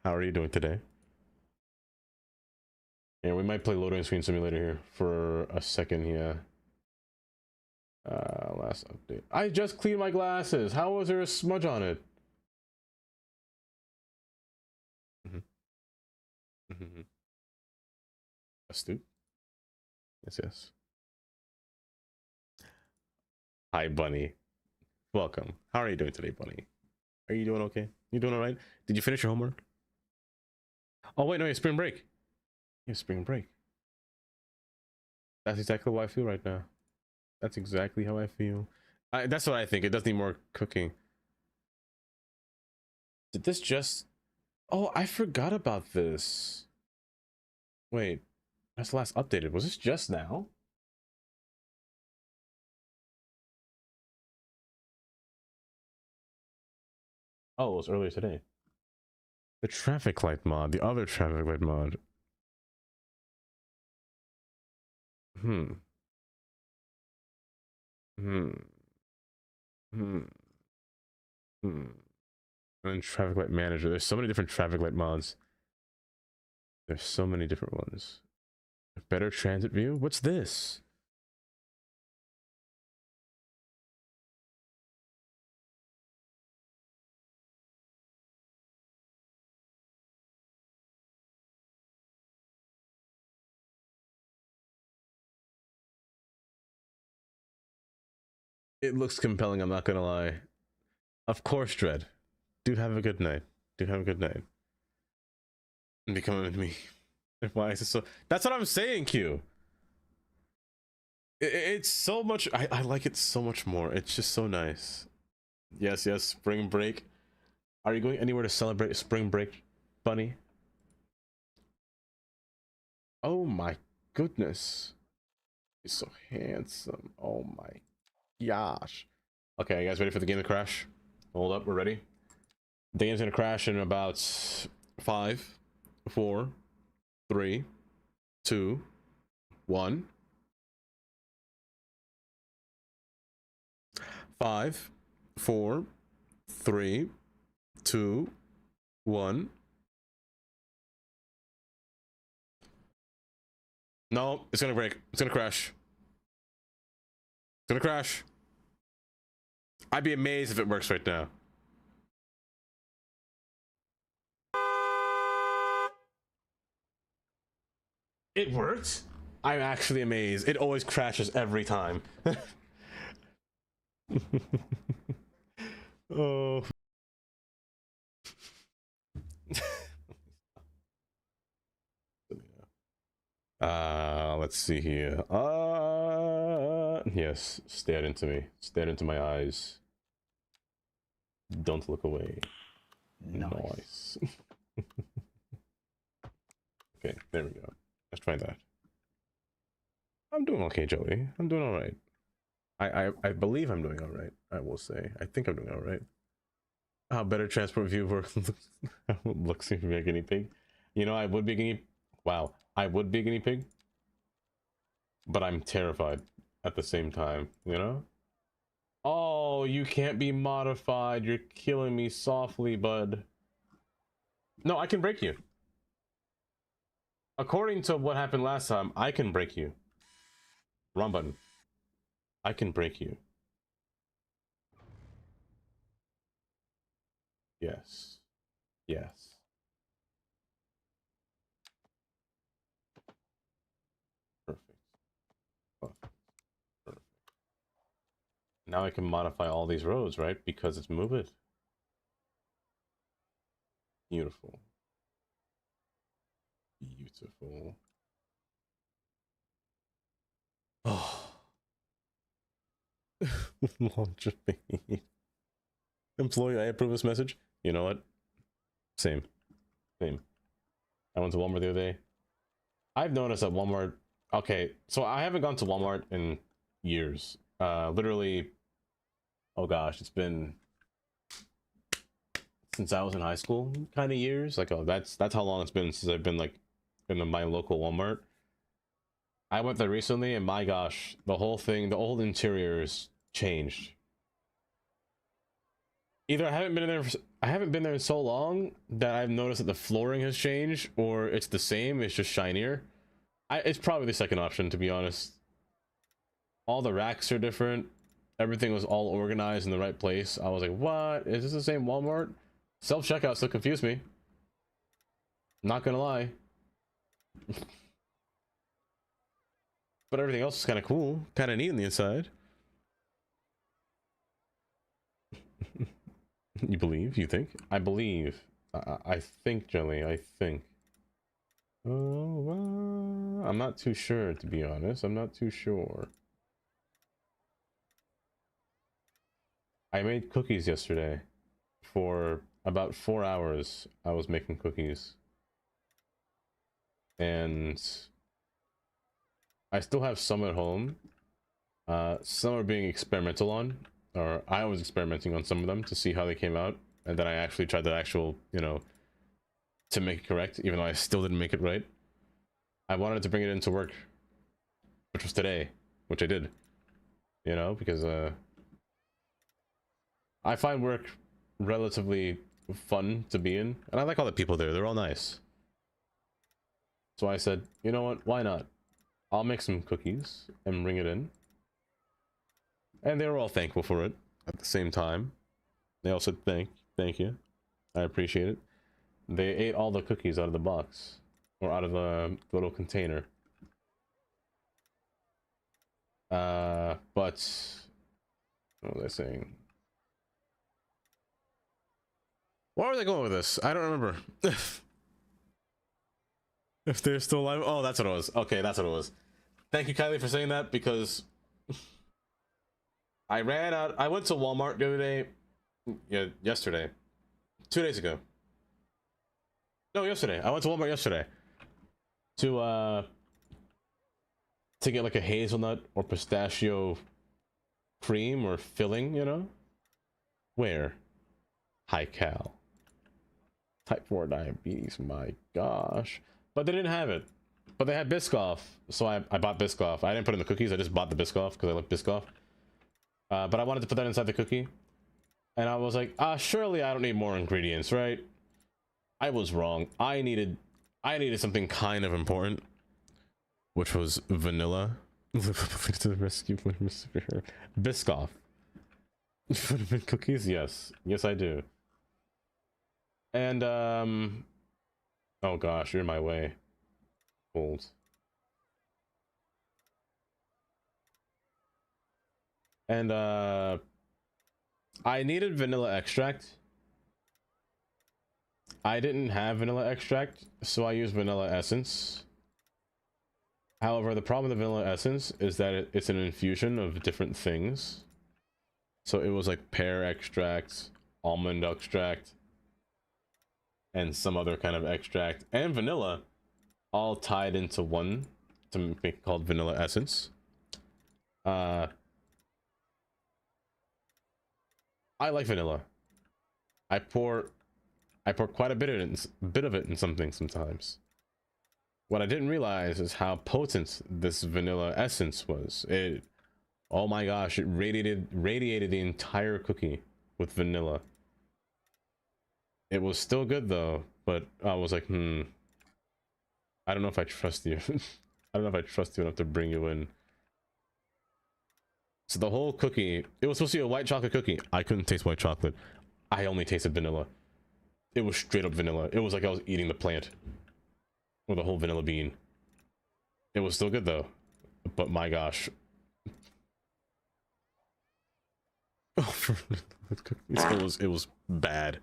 How are you doing today? Yeah, we might play loading screen simulator here for a second. Yeah. Last update. I just cleaned my glasses. How was there a smudge on it? Astute. Yes, yes. Hi, Bunny. Welcome. How are you doing today, Bunny? Are you doing okay? You doing all right? Did you finish your homework? Oh, wait, no, it's spring break. Yeah, spring break. That's exactly how I feel right now. That's exactly how I feel. That's what I think. It does need more cooking. Did this just... Oh, I forgot about this. Wait, that's last updated. Was this just now? Oh, it was earlier today. The traffic light mod, the other traffic light mod. Hmm. Hmm. Hmm. Hmm. And traffic light manager. There's so many different traffic light mods. There's so many different ones. Better transit view? What's this? It looks compelling, I'm not gonna lie. Of course, Dread. Dude, have a good night. Dude, have a good night. And be coming with me. Why is it so... That's what I'm saying, Q. It's so much... I like it so much more. It's just so nice. Yes, yes, spring break. Are you going anywhere to celebrate spring break, Bunny? Oh my goodness. He's so handsome. Oh my gosh. Okay, you guys ready for the game to crash? Hold up, we're ready. The game's gonna crash in about 5, 4, 3, 2, 1. 5, 4, 3, 2, 1. No, it's gonna break. It's gonna crash. It's gonna crash. I'd be amazed if it works right now. It worked? I'm actually amazed. It always crashes every time. Oh. Let's see here. Yes, stare into me. Stare into my eyes. Don't look away. Nice. Okay, there we go. Let's try that. I'm doing okay, Joey. I'm doing all right. I believe I'm doing all right. I will say. I think I'm doing all right. How better transport view works looks like a guinea pig. You know, I would be a guinea... Wow. I would be a guinea pig. But I'm terrified at the same time, you know? Oh, you can't be modified. You're killing me softly, bud. No, I can break you. According to what happened last time, I can break you. Wrong button. I can break you. Yes. Yes. Perfect. Perfect. Perfect. Now I can modify all these roads, right? Because it's move it. Beautiful. Beautiful. Oh. Launch a feed. Employee, I approve this message. You know what? Same. Same. I went to Walmart the other day. I've noticed at Walmart... Okay, so I haven't gone to Walmart in years. Literally... Oh gosh, it's been... since I was in high school, kind of years. Like, oh, that's how long it's been since I've been, like, in my local Walmart. I went there recently, and my gosh, the whole thing, the old interiors changed. Either I haven't been there in so long that I've noticed that the flooring has changed, or it's the same, it's just shinier. It's probably the second option, to be honest. All the racks are different. Everything was all organized in the right place. I was like, what? Is this the same Walmart? Self-checkout still confused me. Not gonna lie. But everything else is kind of cool, kind of neat on the inside. You believe? You think? I believe. I think, Jelly. I think. Oh, I'm not too sure, to be honest. I'm not too sure. I made cookies yesterday. For about 4 hours, I was making cookies. And I still have some at home. Some are being experimental on, or I was experimenting on some of them to see how they came out, and then I actually tried the actual, you know, to make it correct, even though I still didn't make it right. I wanted to bring it into work, which was today, which I did, you know, because I find work relatively fun to be in, and I like all the people there. They're all nice. So I said, you know what, why not? I'll make some cookies and bring it in. And they were all thankful for it at the same time. They all said thank you. I appreciate it. They ate all the cookies out of the box, or out of the little container. But what was I saying? Where was I going with this? I don't remember. If they're still alive. Oh, that's what it was. Okay, that's what it was. Thank you, Kylie, for saying that, because I ran out. I went to Walmart the other day. Yeah, yesterday. 2 days ago. No, yesterday. I went to Walmart yesterday to get like a hazelnut or pistachio cream or filling, you know? Where? High cal. Type 4 diabetes, my gosh. But they didn't have it. But they had Biscoff, so I bought Biscoff. I didn't put in the cookies, I just bought the Biscoff because I like Biscoff. But I wanted to put that inside the cookie. And I was like, surely I don't need more ingredients, right? I was wrong. I needed something kind of important, which was vanilla. Biscoff. Cookies? Yes. Yes, I do. And, oh gosh, you're in my way. Old. And, I needed vanilla extract. I didn't have vanilla extract, so I used vanilla essence. However, the problem with the vanilla essence is that it's an infusion of different things. So it was like pear extract, almond extract, and some other kind of extract, and vanilla, all tied into one to make it called vanilla essence. I like vanilla. I pour quite a bit of it in something sometimes. What I didn't realize is how potent this vanilla essence was. Oh my gosh, it radiated the entire cookie with vanilla. It was still good though, but I was like, I don't know if I trust you. I don't know if I trust you enough to bring you in. So the whole cookie, it was supposed to be a white chocolate cookie. I couldn't taste white chocolate. I only tasted vanilla. It was straight up vanilla. It was like I was eating the plant. Or the whole vanilla bean. It was still good though. But my gosh. It was bad.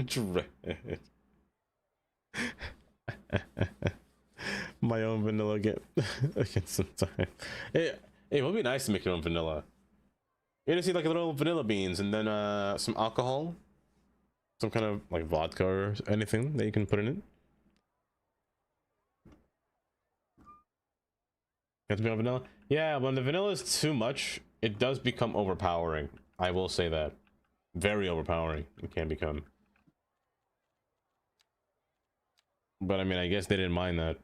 Dread. My own vanilla again sometime. It would be nice to make your own vanilla. You just need like little vanilla beans and then some alcohol, some kind of like vodka or anything that you can put in it. You have to be on vanilla. Yeah, when the vanilla is too much, it does become overpowering. I will say that. Very overpowering it can become. But I mean, I guess they didn't mind that.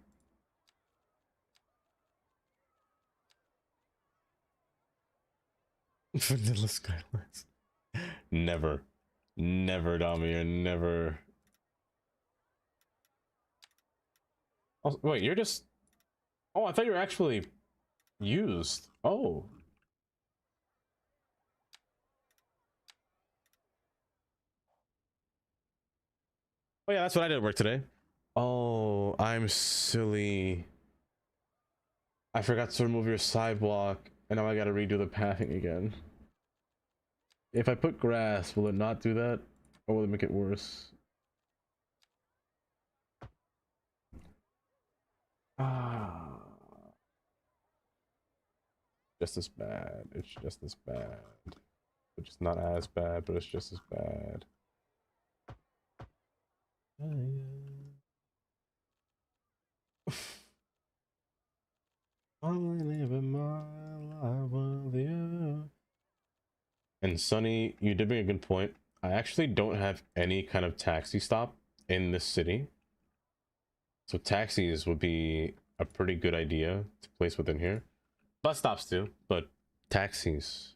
Vanilla Skylines. Never. Never, Dami, never. Oh, wait, you're just... Oh, I thought you were actually used. Oh. Oh yeah, that's what I did at work today. Oh, I'm silly. I forgot to remove your sidewalk, and now I gotta redo the pathing again. If I put grass, will it not do that? Or will it make it worse? Ah. Just as bad. It's just as bad. Which is not as bad, but it's just as bad. I'm living my life with you. And Sonny, you did make a good point. I actually don't have any kind of taxi stop in this city. So taxis would be a pretty good idea to place within here. Bus stops too, but taxis.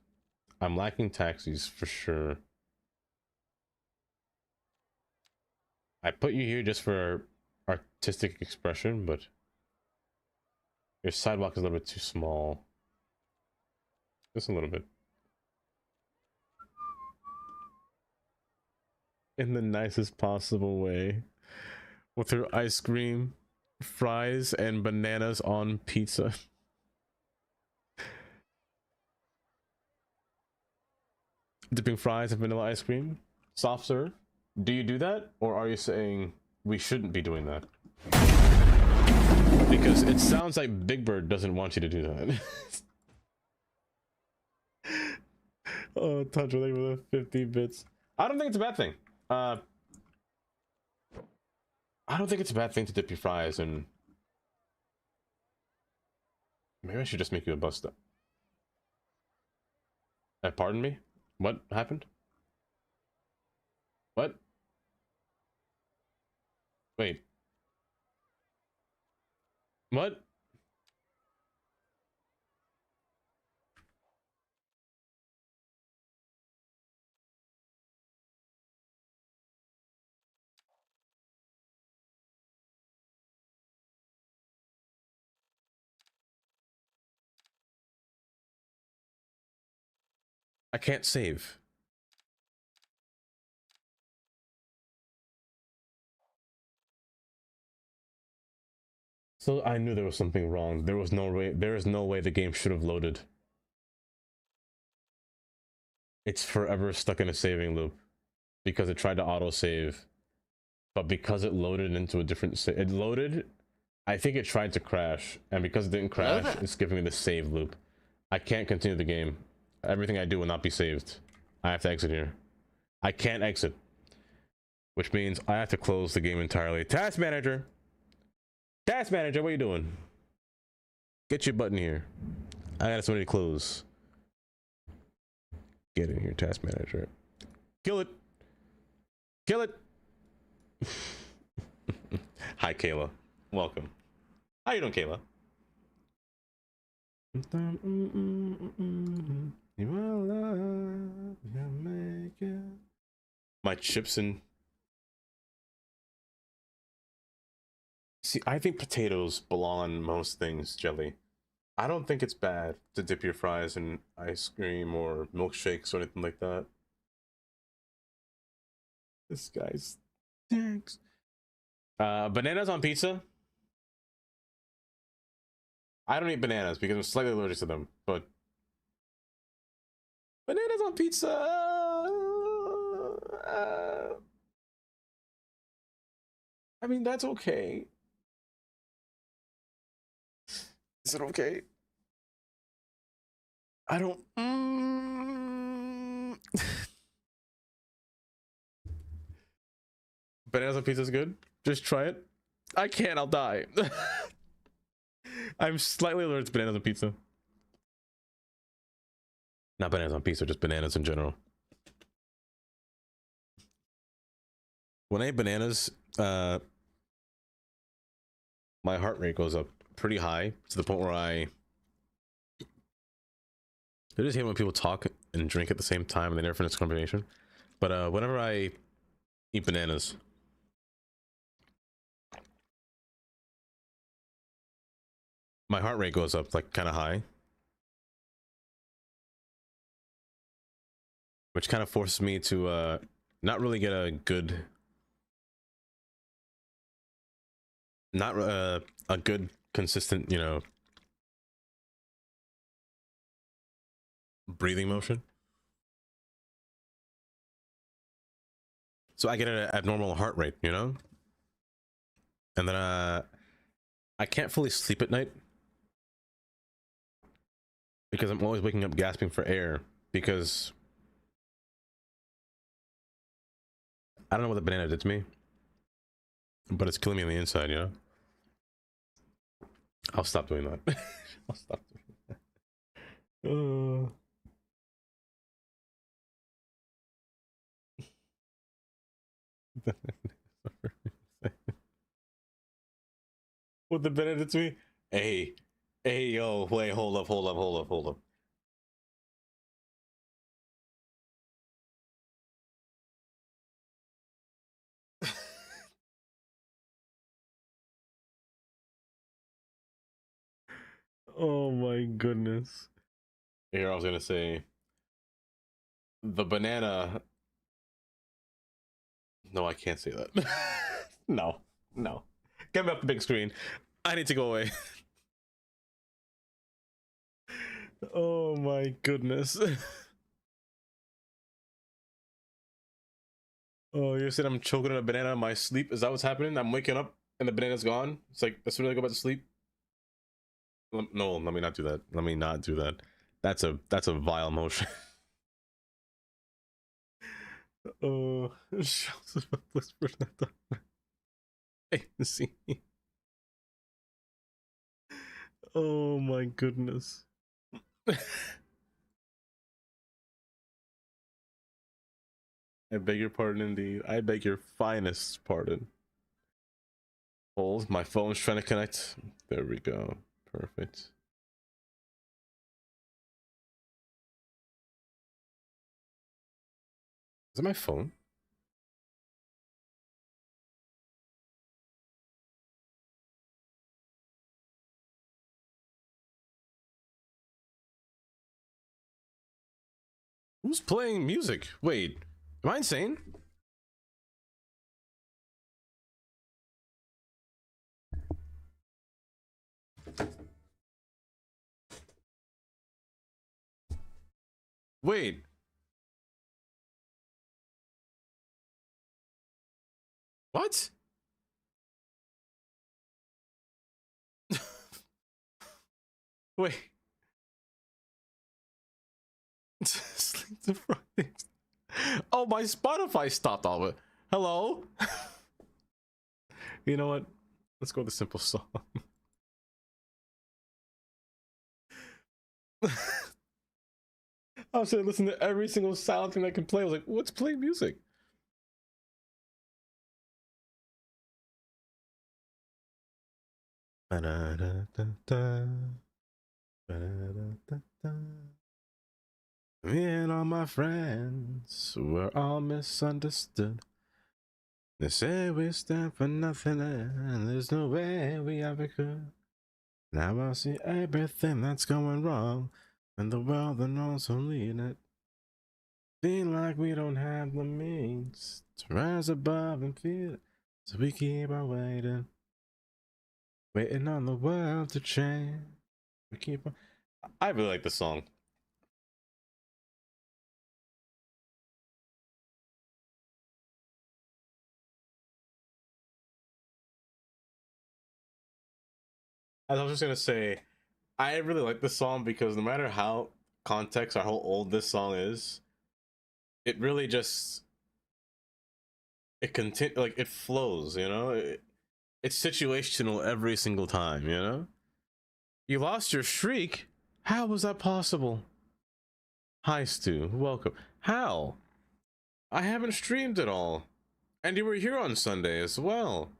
I'm lacking taxis for sure. I put you here just for artistic expression, but your sidewalk is a little bit too small. Just a little bit. In the nicest possible way. With her ice cream, fries, and bananas on pizza. Dipping fries in vanilla ice cream. Soft serve. Do you do that? Or are you saying we shouldn't be doing that? Because it sounds like Big Bird doesn't want you to do that. Oh, touch with the 50 bits. I don't think it's a bad thing. I don't think it's a bad thing to dip your fries and... Maybe I should just make you a bus stop. Pardon me? What happened? What? Wait. What? I can't save. So I knew there was something wrong. There is no way the game should have loaded. It's forever stuck in a saving loop because it tried to autosave, but because it loaded into a different it loaded, I think it tried to crash, and because it didn't crash, it's giving me the save loop. I can't continue the game. Everything I do will not be saved. I have to exit here. I can't exit, which means I have to close the game entirely. Task manager, what are you doing? Get your button here. I got somebody to close. Get in here, task manager. Kill it. Kill it. Hi, Kayla. Welcome. How you doing, Kayla? You are love, you make it. My chips and... See, I think potatoes belong on most things, Jelly. I don't think it's bad to dip your fries in ice cream or milkshakes or anything like that. This guy's... Thanks. Bananas on pizza? I don't eat bananas because I'm slightly allergic to them, but... Bananas on pizza! I mean, that's okay. Is it okay? I don't... Bananas on pizza is good? Just try it. I can't, I'll die. I'm slightly allergic to bananas on pizza. Not bananas on pizza, just bananas in general. When I eat bananas, my heart rate goes up pretty high to the point where I just hate when people talk and drink at the same time and they never finish the combination. But whenever I eat bananas, my heart rate goes up like kind of high, which kind of forces me to not really get a good, not a good consistent, you know, breathing motion. So I get it at normal heart rate, you know? And then I can't fully sleep at night because I'm always waking up gasping for air because I don't know what the banana did to me, but it's killing me on the inside, you know? I'll stop doing that. I'll stop doing that. What the banana did to me? Hey, yo, wait, hold up. Oh my goodness. Here, I was gonna say the banana. No, I can't say that. No. Get me off the big screen. I need to go away. Oh my goodness. Oh, you said I'm choking on a banana in my sleep? Is that what's happening? I'm waking up and the banana's gone? It's like, as soon as I go back to sleep? No, let me not do that. Let me not do that. That's a vile motion. Oh, see. Oh my goodness. I beg your pardon indeed. I beg your finest pardon. Hold, my phone's trying to connect. There we go. Perfect. Is it my phone? Who's playing music? Wait, am I insane? Wait. What? Wait. Sleep deprived. Oh, my Spotify stopped all of it. Hello? You know what? Let's go with the simple song. I was saying, listen to every single sound thing I can play. I was like, what's playing music? Me and all my friends were all misunderstood. They say we stand for nothing and there's no way we ever could. Now I see everything that's going wrong and the world and also leading it. Feel like we don't have the means to rise above and feel it. So we keep on waiting on the world to change. We keep on. I really like this song. I was just gonna say, I really like this song because no matter how context or how old this song is, it really just like it flows, you know. It's situational every single time, you know. You lost your streak. How was that possible? Hi, Stu. Welcome. How? I haven't streamed at all, and you were here on Sunday as well.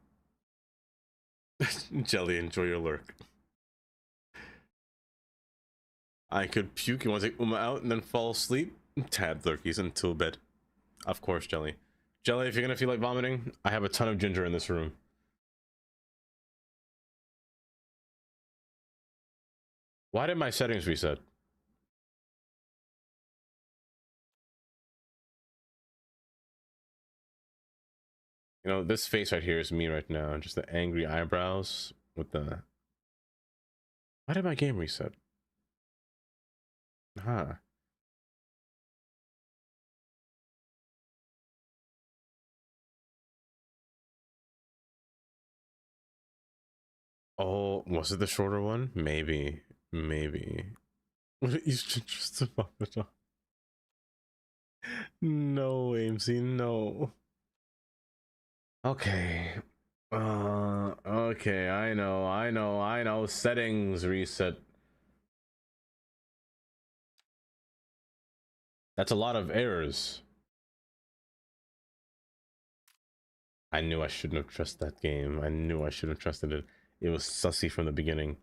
Jelly, enjoy your lurk. I could puke. You want to take Uma out and then fall asleep? Tad lurkies until bed. Of course, Jelly. Jelly, if you're gonna feel like vomiting, I have a ton of ginger in this room. Why did my settings reset? You know, this face right here is me right now. Just the angry eyebrows with the... Why did my game reset? Huh. Oh, was it the shorter one? Maybe. Maybe. Just above the top. No, AMC, no. Okay. Okay, I know. Settings reset. That's a lot of errors. I knew I shouldn't have trusted that game. I knew I shouldn't have trusted it. It was sussy from the beginning.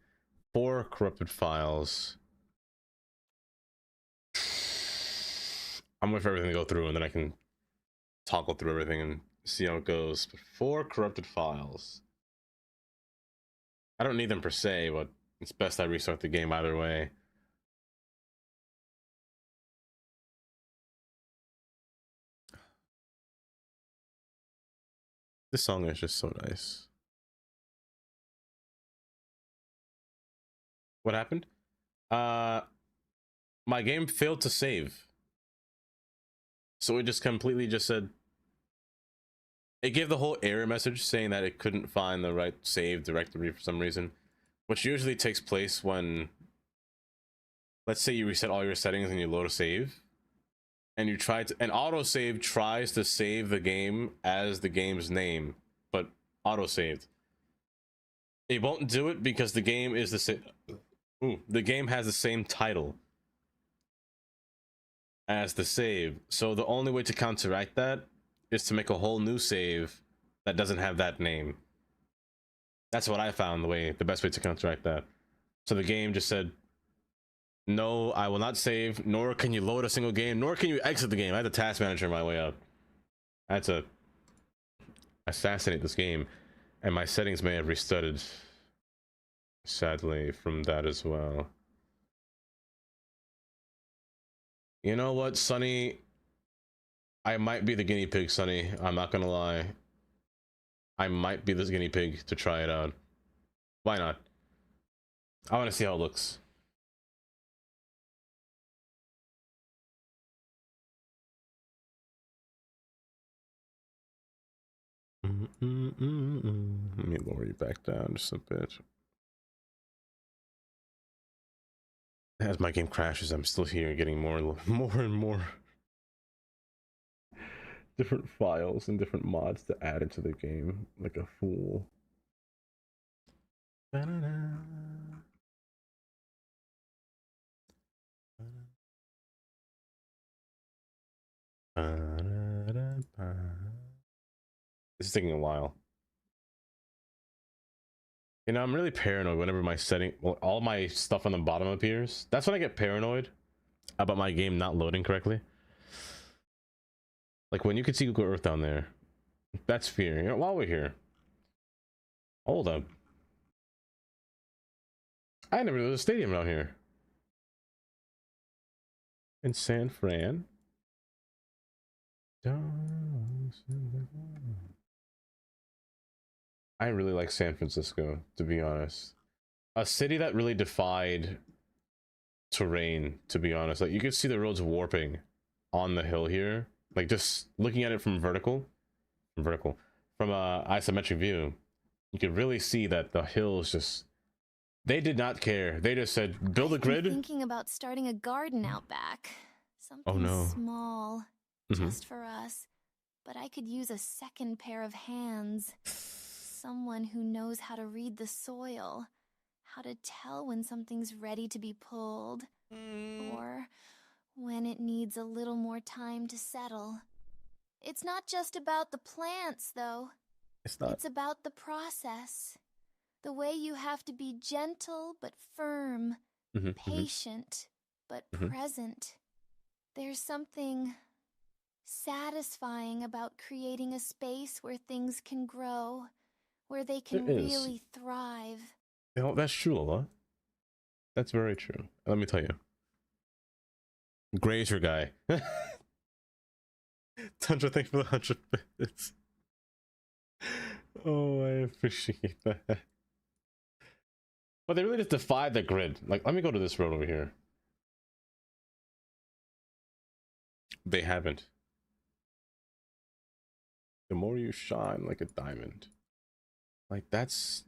4 corrupted files. I'm waiting for everything to go through and then I can toggle through everything and see how it goes. But 4 corrupted files. I don't need them per se, but it's best I restart the game either way. This song is just so nice. What happened? My game failed to save. So it just completely just said, it gave the whole error message saying that it couldn't find the right save directory for some reason, which usually takes place when, let's say you reset all your settings and you load a save, and you try to, and autosave tries to save the game as the game's name, but autosaved. It won't do it because the game is the same. The game has the same title as the save. So the only way to counteract that is to make a whole new save that doesn't have that name. That's what I found the best way to counteract that. So the game just said, no, I will not save, nor can you load a single game, nor can you exit the game. I had the task manager my way up. I had to assassinate this game, and my settings may have restarted, sadly, from that as well. You know what, Sonny? I might be the guinea pig, Sonny. I'm not gonna lie. I might be this guinea pig to try it out. Why not? I want to see how it looks. Let me lower you back down just a bit. As my game crashes, I'm still here getting more and more different files and different mods to add into the game like a fool. This is taking a while. You know, I'm really paranoid whenever my setting, well, all my stuff on the bottom appears. That's when I get paranoid about my game not loading correctly. Like when you can see Google Earth down there, that's fear. You know, while we're here, hold up. I never knew there was a stadium out here in San Fran. I really like San Francisco, to be honest. A city that really defied terrain, to be honest. Like you could see the roads warping on the hill here. Like just looking at it from from a isometric view, you could really see that the hills just, they did not care. They just said, build a grid. I'm thinking about starting a garden out back. Something small, just for us. But I could use a second pair of hands. Someone who knows how to read the soil. How to tell when something's ready to be pulled. Or when it needs a little more time to settle. It's not just about the plants, though. It's not. It's about the process. The way you have to be gentle but firm. Patient but present. There's something satisfying about creating a space where things can grow, where they can really thrive. You know, that's true, Lola. That's very true. Let me tell you. Grazer guy. Tundra, thanks for the 100 bits. Oh, I appreciate that. But they really just defied the grid. Like, let me go to this road over here. They haven't. The more you shine like a diamond. Like, that's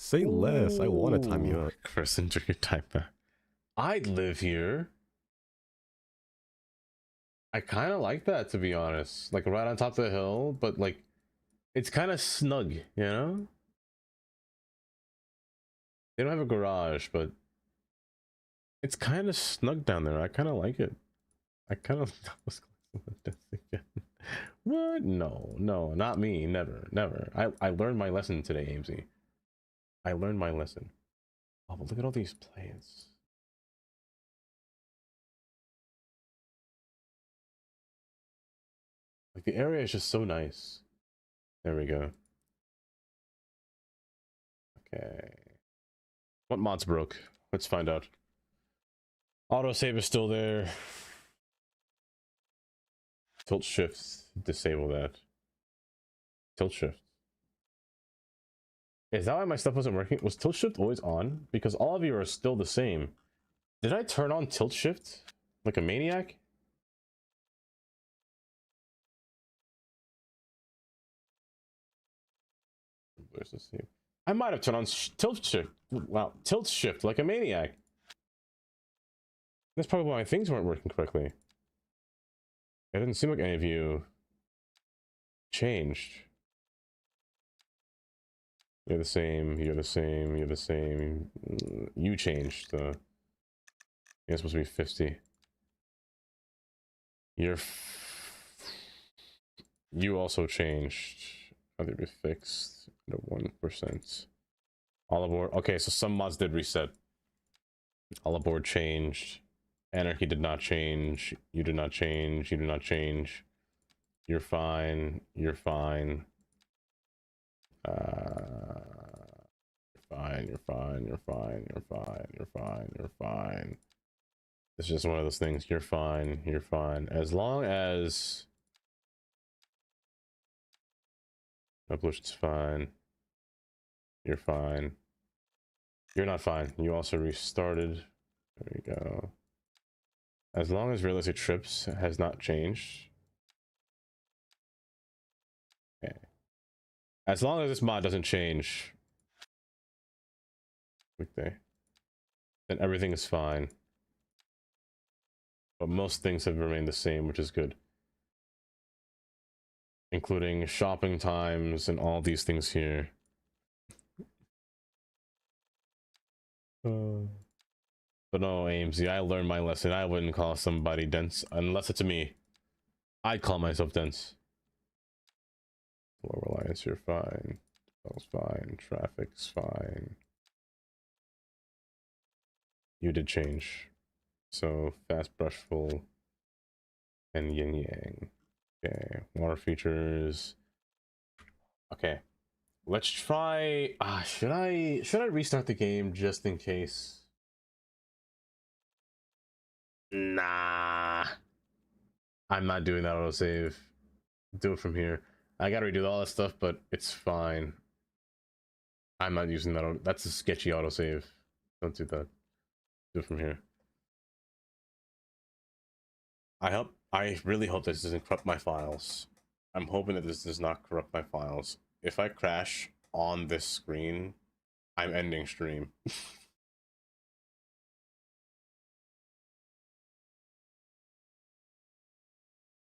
Say less. I want to time you up. Chris, enter your type. I'd live here. I kind of like that, to be honest. Like right on top of the hill, but like it's kind of snug, you know? They don't have a garage, but it's kind of snug down there. I kind of like it. I kind of What? No, not me. Never. I learned my lesson today, Amesy. I learned my lesson. Oh, but look at all these plants. Like the area is just so nice. There we go. Okay. What mods broke? Let's find out. Autosave is still there. Tilt shift, disable that. Tilt shift. Is that why my stuff wasn't working? Was tilt shift always on? Because all of you are still the same. Did I turn on tilt shift like a maniac? Where's the save? I might have turned on tilt shift. Wow, tilt shift like a maniac. That's probably why things weren't working correctly. It didn't seem like any of you changed. You're the same, you're the same, you're the same. You changed. You're supposed to be 50. You also changed. I think we fixed the 1%. All aboard. Okay, so some mods did reset. All aboard changed. Anarchy did not change. You did not change. You did not change. You're fine. You're fine. You're fine. You're fine. You're fine. You're fine. You're fine. It's just one of those things. You're fine. You're fine. As long as Evolution's fine. You're fine. You're not fine. You also restarted. There we go. As long as realistic trips has not changed. Okay. As long as this mod doesn't change, weekday, then everything is fine. But most things have remained the same, which is good. Including shopping times and all these things here. But no, Amesy, I learned my lesson. I wouldn't call somebody dense unless it's me. I'd call myself dense. Low reliance, you're fine. That's fine. Traffic's fine. You did change. So fast brushful and yin yang. Okay, water features. Okay, let's try. Should I restart the game just in case? Nah, I'm not doing that autosave. Do it from here. I gotta redo all that stuff, but it's fine. I'm not using that. That's a sketchy autosave. Don't do that. Do it from here. I really hope this doesn't corrupt my files. I'm hoping that this does not corrupt my files. If I crash on this screen, I'm ending stream.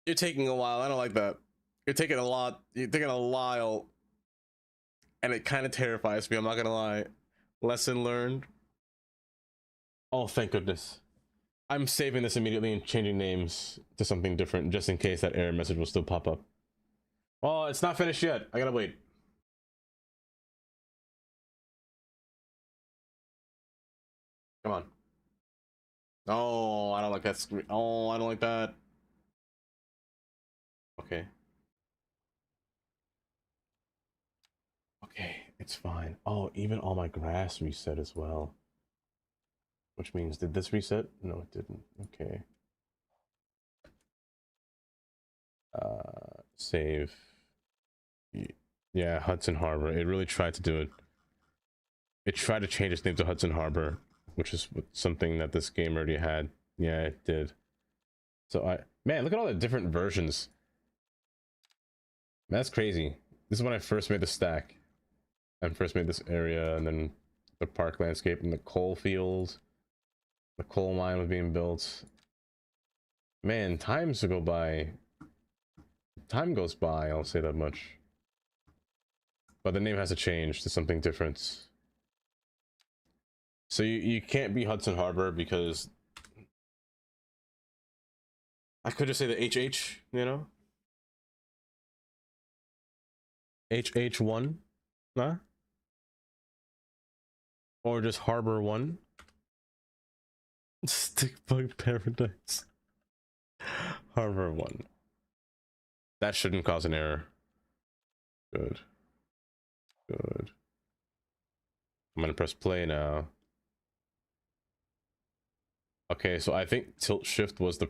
You're taking a while. I don't like that. You're taking a lot. You're taking a while. And it kind of terrifies me. I'm not gonna lie. Lesson learned. Oh, thank goodness. I'm saving this immediately and changing names to something different just in case that error message will still pop up. Oh, it's not finished yet. I gotta wait. Come on. Oh, I don't like that screen. Oh, I don't like that. Okay. Okay, it's fine. Oh, even all my grass reset as well. Which means, did this reset? No, it didn't. Okay. Save. Yeah, Hudson Harbor. It really tried to do it. It tried to change its name to Hudson Harbor, which is something that this game already had. Yeah, it did. So man, look at all the different versions. That's crazy. This is when I first made the stack. and first made this area, and then the park landscape and the coal fields. The coal mine was being built. Man, times go by. Time goes by, I'll say that much. But the name has to change to something different. So you can't be Hudson Harbor because I could just say the HH, you know? HH1, huh? Or just Harbor 1. Stick Bug Paradise. Harbor 1. That shouldn't cause an error. Good. Good. I'm gonna press play now. Okay, so I think tilt shift was the...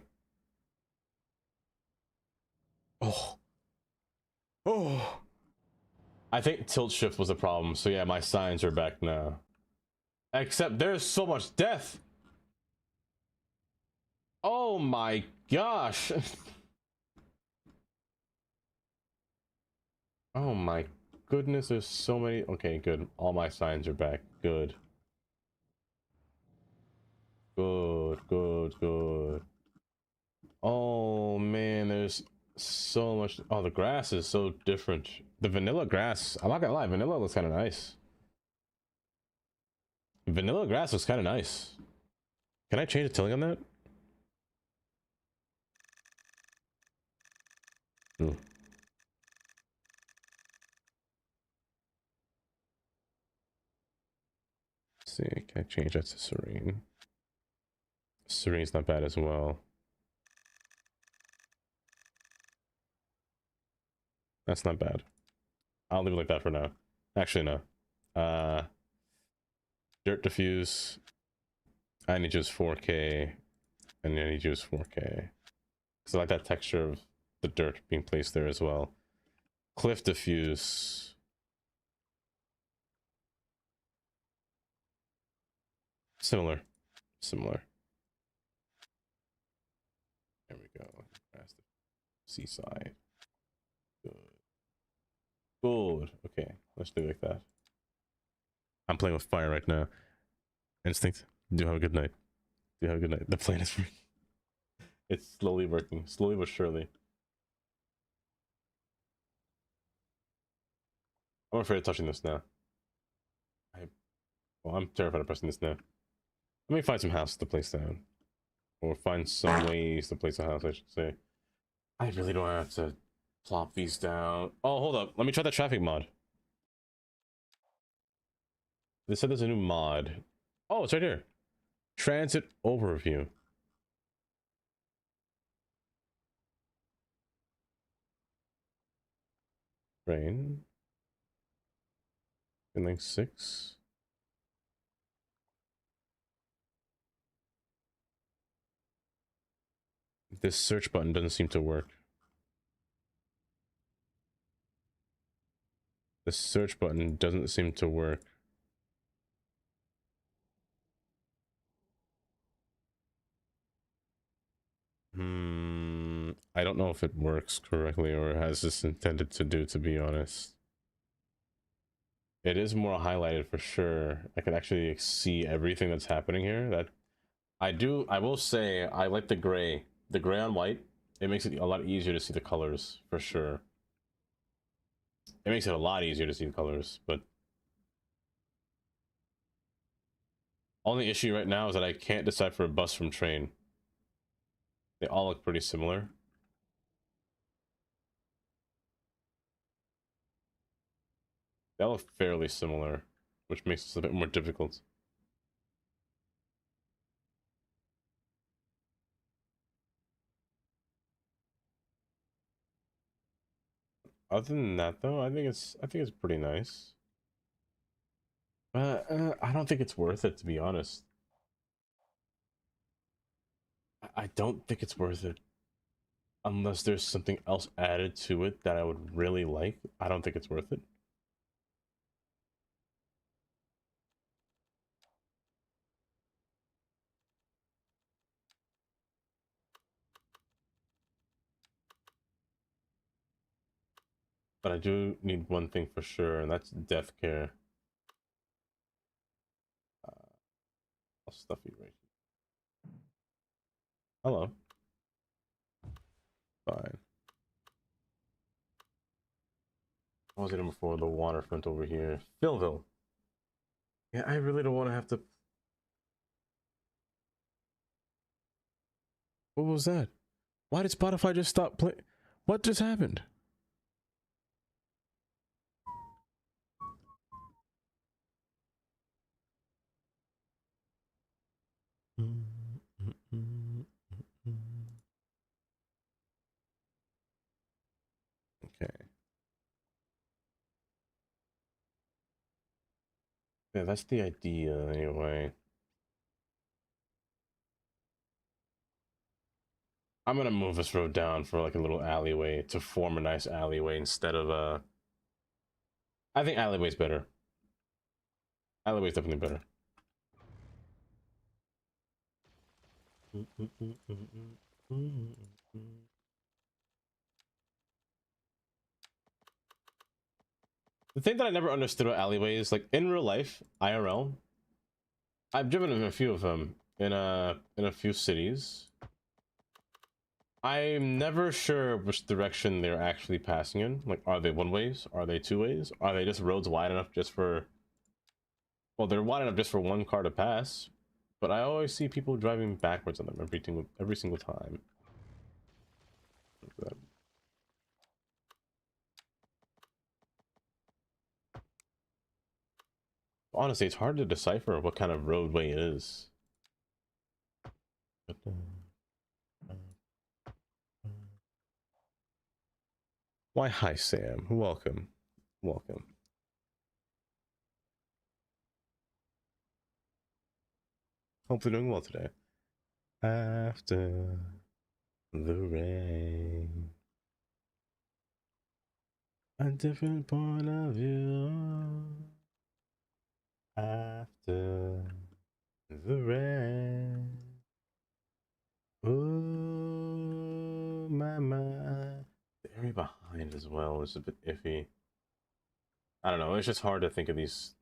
Oh. Oh. I think tilt shift was the problem. So yeah, my signs are back now. Except there's so much death. Oh my gosh. Oh my goodness, there's so many. Okay, good. All my signs are back. Good. Good, good, good. Oh man, there's so much. Oh, the grass is so different. The vanilla grass, I'm not gonna lie, vanilla looks kind of nice. Vanilla grass looks kind of nice. Can I change the tilling on that? Ooh. Let's see, can I change that to serene? Serene's not bad as well. That's not bad. I'll leave it like that for now. Actually, no. Dirt diffuse. I need to use 4K, and I need to use 4K. Because I like that texture of the dirt being placed there as well. Cliff diffuse. Similar. Similar. There we go. That's the seaside. Good. Good. Okay, let's do it like that. I'm playing with fire right now. Instinct. Do have a good night. Do have a good night. The plan is working. It's slowly working. Slowly but surely. I'm afraid of touching this now. Well, I'm terrified of pressing this now. Let me find some houses to place down. Or find some ways to place a house, I should say. I really don't have to plop these down. Oh, hold up. Let me try the traffic mod. They said there's a new mod. Oh, it's right here. Transit overview. Train. In like 6. This search button doesn't seem to work. The search button doesn't seem to work. I don't know if it works correctly or has this intended to do, to be honest. It is more highlighted for sure. I can actually see everything that's happening here. That I will say I like the gray on white. It makes it a lot easier to see the colors for sure. It makes it a lot easier to see the colors, but only issue right now is that I can't decipher a bus from train. They all look pretty similar. They all look fairly similar, which makes this a bit more difficult. Other than that, though, I think it's pretty nice. I don't think it's worth it, to be honest. I don't think it's worth it. Unless there's something else added to it that I would really like. I don't think it's worth it. But I do need one thing for sure, and that's death care. I'll stuff you right here. Hello. Fine. What was it before? The waterfront over here. Philville. Yeah, I really don't want to have to. What was that? Why did Spotify just stop playing? What just happened? Okay. Yeah, that's the idea anyway. I'm gonna move this road down for like a little alleyway to form a nice alleyway instead of I think alleyway's better. Alleyway's definitely better. The thing that I never understood about alleyways, like in real life, IRL, I've driven in a few of them in a few cities. I'm never sure which direction they're actually passing in. Like, are they one ways? Are they two ways? Are they just roads wide enough just for? Well, they're wide enough just for one car to pass, but I always see people driving backwards on them every single time. Honestly, it's hard to decipher what kind of roadway it is. Why, hi, Sam. Welcome. Welcome. Hope you're doing well today. After the rain, a different point of view. After the rain. Oh, my. The area behind as well is a bit iffy. I don't know, it's just hard to think of these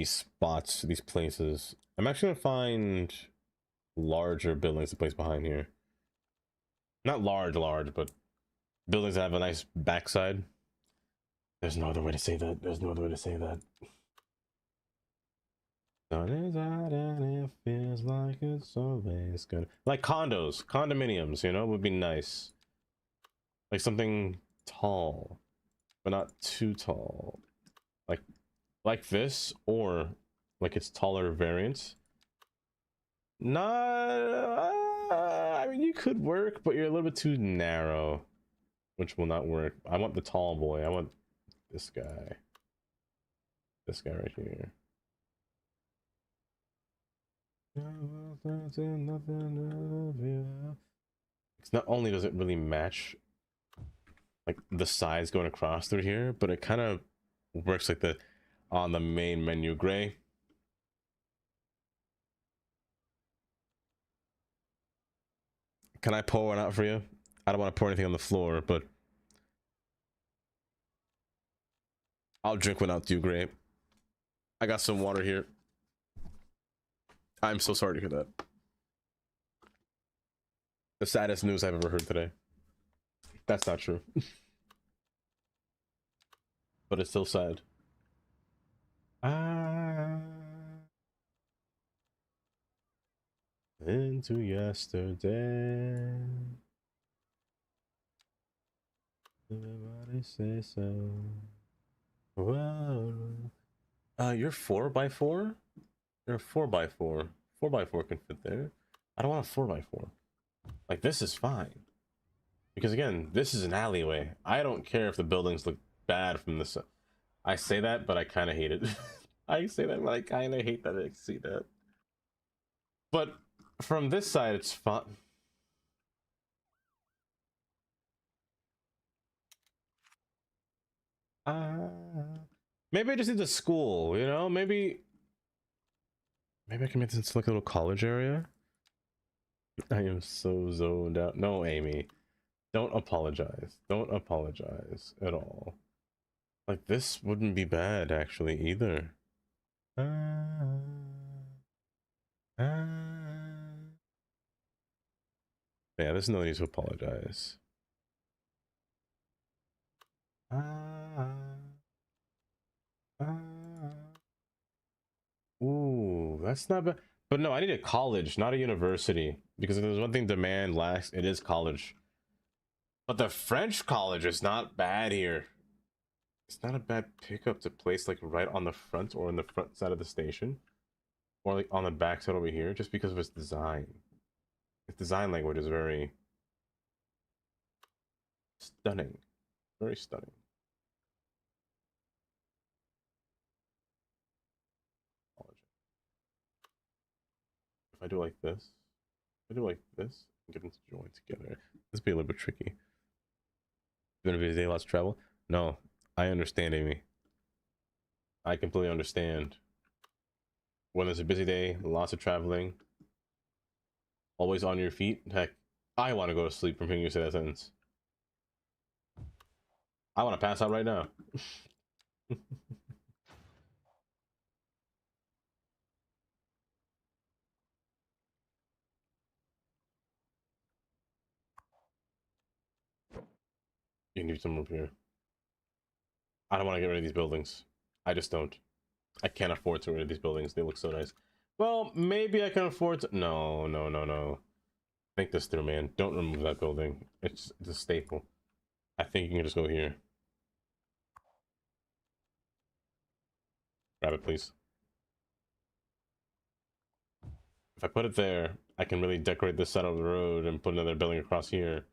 spots, these places. I'm actually gonna find larger buildings to place behind here. Not large, but buildings that have a nice backside. There's no other way to say that. There's no other way to say that. Sun is out and it feels like it's always gonna. Like condos, condominiums, you know, would be nice. Like something tall, but not too tall. Like this, or like its taller variant. Not. I mean, you could work, but you're a little bit too narrow, which will not work. I want the tall boy. I want this guy. This guy right here. It's not only does it really match like the sides going across through here, but it kind of works like the on the main menu gray. Can I pour one out for you? I don't want to pour anything on the floor, but I'll drink one out to you, Gray. I got some water here. I'm so sorry to hear that. The saddest news I've ever heard today. That's not true. But it's still sad. Into yesterday. Everybody say so. Whoa. You're 4x4? You're a 4x4. 4x4 can fit there. I don't want a 4x4. Like, this is fine. Because again, this is an alleyway. I don't care if the buildings look bad from this. I say that, but I kind of hate it. I say that, but I kind of hate that I see that. But from this side, it's fun. Maybe I just need a school, you know? Maybe I can make this into like a little college area. I am so zoned out. No, Amy. Don't apologize. Don't apologize at all. Like, this wouldn't be bad, actually, either. Yeah, there's no need to apologize. Ooh, that's not bad. But no, I need a college, not a university. Because if there's one thing demand lacks, it is college. But the French college is not bad here. It's not a bad pickup to place like right on the front or on the front side of the station. Or like on the back side over here, just because of its design. Its design language is very stunning. Very stunning. If I do like this, if I do like this, and get them to join together. This be a little bit tricky. Gonna be a day, lots of travel. No, I understand, Amy. I completely understand. When there's a busy day, lots of traveling, always on your feet. Heck, I want to go to sleep from hearing you say that sentence. I want to pass out right now. You need some room here. I don't want to get rid of these buildings. I just don't. I can't afford to get rid of these buildings. They look so nice. Well, maybe I can afford to. No, no, no, no. Think this through, man. Don't remove that building. It's a staple. I think you can just go here. Grab it, please. If I put it there, I can really decorate this side of the road and put another building across here.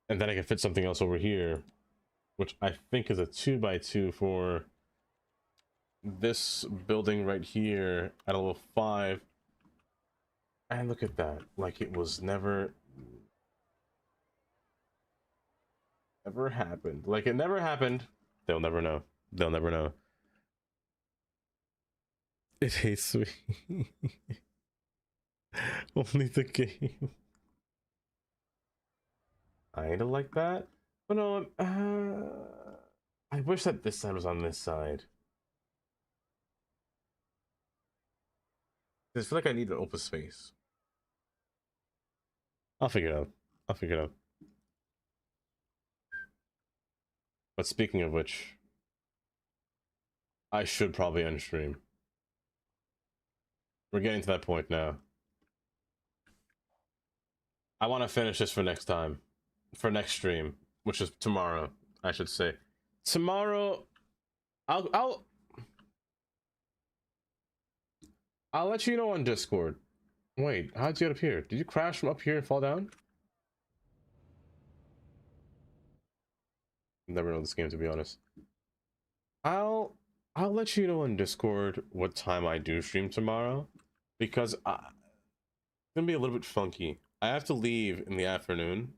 And then I can fit something else over here, which I think is a 2x2 for this building right here at a level 5. And look at that. Like it was never happened. Like it never happened. They'll never know. They'll never know. It hates me. Only the game. Kinda like that. But no, I wish that this side was on this side. I feel like I need an open space. I'll figure it out. I'll figure it out. But speaking of which, I should probably unstream. We're getting to that point now. I want to finish this for next time. For next stream, which is tomorrow, I should say. Tomorrow, I'll let you know on Discord. Wait, how'd you get up here? Did you crash from up here and fall down? Never know this game, to be honest. I'll let you know on Discord what time I do stream tomorrow, because it's gonna be a little bit funky. I have to leave in the afternoon,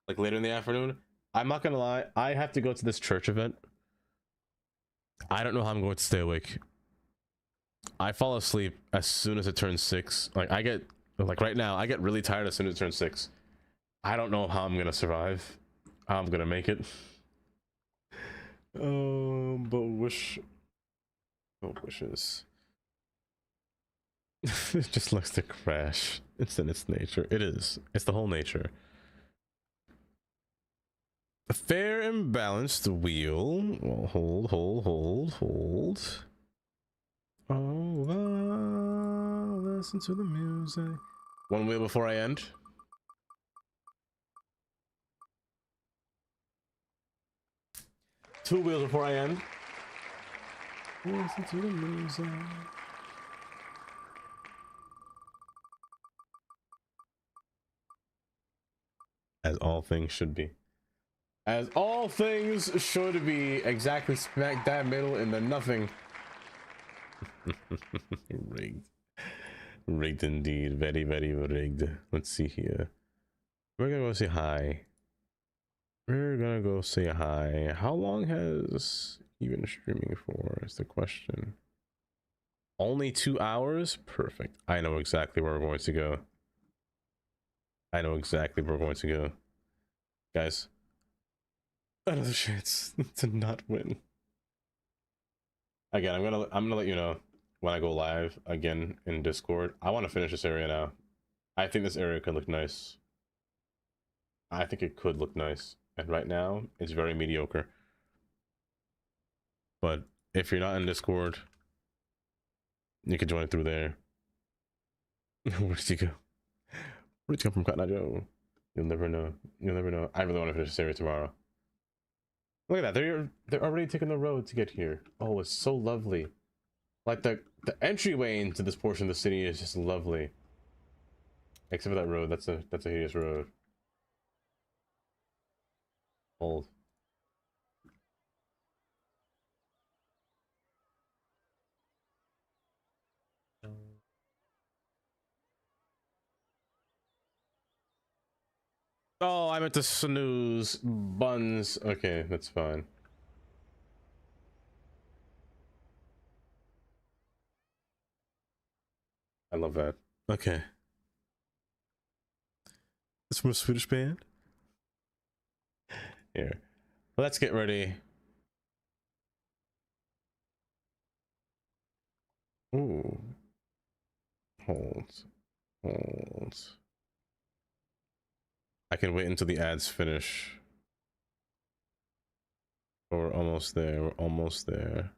like later in the afternoon. I'm not gonna lie, I have to go to this church event. I don't know how I'm going to stay awake. I fall asleep as soon as it turns 6. Like right now, I get really tired as soon as it turns 6. I don't know how I'm gonna survive. How I'm gonna make it. But wishes. It just likes to crash. It's in its nature. It is. It's the whole nature. A fair and balanced wheel. Well, hold. Oh, listen to the music. One wheel before I end. Two wheels before I end. Listen to the music. As all things should be. As all things should be, exactly smack dab middle in the nothing. Rigged. Rigged indeed. Very, very rigged. Let's see here. We're gonna go say hi. We're gonna go say hi. How long has he been streaming for is the question. Only 2 hours? Perfect. I know exactly where we're going to go. I know exactly where we're going to go. Guys, another chance to not win. Again, I'm gonna let you know when I go live again in Discord. I want to finish this area now. I think this area could look nice. I think it could look nice. And right now, it's very mediocre. But if you're not in Discord, you can join it through there. Where did you go? Where did you come from, Cotton Eye Joe? You'll never know. You'll never know. I really want to finish this area tomorrow. Look at that. They're already taking the road to get here. Oh, it's so lovely. Like the entryway into this portion of the city is just lovely. Except for that road. That's a hideous road. Old. Oh, I meant to snooze. Buns. Okay, that's fine. I love that. Okay. It's from a Swedish band? Here. Let's get ready. Ooh. Hold. I can wait until the ads finish. But we're almost there. We're almost there.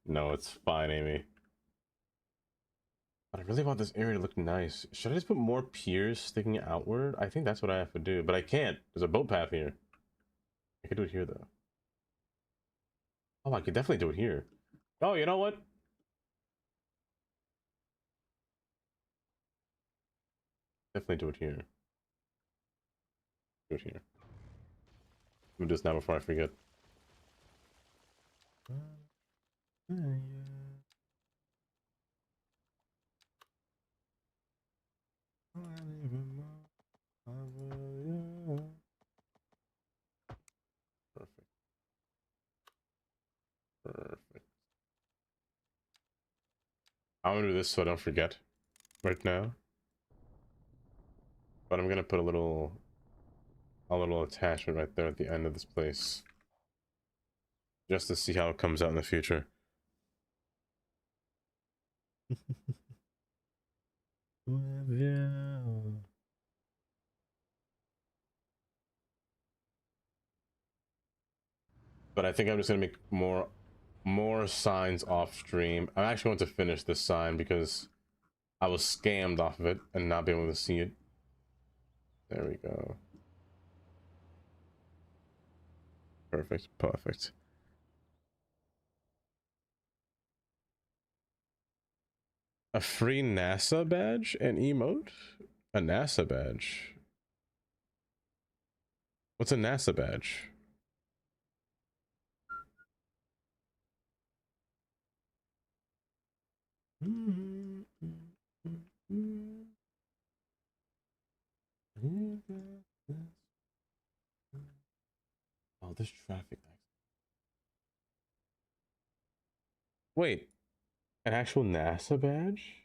No, it's fine, Amy. But I really want this area to look nice. Should I just put more piers sticking outward? I think that's what I have to do, but I can't. There's a boat path here. I could do it here, though. Oh, I could definitely do it here. Oh, you know what? Definitely do it here. Do it here. We'll do this now before I forget. Perfect. I'm gonna do this so I don't forget right now. But I'm gonna put a little attachment right there at the end of this place. Just to see how it comes out in the future. But I think I'm just gonna make more signs off stream. I'm actually going to finish this sign because I was scammed off of it and not being able to see it. There we go. Perfect, perfect. A free NASA badge and emote? A NASA badge? What's a NASA badge? Oh, this traffic. Wait, an actual NASA badge?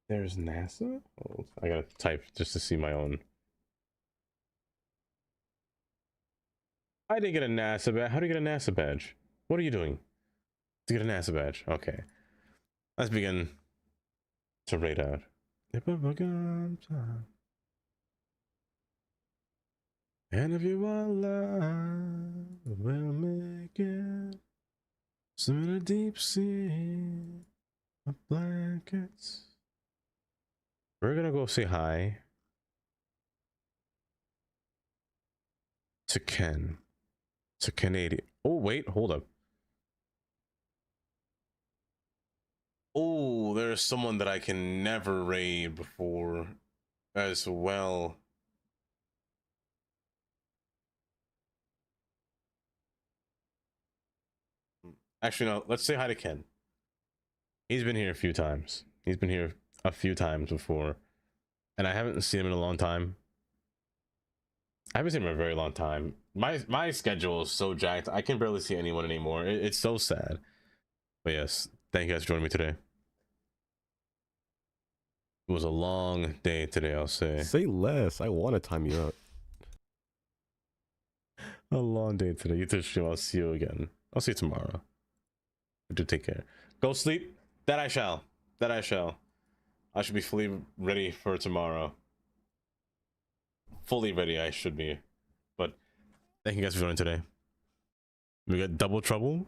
There's NASA? Oh, I gotta type just to see my own. I didn't get a NASA badge. How do you get a NASA badge? What are you doing to get a NASA badge? Okay. Let's begin to rate out. And if you want love, we'll make it. Some in a deep sea of blankets. We're gonna go say hi to Ken. To Canadian. Oh, wait, hold up. Oh, there's someone that I can never raid before as well. Actually, no, let's say hi to Ken. He's been here a few times. He's been here a few times before. And I haven't seen him in a long time. I haven't seen him in a very long time. My schedule is so jacked. I can barely see anyone anymore. It's so sad. But yes, thank you guys for joining me today. It was a long day today, I'll say. Say less. I want to time you out. A long day today. You too, stream. I'll see you again. I'll see you tomorrow. Do take care. Go sleep. That I shall. That I shall. I should be fully ready for tomorrow. Fully ready, I should be. But thank you guys for joining today. We got double trouble.